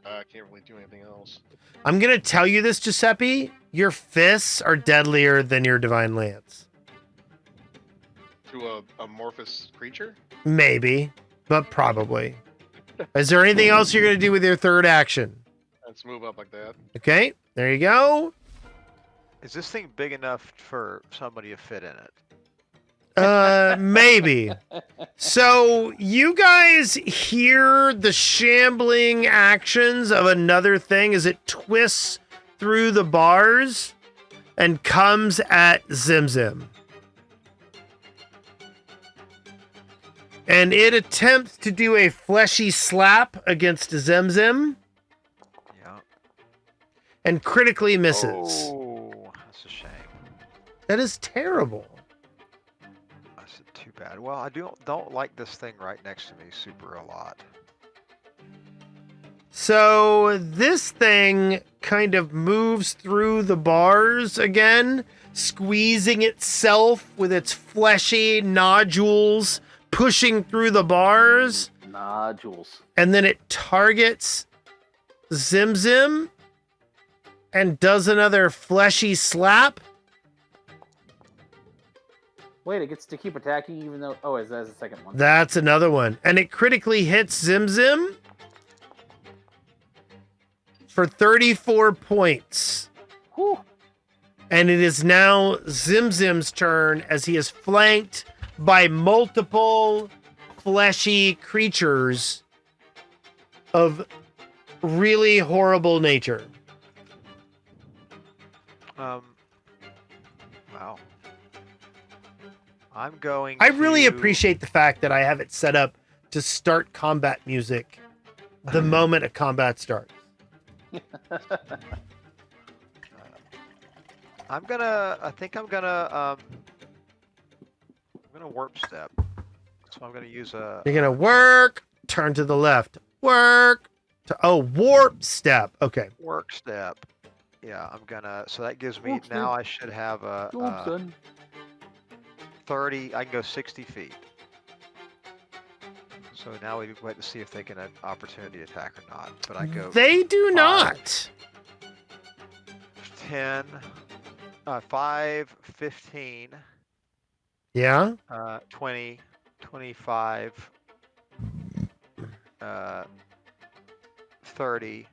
I can't really do anything else. I'm going to tell you this, Giuseppe. Your fists are deadlier than your Divine Lance. To a amorphous creature? Maybe, but probably. Is there anything else you're going to do with your third action? Let's move up like that. Okay, there you go. Is this thing big enough for somebody to fit in it? Maybe. So you guys hear the shambling actions of another thing as it twists through the bars and comes at Zimzim. And it attempts to do a fleshy slap against Zimzim Yeah. and critically misses. Oh, that's a shame. That is terrible. That's too bad. Well, I don't like this thing right next to me super a lot. So this thing kind of moves through the bars again, squeezing itself with its fleshy nodules, pushing through the bars, Nodules. and then it targets Zimzim and does another fleshy slap. Wait, it gets to keep attacking even though... Oh, that's the second one. That's another one. And it critically hits Zimzim for 34 points. Whew. And it is now Zimzim's turn as he is flanked by multiple fleshy creatures of really horrible nature. Wow. I'm going I really to- appreciate the fact that I have it set up to start combat music the moment a combat starts. I think I'm gonna warp step. So I'm gonna use a. You're gonna work, turn to the left, work, warp step. Okay. Work step. Yeah, I'm gonna. So that gives me Warp step. now. I should have a Oops, son. 30. I can go 60 feet. So now we wait to see if they can have opportunity attack or not. But I go They do 5, not. 10, 5, 15, Yeah. 20, 25, 30,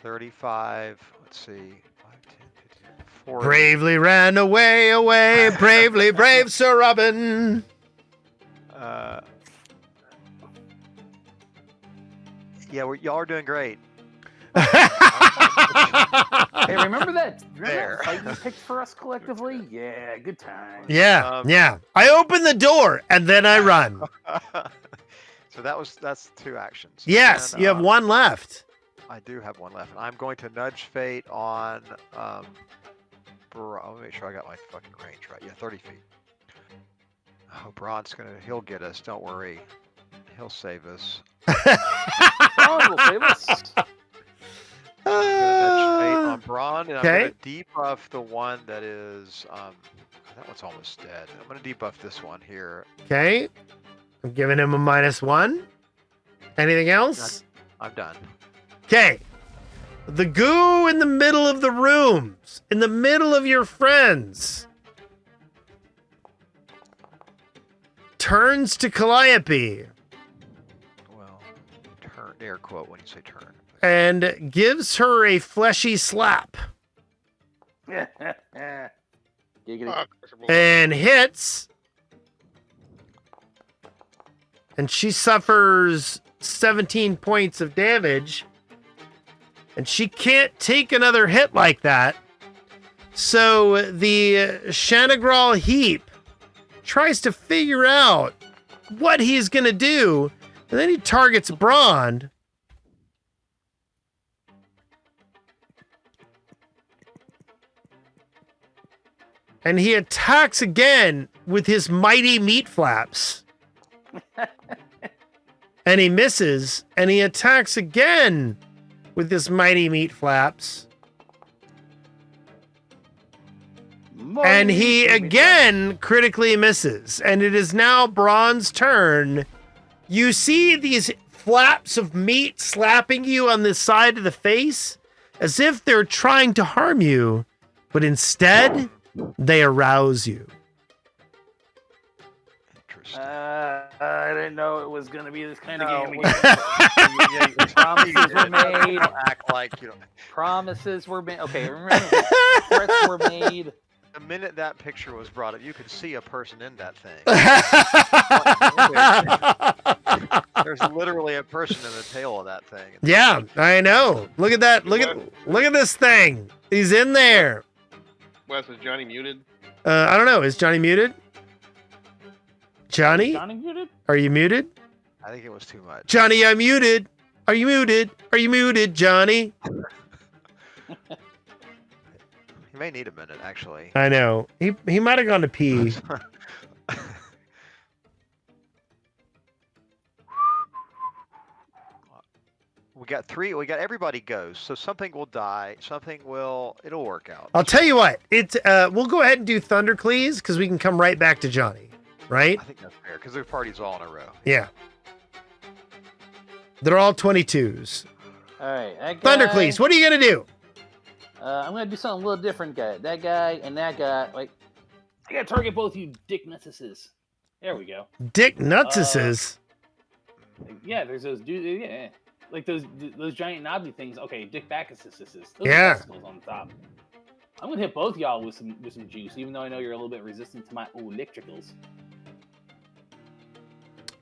35. Let's see. 5, 10, 15, 40. Bravely ran away, bravely brave Sir Robin. Yeah, y'all are doing great. Hey, remember that? There. Fight you picked for us collectively? Yeah, good times. Yeah, yeah. I open the door and then I run. So that's 2 actions. Yes, And, you have one left. I do have one left. And I'm going to nudge fate on. Let me make sure I got my fucking range right. Yeah, 30 feet. Oh, Braun's he'll get us. Don't worry. He'll save us. Braun will save us. I'm gonna nudge fate on Braun, and okay. I'm gonna debuff the one that is. That one's almost dead. I'm gonna debuff this one here. Okay. I'm giving him a -1. Anything else? I'm done. Okay. The goo in the middle of the rooms, in the middle of your friends, turns to Calliope Well, turn air quote when you say turn. and gives her a fleshy slap Giggity. and hits, and she suffers 17 points of damage, and she can't take another hit like that. So the Shanagral Heap tries to figure out what he's gonna do, and then he targets Braun. And he attacks again with his mighty meat flaps. And he misses, and he attacks again with his mighty meat flaps. And he again critically misses. And it is now Braun's turn. You see these flaps of meat slapping you on the side of the face as if they're trying to harm you, but instead they arouse you. Interesting. I didn't know it was gonna be this kind of game No, again. Promises were made. Act like you know. Promises were made. Okay, remember, threats were made. The minute that picture was brought up, you could see a person in that thing. There's literally a person in the tail of that thing. Yeah, I know. Look at that. Look at this thing. He's in there. Wes, is Johnny muted? I don't know. Is Johnny muted? Johnny? Johnny muted? Are you muted? I think it was too much. Johnny, I'm muted. Are you muted? Are you muted, Johnny? He may need a minute, actually. I know. He might have gone to pee. We got 3. We got everybody goes. So something will die. It'll work out. I'll tell you what. We'll go ahead and do Thundercleese because we can come right back to Johnny. Right? I think that's fair because their party's all in a row. Yeah. They're all 22s. All right, that guy, Thundercleese, what are you gonna do? I'm gonna do something a little different, guy. That guy and that guy. Like, I gotta target both you, dick nutsuses. There we go. Dick Nutsuses. Yeah, there's those dudes. Yeah, like those giant knobby things. Okay, dick backuses. Those Yeah. are testicles on the top. I'm gonna hit both y'all with some juice, even though I know you're a little bit resistant to my electricals.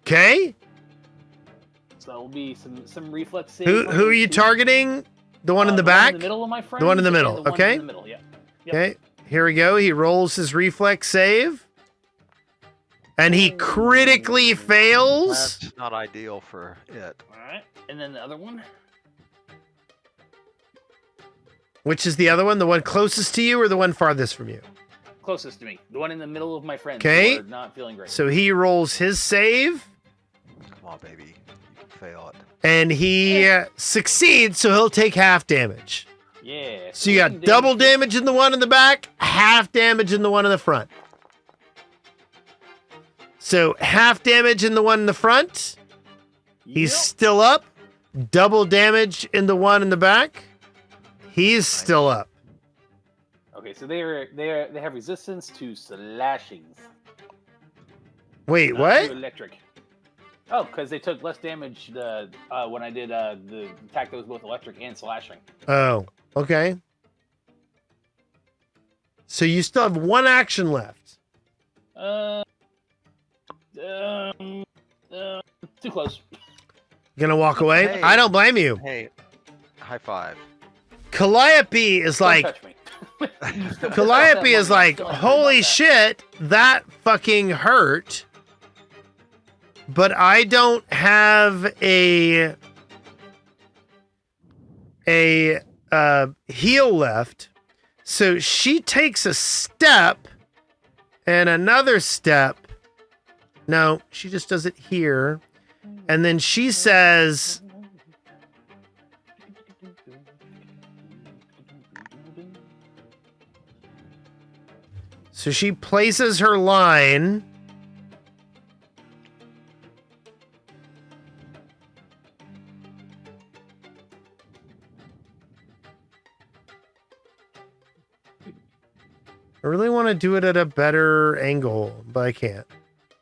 Okay. So it'll be some reflex saves. Who are you targeting? The one in the The back? one in the middle of my friends. The one in the and middle, the one okay. In the middle, yeah. Yep. Okay. Here we go. He rolls his reflex save. And he critically fails. That's not ideal for it. All right, and then the other one. Which is the other one? The one closest to you or the one farthest from you? Closest to me. The one in the middle of my friends. Okay. Who are not feeling great. So he rolls his save. Come on, baby. You can fail it. And he succeeds, so he'll take half damage. Yeah. So you got double damage in the one in the back, half damage in the one in the front. So half damage in the one in the front. He's Yep. still up. Double damage in the one in the back. He's still up. Okay, so they have resistance to slashings. Wait, not what? to electric. Oh, because they took less damage when I did the attack that was both electric and slashing. Oh, okay. So you still have one action left. Too close. Gonna walk away? Hey. I don't blame you. Hey, high five. Calliope is Don't like, touch me. Calliope is like, holy shit, that fucking hurt. But I don't have a heal left. So she takes a step and another step. No, she just does it here. And then she says, so she places her line. I really want to do it at a better angle, but I can't.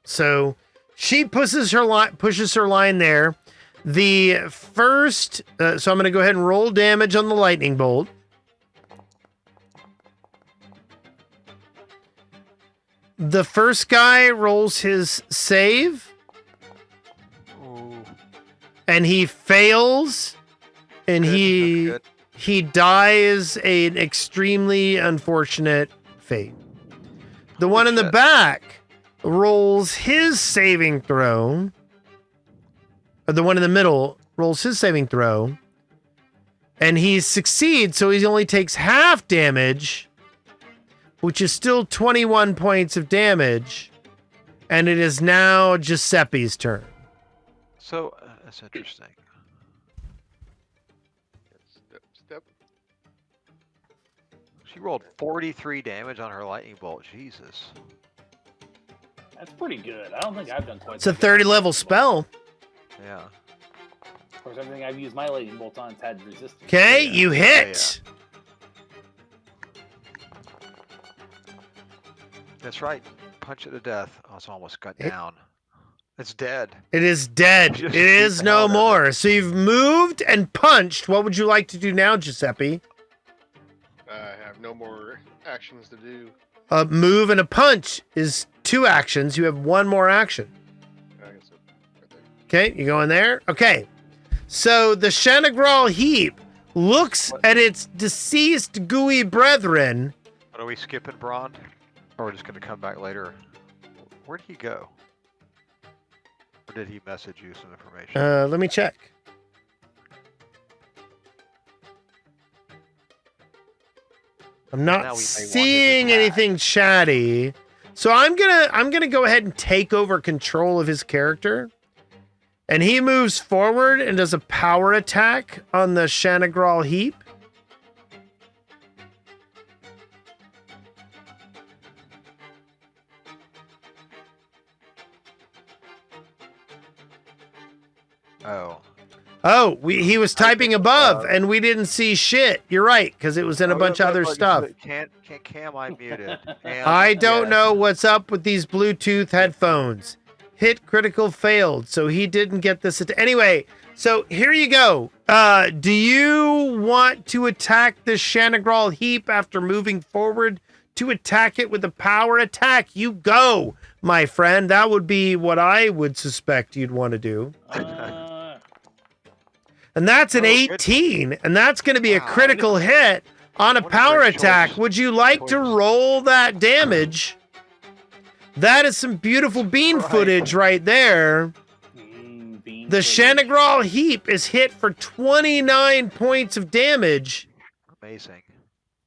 So she pushes her line there. The first, so I'm going to go ahead and roll damage on the lightning bolt. The first guy rolls his save. Ooh. And he fails. And Good, that's good. he dies an extremely unfortunate fate. The one in the shit. back rolls his saving throw. Or the one in the middle rolls his saving throw. And he succeeds, so he only takes half damage, which is still 21 points of damage. And it is now Giuseppe's turn. So that's interesting. Step. She rolled 43 damage on her lightning bolt. Jesus. That's pretty good. I don't think I've done quite It's a that good. 30 level spell. Yeah. Of course, everything I've used my lightning bolts on has had resistance. Okay, Yeah. you hit. That's right. Punch it to death. Oh, it's almost got It- down. It's dead. It is dead. Just It is shoot the no hell out of more. So you've moved and punched. What would you like to do now, Giuseppe? I have no more actions to do. A move and a punch is 2 actions. You have 1 more action. I guess right there. Okay, you go in there. Okay. So the Shanagral heap looks at its deceased gooey brethren. What are we skipping, Brond? Or we're just going to come back later? Where'd he go? Or did he message you some information? Let me check. I'm Now we not may want his seeing attack. anything chatty. So I'm gonna go ahead and take over control of his character. And he moves forward and does a power attack on the Shanagral heap. Oh. Oh, he was typing above and we didn't see shit. You're right, because it was in a bunch of other stuff. Can't Cam, I muted. And, I don't yeah, know what's up with these Bluetooth headphones. Hit critical failed, so he didn't get this. Anyway, so here you go. Do you want to attack the Shanagral heap after moving forward to attack it with a power attack? You go, my friend. That would be what I would suspect you'd want to do. And that's an Oh, good. 18, and that's going to be a Wow. critical hit on a What a power great attack. choice. Would you like to Choice. roll that damage? That is some beautiful bean Right. footage right there. Bean The footage. Shanagral heap is hit for 29 points of damage, Amazing.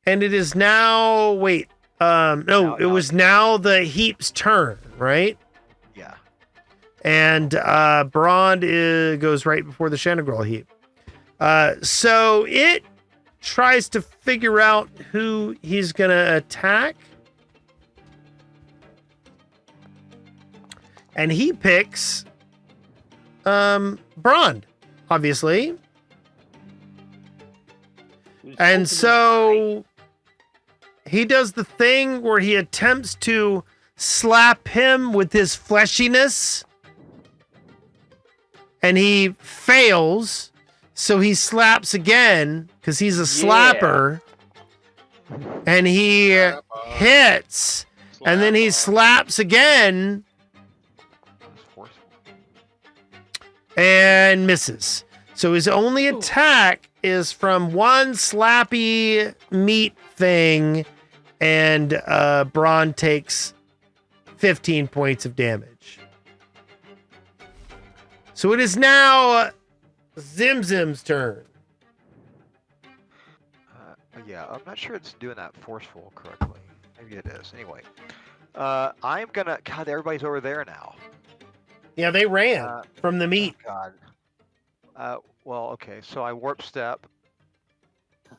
and it is now, wait, no, it was now the heap's turn, right? Yeah. And Brond goes right before the Shanagral heap. So it tries to figure out who he's going to attack. And he picks Brond, obviously. Who's And supposed to be so he does the thing where he attempts to slap him with his fleshiness. And he fails. So he slaps again because he's a slapper. And he hits. And then he slaps again That's forceful. and misses. So his only attack is from one slappy meat thing, and Braun takes 15 points of damage. So it is now Zimzim's turn. Yeah, I'm not sure it's doing that forceful correctly. Maybe it is. Anyway, I'm gonna. God, everybody's over there now. Yeah, they ran from the meat. Oh, God. Well, okay. So I warp step.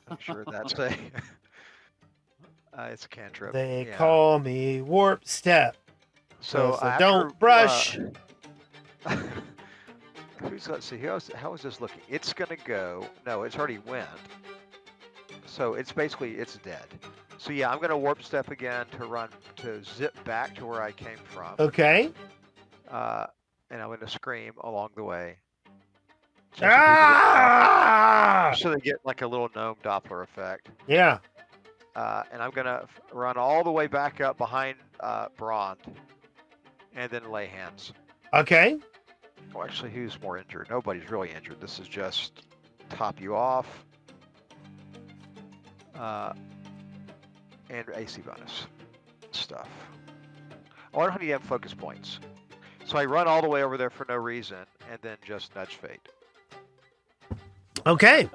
I'm sure that's a. It's a cantrip. They yeah. call me Warp Step. So after, don't brush. Let's see. How is this looking? It's gonna go. No, it's already went. So it's dead. So yeah, I'm gonna warp step again to zip back to where I came from. Okay. And I'm gonna scream along the way. So they get like a little gnome Doppler effect. Yeah. And I'm gonna run all the way back up behind Braun, and then lay hands. Okay. Well, actually, who's more injured? Nobody's really injured. This is just top you off. And AC bonus stuff. Oh, I don't have any focus points. So I run all the way over there for no reason, and then just nudge fate. Okay.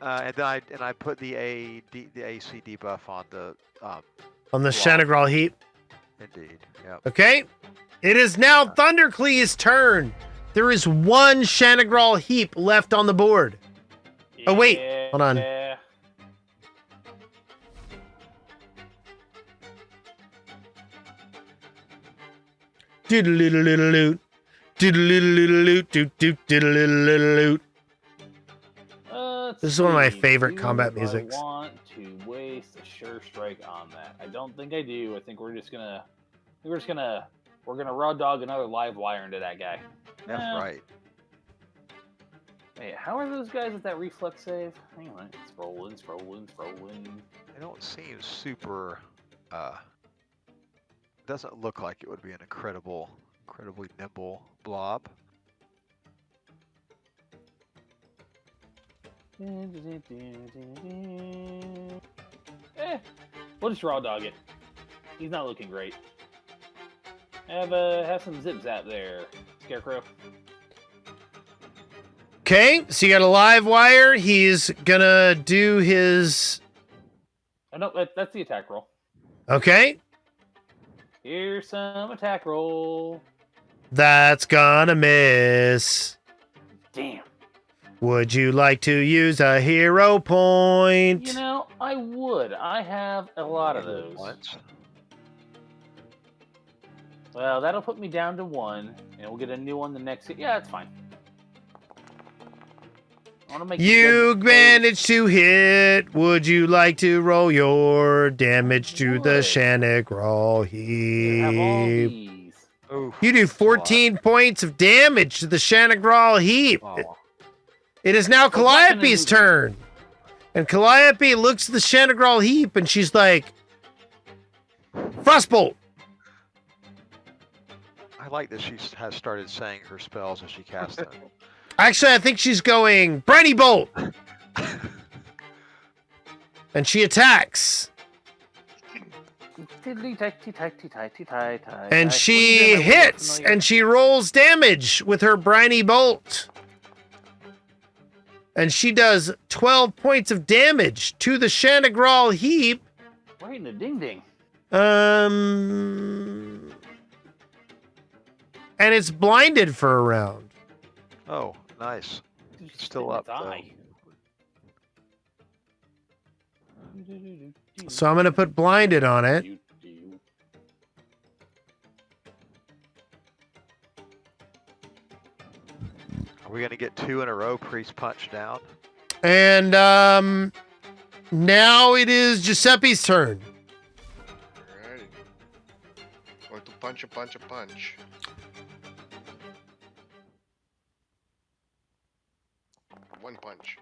And then I put the AC debuff on the On the Shanagral heap. Indeed. Yep. Okay. It is now Thunderclee's turn. There is one Shanagral heap left on the board. Oh, wait. Hold on. Diddle-diddle-diddle-loot. Diddle-diddle-diddle-loot. Diddle-diddle-diddle-loot. This is one of my favorite combat musics. I want to waste a sure strike on that. I don't think I do. I think we're gonna raw dog another live wire into that guy. That's right. Wait, how are those guys at that reflex save? Hang on, it's rolling. They don't seem super. Doesn't look like it would be an incredibly nimble blob. We'll just raw dog it. He's not looking great. Have some zip zap there, Scarecrow. Okay, so you got a live wire. He's gonna do his. Oh, no, that's the attack roll. Okay. Here's some attack roll. That's gonna miss. Damn. Would you like to use a hero point? You know, I would. I have a lot of those. Well, that'll put me down to 1, and we'll get a new one the next. Yeah, that's fine. I want to make you managed to hit. Would you like to roll your damage to the Shanagral heap? Have all these. Oof, you do 14 points of damage to the Shanagral heap. Oh. It is now Calliope's turn. And Calliope looks at the Shanagral heap and she's like, Frostbolt. I like that she has started saying her spells as she casts them. Actually, I think she's going Briny Bolt. And she attacks. And she hits and she rolls damage with her Briny Bolt. And she does 12 points of damage to the Shanagral heap. Right in the ding ding. And it's blinded for a round. Oh, nice. It's still up, though. So I'm going to put blinded on it. Are we going to get 2 in a row, priest punch down? And now it is Giuseppe's turn. Alrighty. Going to punch. One punch.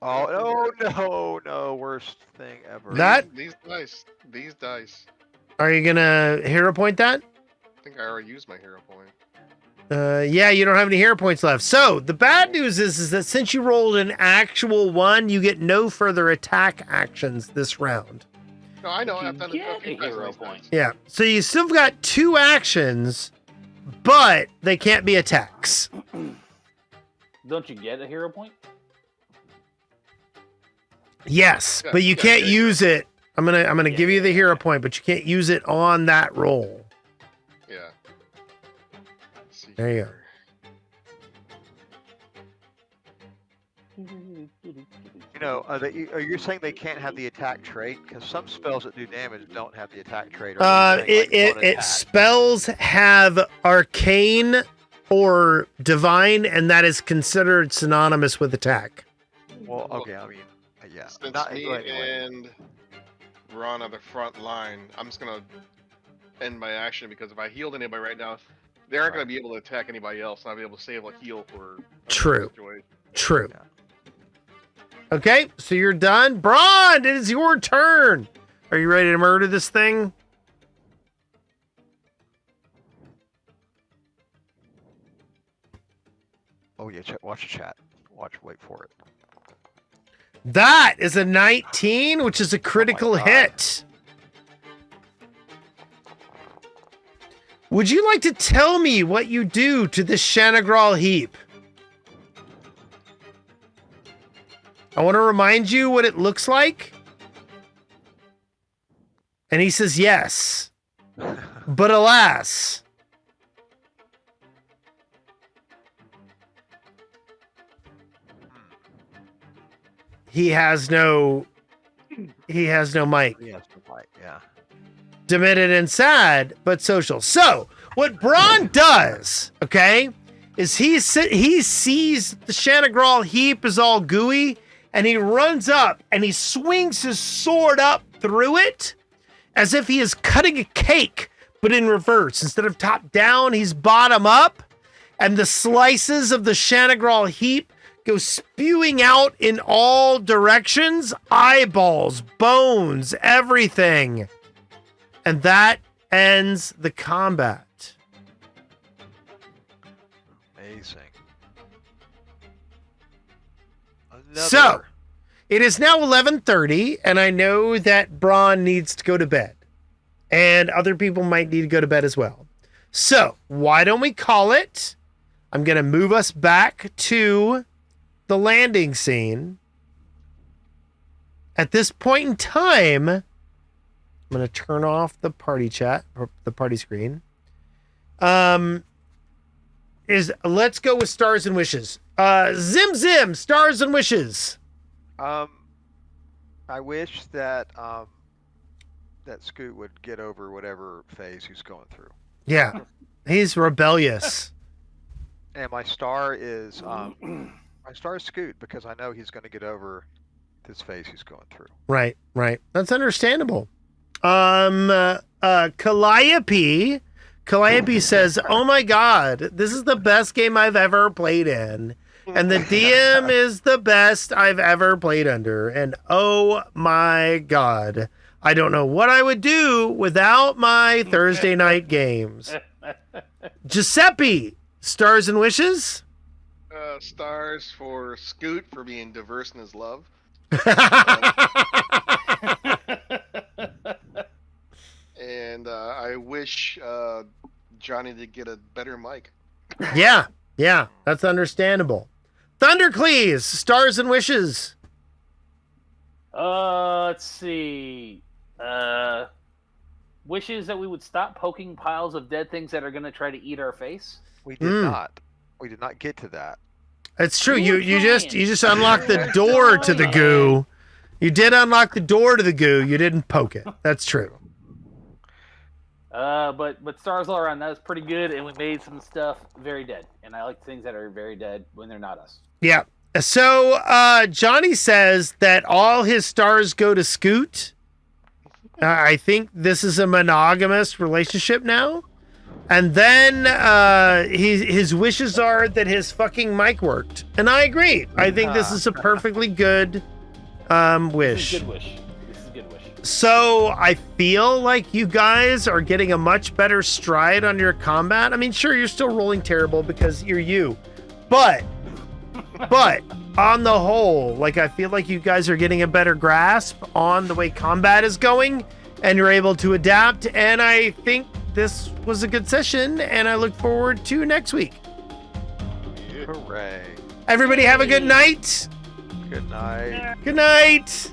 Oh, no, worst thing ever. These dice. Are you going to hero point that? I think I already used my hero point. Yeah, you don't have any hero points left. So the bad news is that since you rolled an actual 1, you get no further attack actions this round. No, I know. You I've done get a few a hero times. point. Yeah, so you still got 2 actions, but they can't be attacks. Don't you get a hero point? Yes, Yeah, but you yeah, can't yeah, use it. I'm gonna give you the hero Yeah. point, but you can't use it on that roll. Yeah. Let's see There you go. here. You know, are you saying they can't have the attack trait? Because some spells that do damage don't have the attack trait. Or are you saying, like, one attack? Spells have arcane or divine, and that is considered synonymous with attack. Well, okay, I mean, yeah. Since Not, me anyway. and Ron are the front line, I'm just gonna end my action because if I healed anybody right now, they aren't gonna be able to attack anybody else, and I'll be able to save a heal for. True. Situation. True. Yeah. Okay, so you're done. Braun, it is your turn. Are you ready to murder this thing? Oh yeah, watch the chat. Wait for it. That is a 19, which is a critical God. hit. Would you like to tell me what you do to this Shanagral heap? I want to remind you what it looks like. And he says yes. But alas. He has no mic. Yes, right. Yeah. Demented and sad, but social. So, what Braun does, okay, is he sees the Shanagral heap is all gooey, and he runs up and he swings his sword up through it as if he is cutting a cake, but in reverse. Instead of top down, he's bottom up, and the slices of the Shanagral heap go spewing out in all directions, eyeballs, bones, everything. And that ends the combat. Amazing. So, it is now 11:30, and I know that Braun needs to go to bed. And other people might need to go to bed as well. So, why don't we call it? I'm going to move us back to the landing scene. At this point in time, I'm going to turn off the party chat, or the party screen. Let's go with stars and wishes. Zim, stars and wishes. I wish that that Scoot would get over whatever phase he's going through. Yeah, he's rebellious. And my star is Scoot because I know he's going to get over this phase he's going through. Right. That's understandable. Calliope says, "Oh my God, this is the best game I've ever played in, and the DM is the best I've ever played under. And oh my God, I don't know what I would do without my Thursday night games." Giuseppe, stars and wishes. Stars for Scoot for being diverse in his love. And I wish Johnny to get a better mic. Yeah, that's understandable. Thundercleese, stars and wishes. Let's see. Wishes that we would stop poking piles of dead things that are going to try to eat our face. We did not. We did not get to that. It's true. You were You just trying. unlocked the door to the goo. You did unlock the door to the goo. You didn't poke it. That's true. But stars all around, that was pretty good, and we made some stuff very dead. And I like things that are very dead when they're not us. Yeah. So Johnny says that all his stars go to Scoot. I think this is a monogamous relationship now. And then his wishes are that his fucking mic worked. And I agree. I think this is a perfectly good wish. This is a good wish. So I feel like you guys are getting a much better stride on your combat. I mean, sure, you're still rolling terrible because you're you, but on the whole, like, I feel like you guys are getting a better grasp on the way combat is going, and you're able to adapt. And I think this was a good session, and I look forward to next week. Hooray. Everybody have a good night. Good night. Good night.